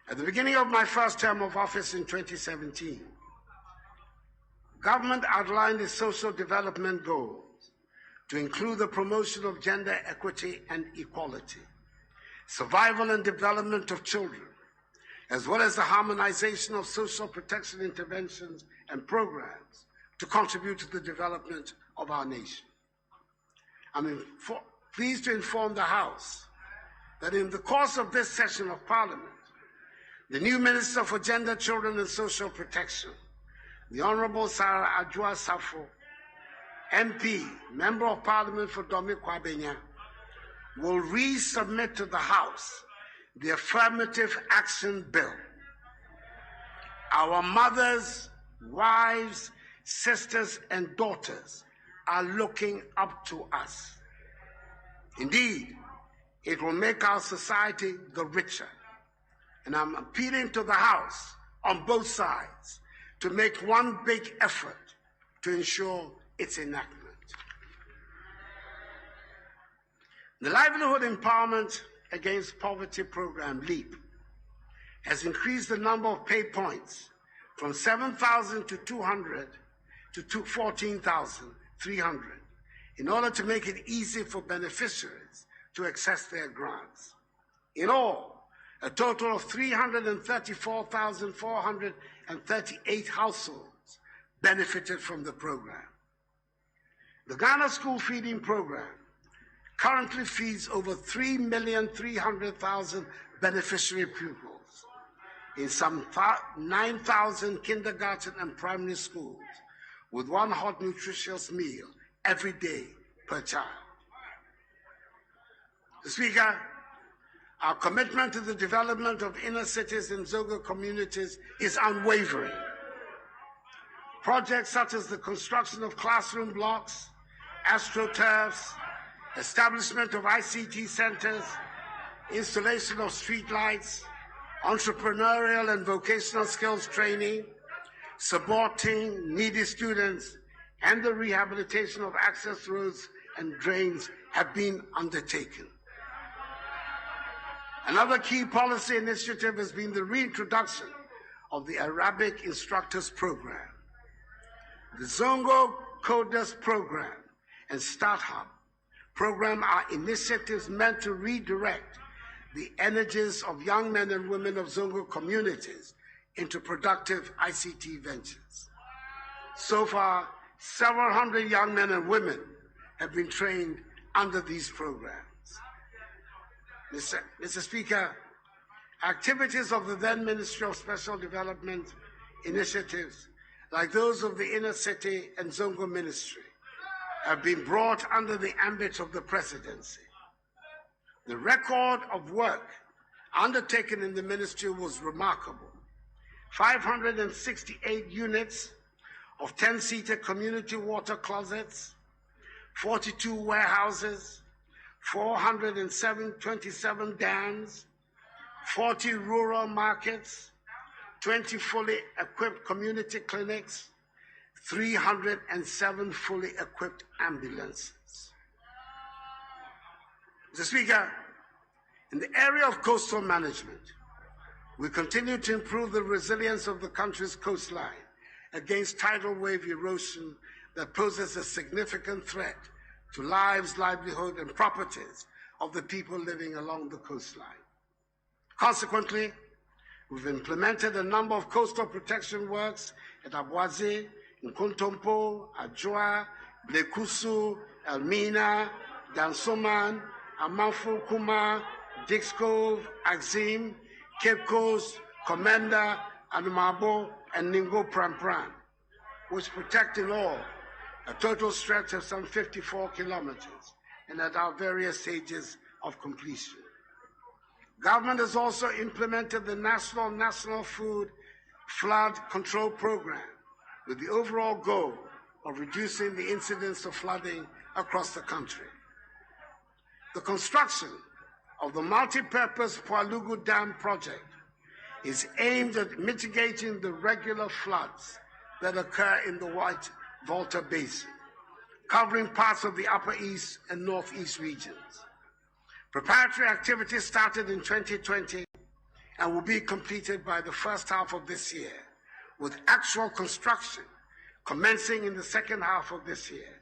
at the beginning of my first term of office in 2017, government outlined its social development goals to include the promotion of gender equity and equality, survival and development of children, as well as the harmonization of social protection interventions and programs to contribute to the development of our nation. I'm pleased to inform the House that in the course of this session of Parliament, the new Minister for Gender, Children and Social Protection, the Honorable Sarah Adjoa Safo, MP, Member of Parliament for Domi Kwabenya, will resubmit to the House the Affirmative Action Bill. Our mothers, wives, sisters, and daughters are looking up to us. Indeed, it will make our society the richer. And I'm appealing to the House on both sides to make one big effort to ensure its enactment. The Livelihood Empowerment Against Poverty program, LEAP, has increased the number of pay points from 7,200 to 14,300 in order to make it easy for beneficiaries to access their grants. In all, a total of 334,438 households benefited from the program. The Ghana School Feeding Program currently feeds over 3,300,000 beneficiary pupils in some 9,000 kindergarten and primary schools with one hot, nutritious meal every day per child. Mr. Speaker, our commitment to the development of inner cities and Zongo communities is unwavering. Projects such as the construction of classroom blocks, astroturfs, establishment of ICT centers, installation of streetlights, entrepreneurial and vocational skills training, supporting needy students, and the rehabilitation of access roads and drains have been undertaken. Another key policy initiative has been the reintroduction of the Arabic Instructors Program. The Zongo Coders Program and Start Hub program are initiatives meant to redirect the energies of young men and women of Zongo communities into productive ICT ventures. So far, several hundred young men and women have been trained under these programs. Mr. Speaker, activities of the then Ministry of Special Development initiatives, like those of the Inner City and Zongo Ministry, have been brought under the ambit of the presidency. The record of work undertaken in the ministry was remarkable. 568 units of 10-seater community water closets, 42 warehouses, 427 dams, 40 rural markets, 20 fully equipped community clinics, 307 fully equipped ambulances. Mr. Speaker, in the area of coastal management, we continue to improve the resilience of the country's coastline against tidal wave erosion that poses a significant threat to lives, livelihood, and properties of the people living along the coastline. Consequently, we've implemented a number of coastal protection works at Abuaze, Nkontompo, Ajua, Blekusu, Elmina, Dansoman, Amanfo, Kuma, Dix Cove, Axim, Cape Coast, Commander, Anumabo, and Ningo Pram, which protect in all a total stretch of some 54 kilometers and at our various stages of completion. Government has also implemented the National Food Flood Control Program with the overall goal of reducing the incidence of flooding across the country. The construction of the multi-purpose Pualugu Dam project is aimed at mitigating the regular floods that occur in the White Volta Basin, covering parts of the Upper East and Northeast regions. Preparatory activities started in 2020 and will be completed by the first half of this year, with actual construction commencing in the second half of this year.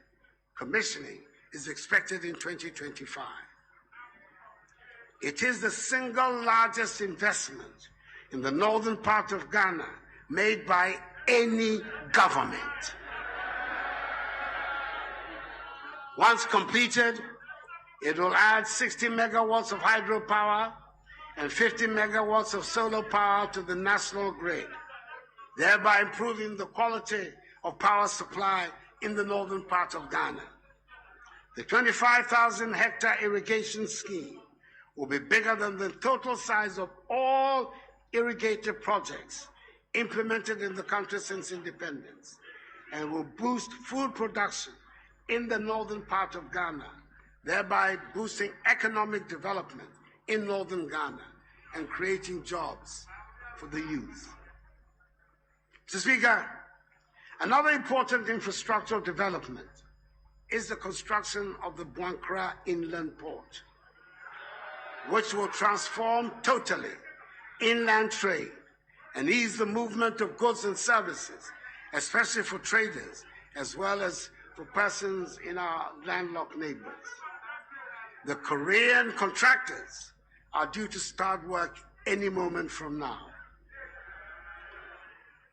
Commissioning is expected in 2025. It is the single largest investment in the northern part of Ghana made by any government. Once completed, it will add 60 megawatts of hydropower and 50 megawatts of solar power to the national grid, thereby improving the quality of power supply in the northern part of Ghana. The 25,000 hectare irrigation scheme will be bigger than the total size of all irrigated projects implemented in the country since independence, and will boost food production in the northern part of Ghana, thereby boosting economic development in northern Ghana and creating jobs for the youth. Mr. Speaker, another important infrastructural development is the construction of the Buankra Inland Port, which will transform totally inland trade and ease the movement of goods and services, especially for traders as well as for persons in our landlocked neighbors. The Korean contractors are due to start work any moment from now.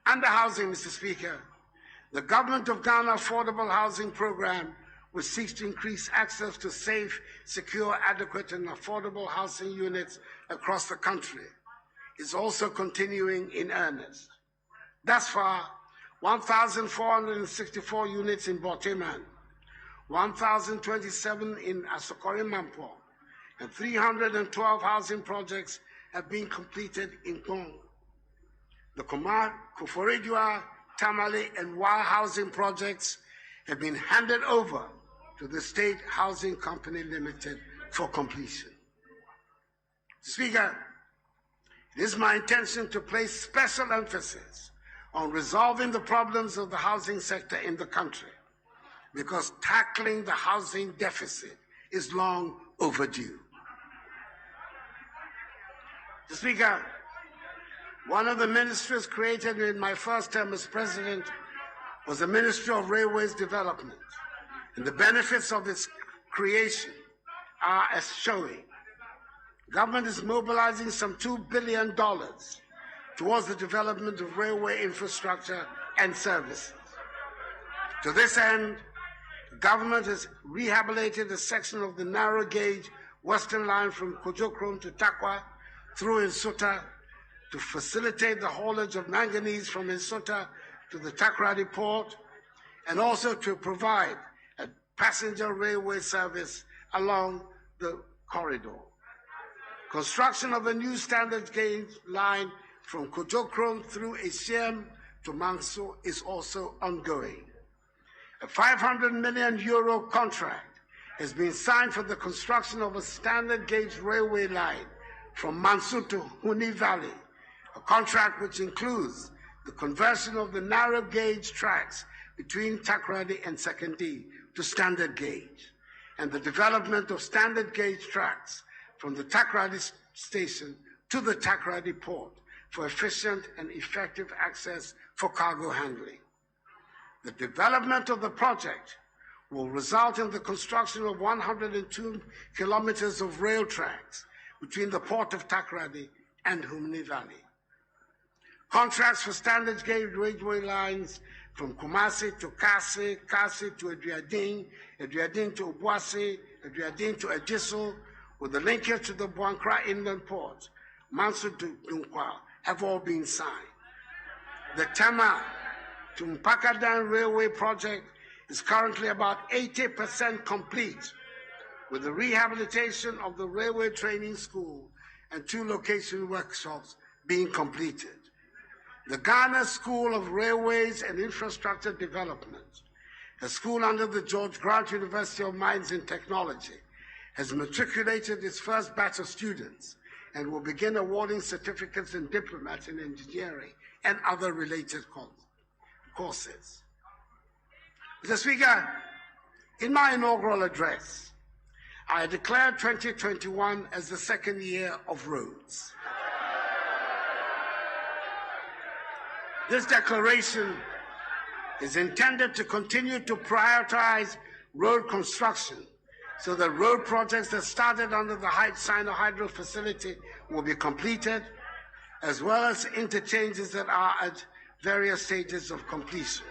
Under housing, Mr. Speaker, the Government of Ghana Affordable Housing Program, which seeks to increase access to safe, secure, adequate, and affordable housing units across the country, is also continuing in earnest. Thus far, 1,464 units in Boteman, 1,027 in Asokore Mampo, and 312 housing projects have been completed in Kong. The Komar, Kuforidua, Tamale, and Wa housing projects have been handed over to the State Housing Company Limited for completion. Speaker, it is my intention to place special emphasis on resolving the problems of the housing sector in the country, because tackling the housing deficit is long overdue. Speaker, one of the ministries created in my first term as president was the Ministry of Railways Development, and the benefits of its creation are as showing. Government is mobilizing some $2 billion towards the development of railway infrastructure and services. To this end, the government has rehabilitated a section of the narrow gauge Western Line from Kojokrom to Takwa through Nsota to facilitate the haulage of manganese from Nsota to the Takoradi port, and also to provide a passenger railway service along the corridor. Construction of a new standard gauge line from Kojokrom through Esiem to Manso is also ongoing. A 500 million euro contract has been signed for the construction of a standard gauge railway line from Manso to Huni Valley, a contract which includes the conversion of the narrow gauge tracks between Takoradi and Sekondi to standard gauge, and the development of standard gauge tracks from the Takoradi station to the Takoradi port for efficient and effective access for cargo handling. The development of the project will result in the construction of 102 kilometers of rail tracks between the port of Takoradi and Humni Valley. Contracts for standard gauge railway lines from Kumasi to Kasi, Kasi to Adriadin, Adriadin to Obuasi, Adriadin to Ejiso, with the linkage to the Buankra Inland Port, Mansu to Dunkwa, have all been signed. The Tema to Mpakadan Railway project is currently about 80% complete, with the rehabilitation of the railway training school and 2 location workshops being completed. The Ghana School of Railways and Infrastructure Development, a school under the George Grant University of Mines and Technology, has matriculated its first batch of students and will begin awarding certificates and diplomas in engineering and other related courses. Mr. Speaker, in my inaugural address, I declared 2021 as the second year of roads. This declaration is intended to continue to prioritize road construction so that road projects that started under the Sino Hydro facility will be completed, as well as interchanges that are at various stages of completion.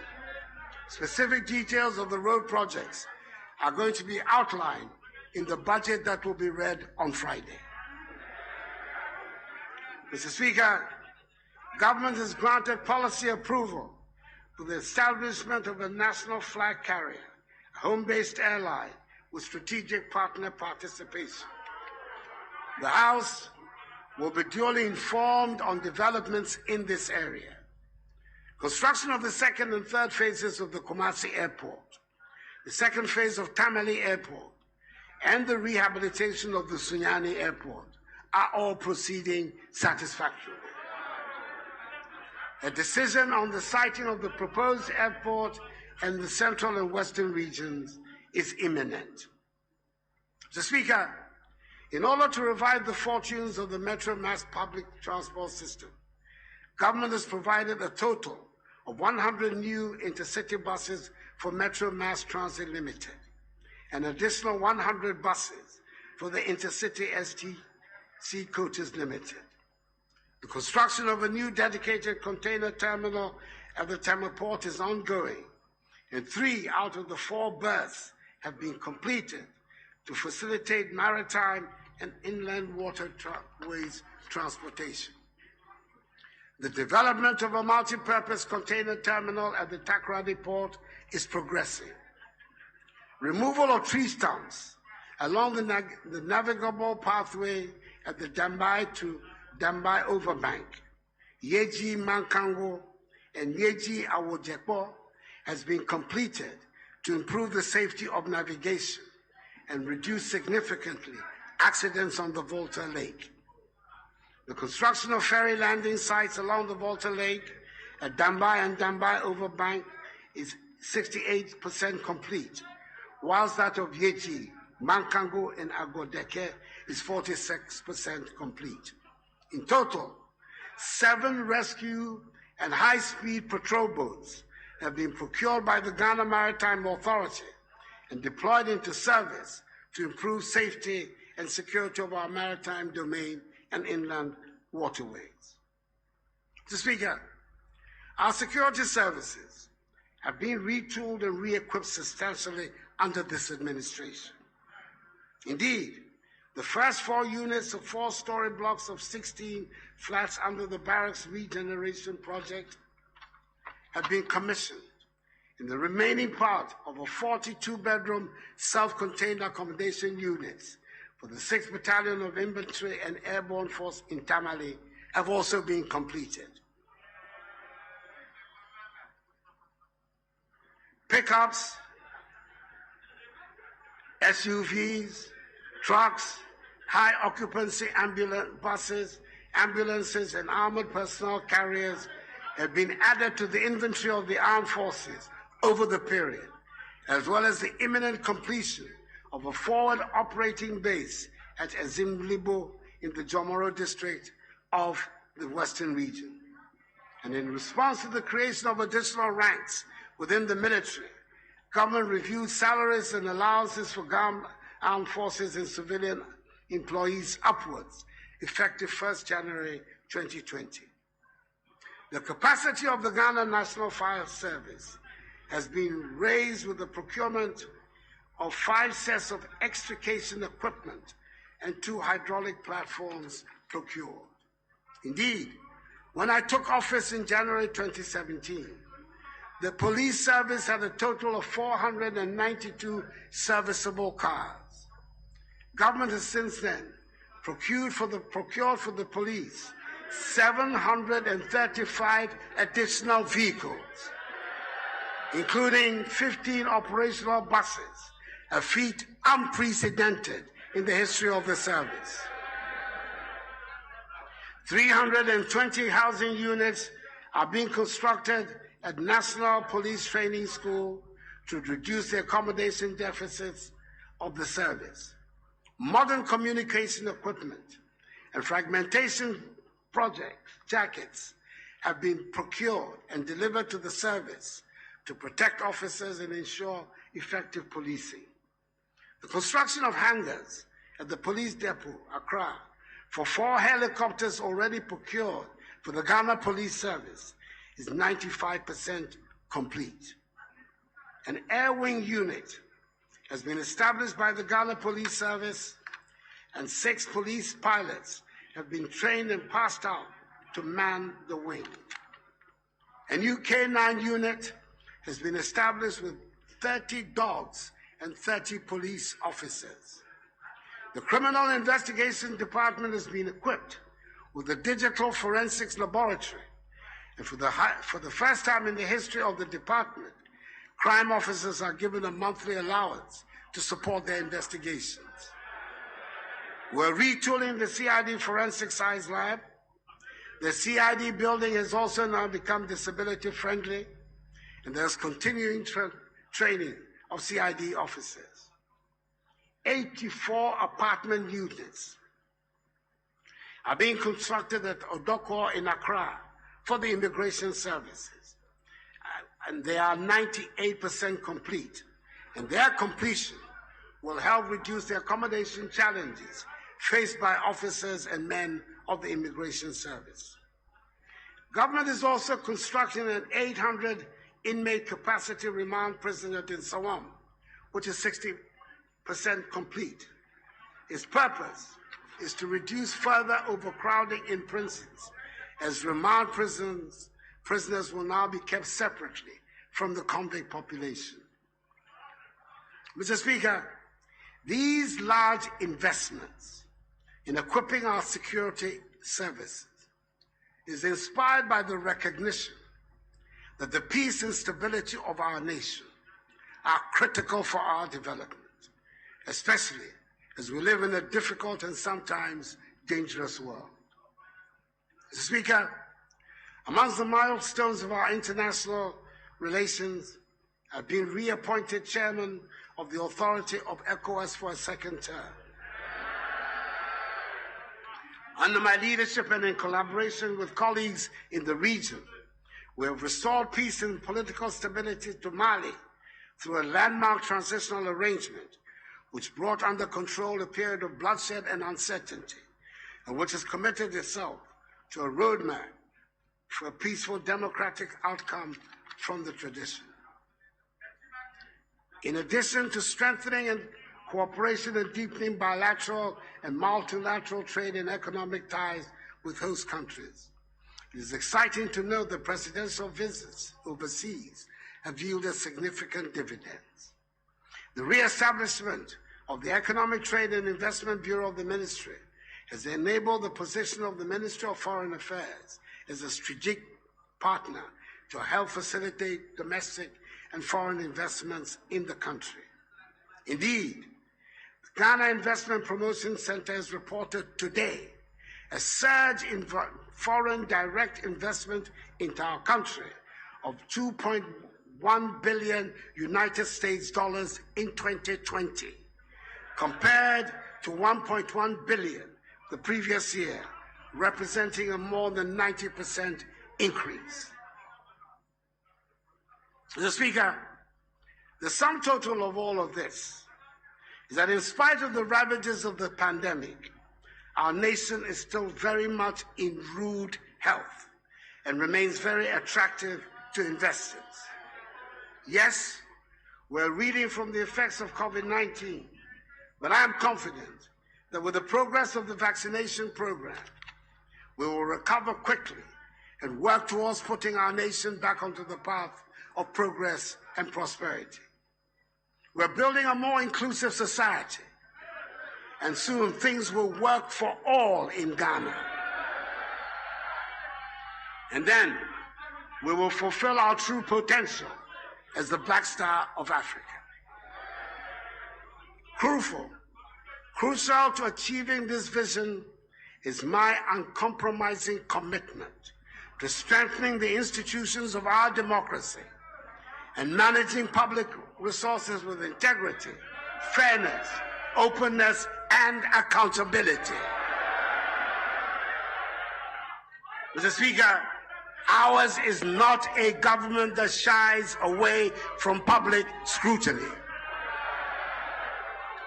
Specific details of the road projects are going to be outlined in the budget that will be read on Friday. Mr. Speaker, government has granted policy approval for the establishment of a national flag carrier, a home-based airline with strategic partner participation. The House will be duly informed on developments in this area. Construction of the second and third phases of the Kumasi Airport, the second phase of Tamale Airport, and the rehabilitation of the Sunyani Airport are all proceeding satisfactorily. A decision on the siting of the proposed airport and the central and western regions is imminent. Mr. Speaker, in order to revive the fortunes of the Metro Mass public transport system, government has provided a total of 100 new intercity buses for Metro Mass Transit Limited, an additional 100 buses for the Intercity STC Coaches Limited. The construction of a new dedicated container terminal at the Tema Port is ongoing, and 3 out of the 4 berths have been completed to facilitate maritime and inland waterways transportation. The development of a multi-purpose container terminal at the Takoradi Port is progressing. Removal of tree stumps along the navigable pathway at the Dambai to Dambai Overbank, Yeji Mankango, and Yeji Awojepo has been completed to improve the safety of navigation and reduce significantly accidents on the Volta Lake. The construction of ferry landing sites along the Volta Lake at Dambai and Dambai Overbank is 68% complete, whilst that of Yeji, Mankango, and Agodeke is 46% complete. In total, 7 rescue and high-speed patrol boats have been procured by the Ghana Maritime Authority and deployed into service to improve safety and security of our maritime domain and inland waterways. Mr. Speaker, our security services have been retooled and re-equipped substantially under this administration. Indeed, the first 4 units of 4-story blocks of 16 flats under the Barracks Regeneration Project have been commissioned, and the remaining part of a 42-bedroom self-contained accommodation units for the 6th Battalion of Infantry and Airborne Force in Tamale have also been completed. Pickups, SUVs, trucks, high-occupancy buses, ambulances, and armored personnel carriers have been added to the inventory of the armed forces over the period, as well as the imminent completion of a forward operating base at Ezimlibo in the Jomoro district of the Western region. And in response to the creation of additional ranks within the military, government reviewed salaries and allowances for armed forces and civilian employees upwards, effective 1st January 2020. The capacity of the Ghana National Fire Service has been raised with the procurement of 5 sets of extrication equipment and 2 hydraulic platforms procured. Indeed, when I took office in January 2017, the police service had a total of 492 serviceable cars. Government has since then procured for the police 735 additional vehicles, including 15 operational buses, a feat unprecedented in the history of the service. 320 housing units are being constructed at National Police Training School to reduce the accommodation deficits of the service. Modern communication equipment and fragmentation jackets have been procured and delivered to the service to protect officers and ensure effective policing. The construction of hangars at the police depot, Accra, for 4 helicopters already procured for the Ghana Police Service is 95% complete. An air wing unit has been established by the Ghana Police Service, and 6 police pilots have been trained and passed out to man the wing. A new K9 unit has been established with 30 dogs and 30 police officers. The Criminal Investigation Department has been equipped with a digital forensics laboratory, and for the first time in the history of the department, crime officers are given a monthly allowance to support their investigations. We're retooling the CID Forensic Science Lab. The CID building has also now become disability friendly, and there's continuing training of CID officers. 84 apartment units are being constructed at Odoko in Accra for the immigration services, and they are 98% complete, and their completion will help reduce the accommodation challenges faced by officers and men of the immigration service. Government is also constructing an 800 inmate capacity remand prison at Nsawam, which is 60% complete. Its purpose is to reduce further overcrowding in prisons, as remand prisoners will now be kept separately from the convict population. Mr. Speaker, these large investments in equipping our security services is inspired by the recognition that the peace and stability of our nation are critical for our development, especially as we live in a difficult and sometimes dangerous world. Mr. Speaker, amongst the milestones of our international relations, I've been reappointed chairman of the authority of ECOWAS for a 2nd term. Under my leadership and in collaboration with colleagues in the region, we have restored peace and political stability to Mali through a landmark transitional arrangement which brought under control a period of bloodshed and uncertainty, and which has committed itself to a roadmap for a peaceful democratic outcome from the tradition. In addition to strengthening and cooperation and deepening bilateral and multilateral trade and economic ties with host countries, it is exciting to note that presidential visits overseas have yielded significant dividends. The re-establishment of the Economic Trade and Investment Bureau of the Ministry has enabled the position of the Ministry of Foreign Affairs as a strategic partner to help facilitate domestic and foreign investments in the country. Indeed, the Ghana Investment Promotion Center has reported today a surge in foreign direct investment into our country of $2.1 $1 billion United States dollars in 2020, compared to $1.1 billion the previous year, representing a more than 90% increase. Mr. Speaker, the sum total of all of this is that in spite of the ravages of the pandemic, our nation is still very much in rude health and remains very attractive to investors. Yes, we're reeling from the effects of COVID-19, but I am confident that with the progress of the vaccination program, we will recover quickly and work towards putting our nation back onto the path of progress and prosperity. We're building a more inclusive society, and soon things will work for all in Ghana. And then we will fulfill our true potential as the Black Star of Africa. Crucial to achieving this vision is my uncompromising commitment to strengthening the institutions of our democracy and managing public resources with integrity, fairness, openness, and accountability. Mr. Speaker, ours is not a government that shies away from public scrutiny.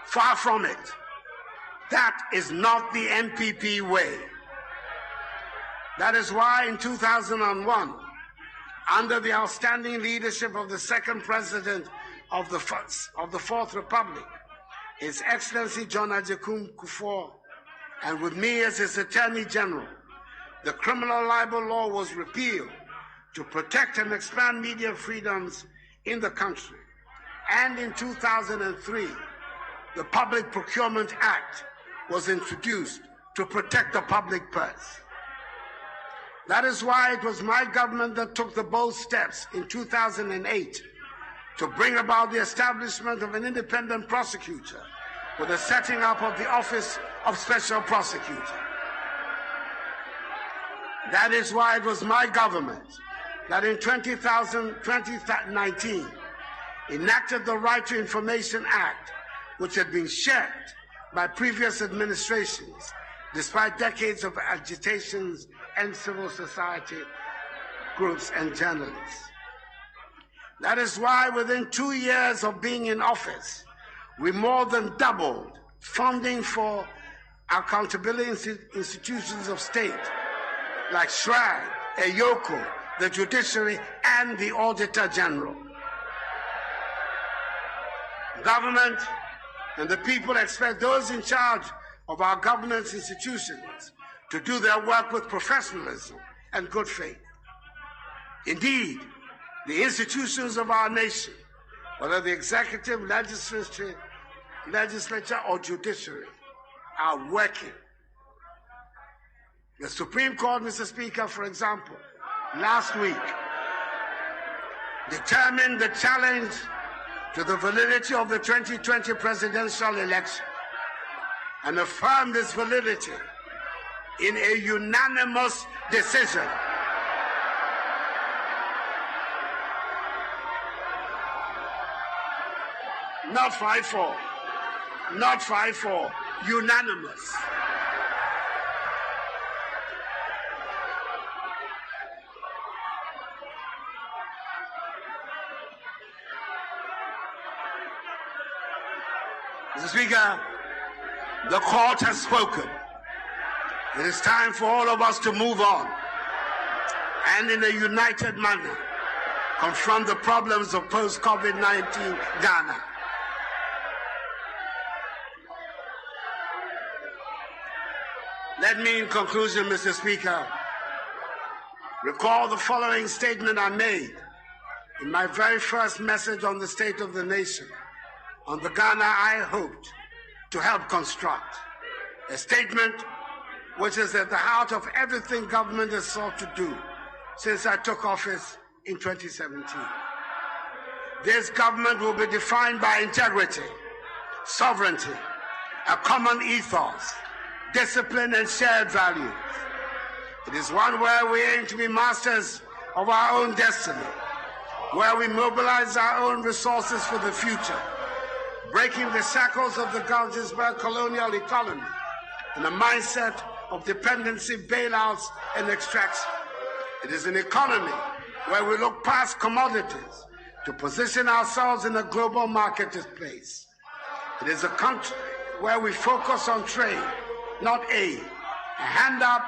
Far from it. That is not the NPP way. That is why in 2001, under the outstanding leadership of the second president of the Fourth Republic, His Excellency John Agyekum Kufuor, and with me as his Attorney General, the criminal libel law was repealed to protect and expand media freedoms in the country. And in 2003, the Public Procurement Act was introduced to protect the public purse. That is why it was my government that took the bold steps in 2008 to bring about the establishment of an independent prosecutor with the setting up of the Office of Special Prosecutor. That is why it was my government that in 2019 enacted the Right to Information Act, which had been shirked by previous administrations, despite decades of agitations and civil society groups and journalists. That is why within 2 years of being in office, we more than doubled funding for accountability institutions of state like SHRAG, EYOCO, the judiciary, and the Auditor General. Government and the people expect those in charge of our governance institutions to do their work with professionalism and good faith. Indeed, the institutions of our nation, whether the executive, legislature, or judiciary, are working. The Supreme Court, Mr. Speaker, for example, last week determined the challenge to the validity of the 2020 presidential election and affirmed its validity in a unanimous decision. Not 5-4, not 5-4, unanimous. Mr. Speaker, the court has spoken. It is time for all of us to move on and in a united manner confront the problems of post-COVID-19 Ghana. Let me, in conclusion, Mr. Speaker, recall the following statement I made in my very first message on the state of the nation, on the Ghana I hoped to help construct. A statement which is at the heart of everything government has sought to do since I took office in 2017. This government will be defined by integrity, sovereignty, a common ethos, discipline, and shared values. It is one where we aim to be masters of our own destiny, where we mobilize our own resources for the future, breaking the shackles of the Galgisberg colonial economy and a mindset of dependency, bailouts, and extraction. It is an economy where we look past commodities to position ourselves in a global marketplace. It is a country where we focus on trade, not aid, a hand up,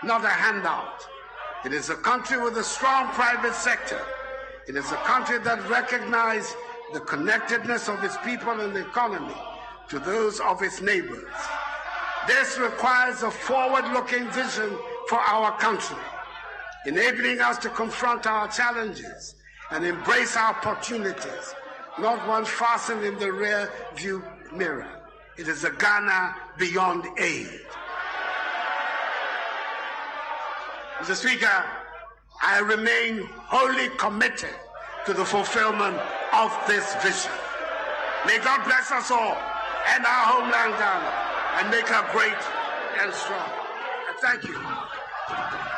not a handout. It is a country with a strong private sector. It is a country that recognizes the connectedness of its people and the economy to those of its neighbors. This requires a forward-looking vision for our country, enabling us to confront our challenges and embrace our opportunities, not one fastened in the rear view mirror. It is a Ghana beyond aid. Mr. Speaker, I remain wholly committed to the fulfillment of this vision. May God bless us all and our homeland Ghana and make her great and strong. Thank you.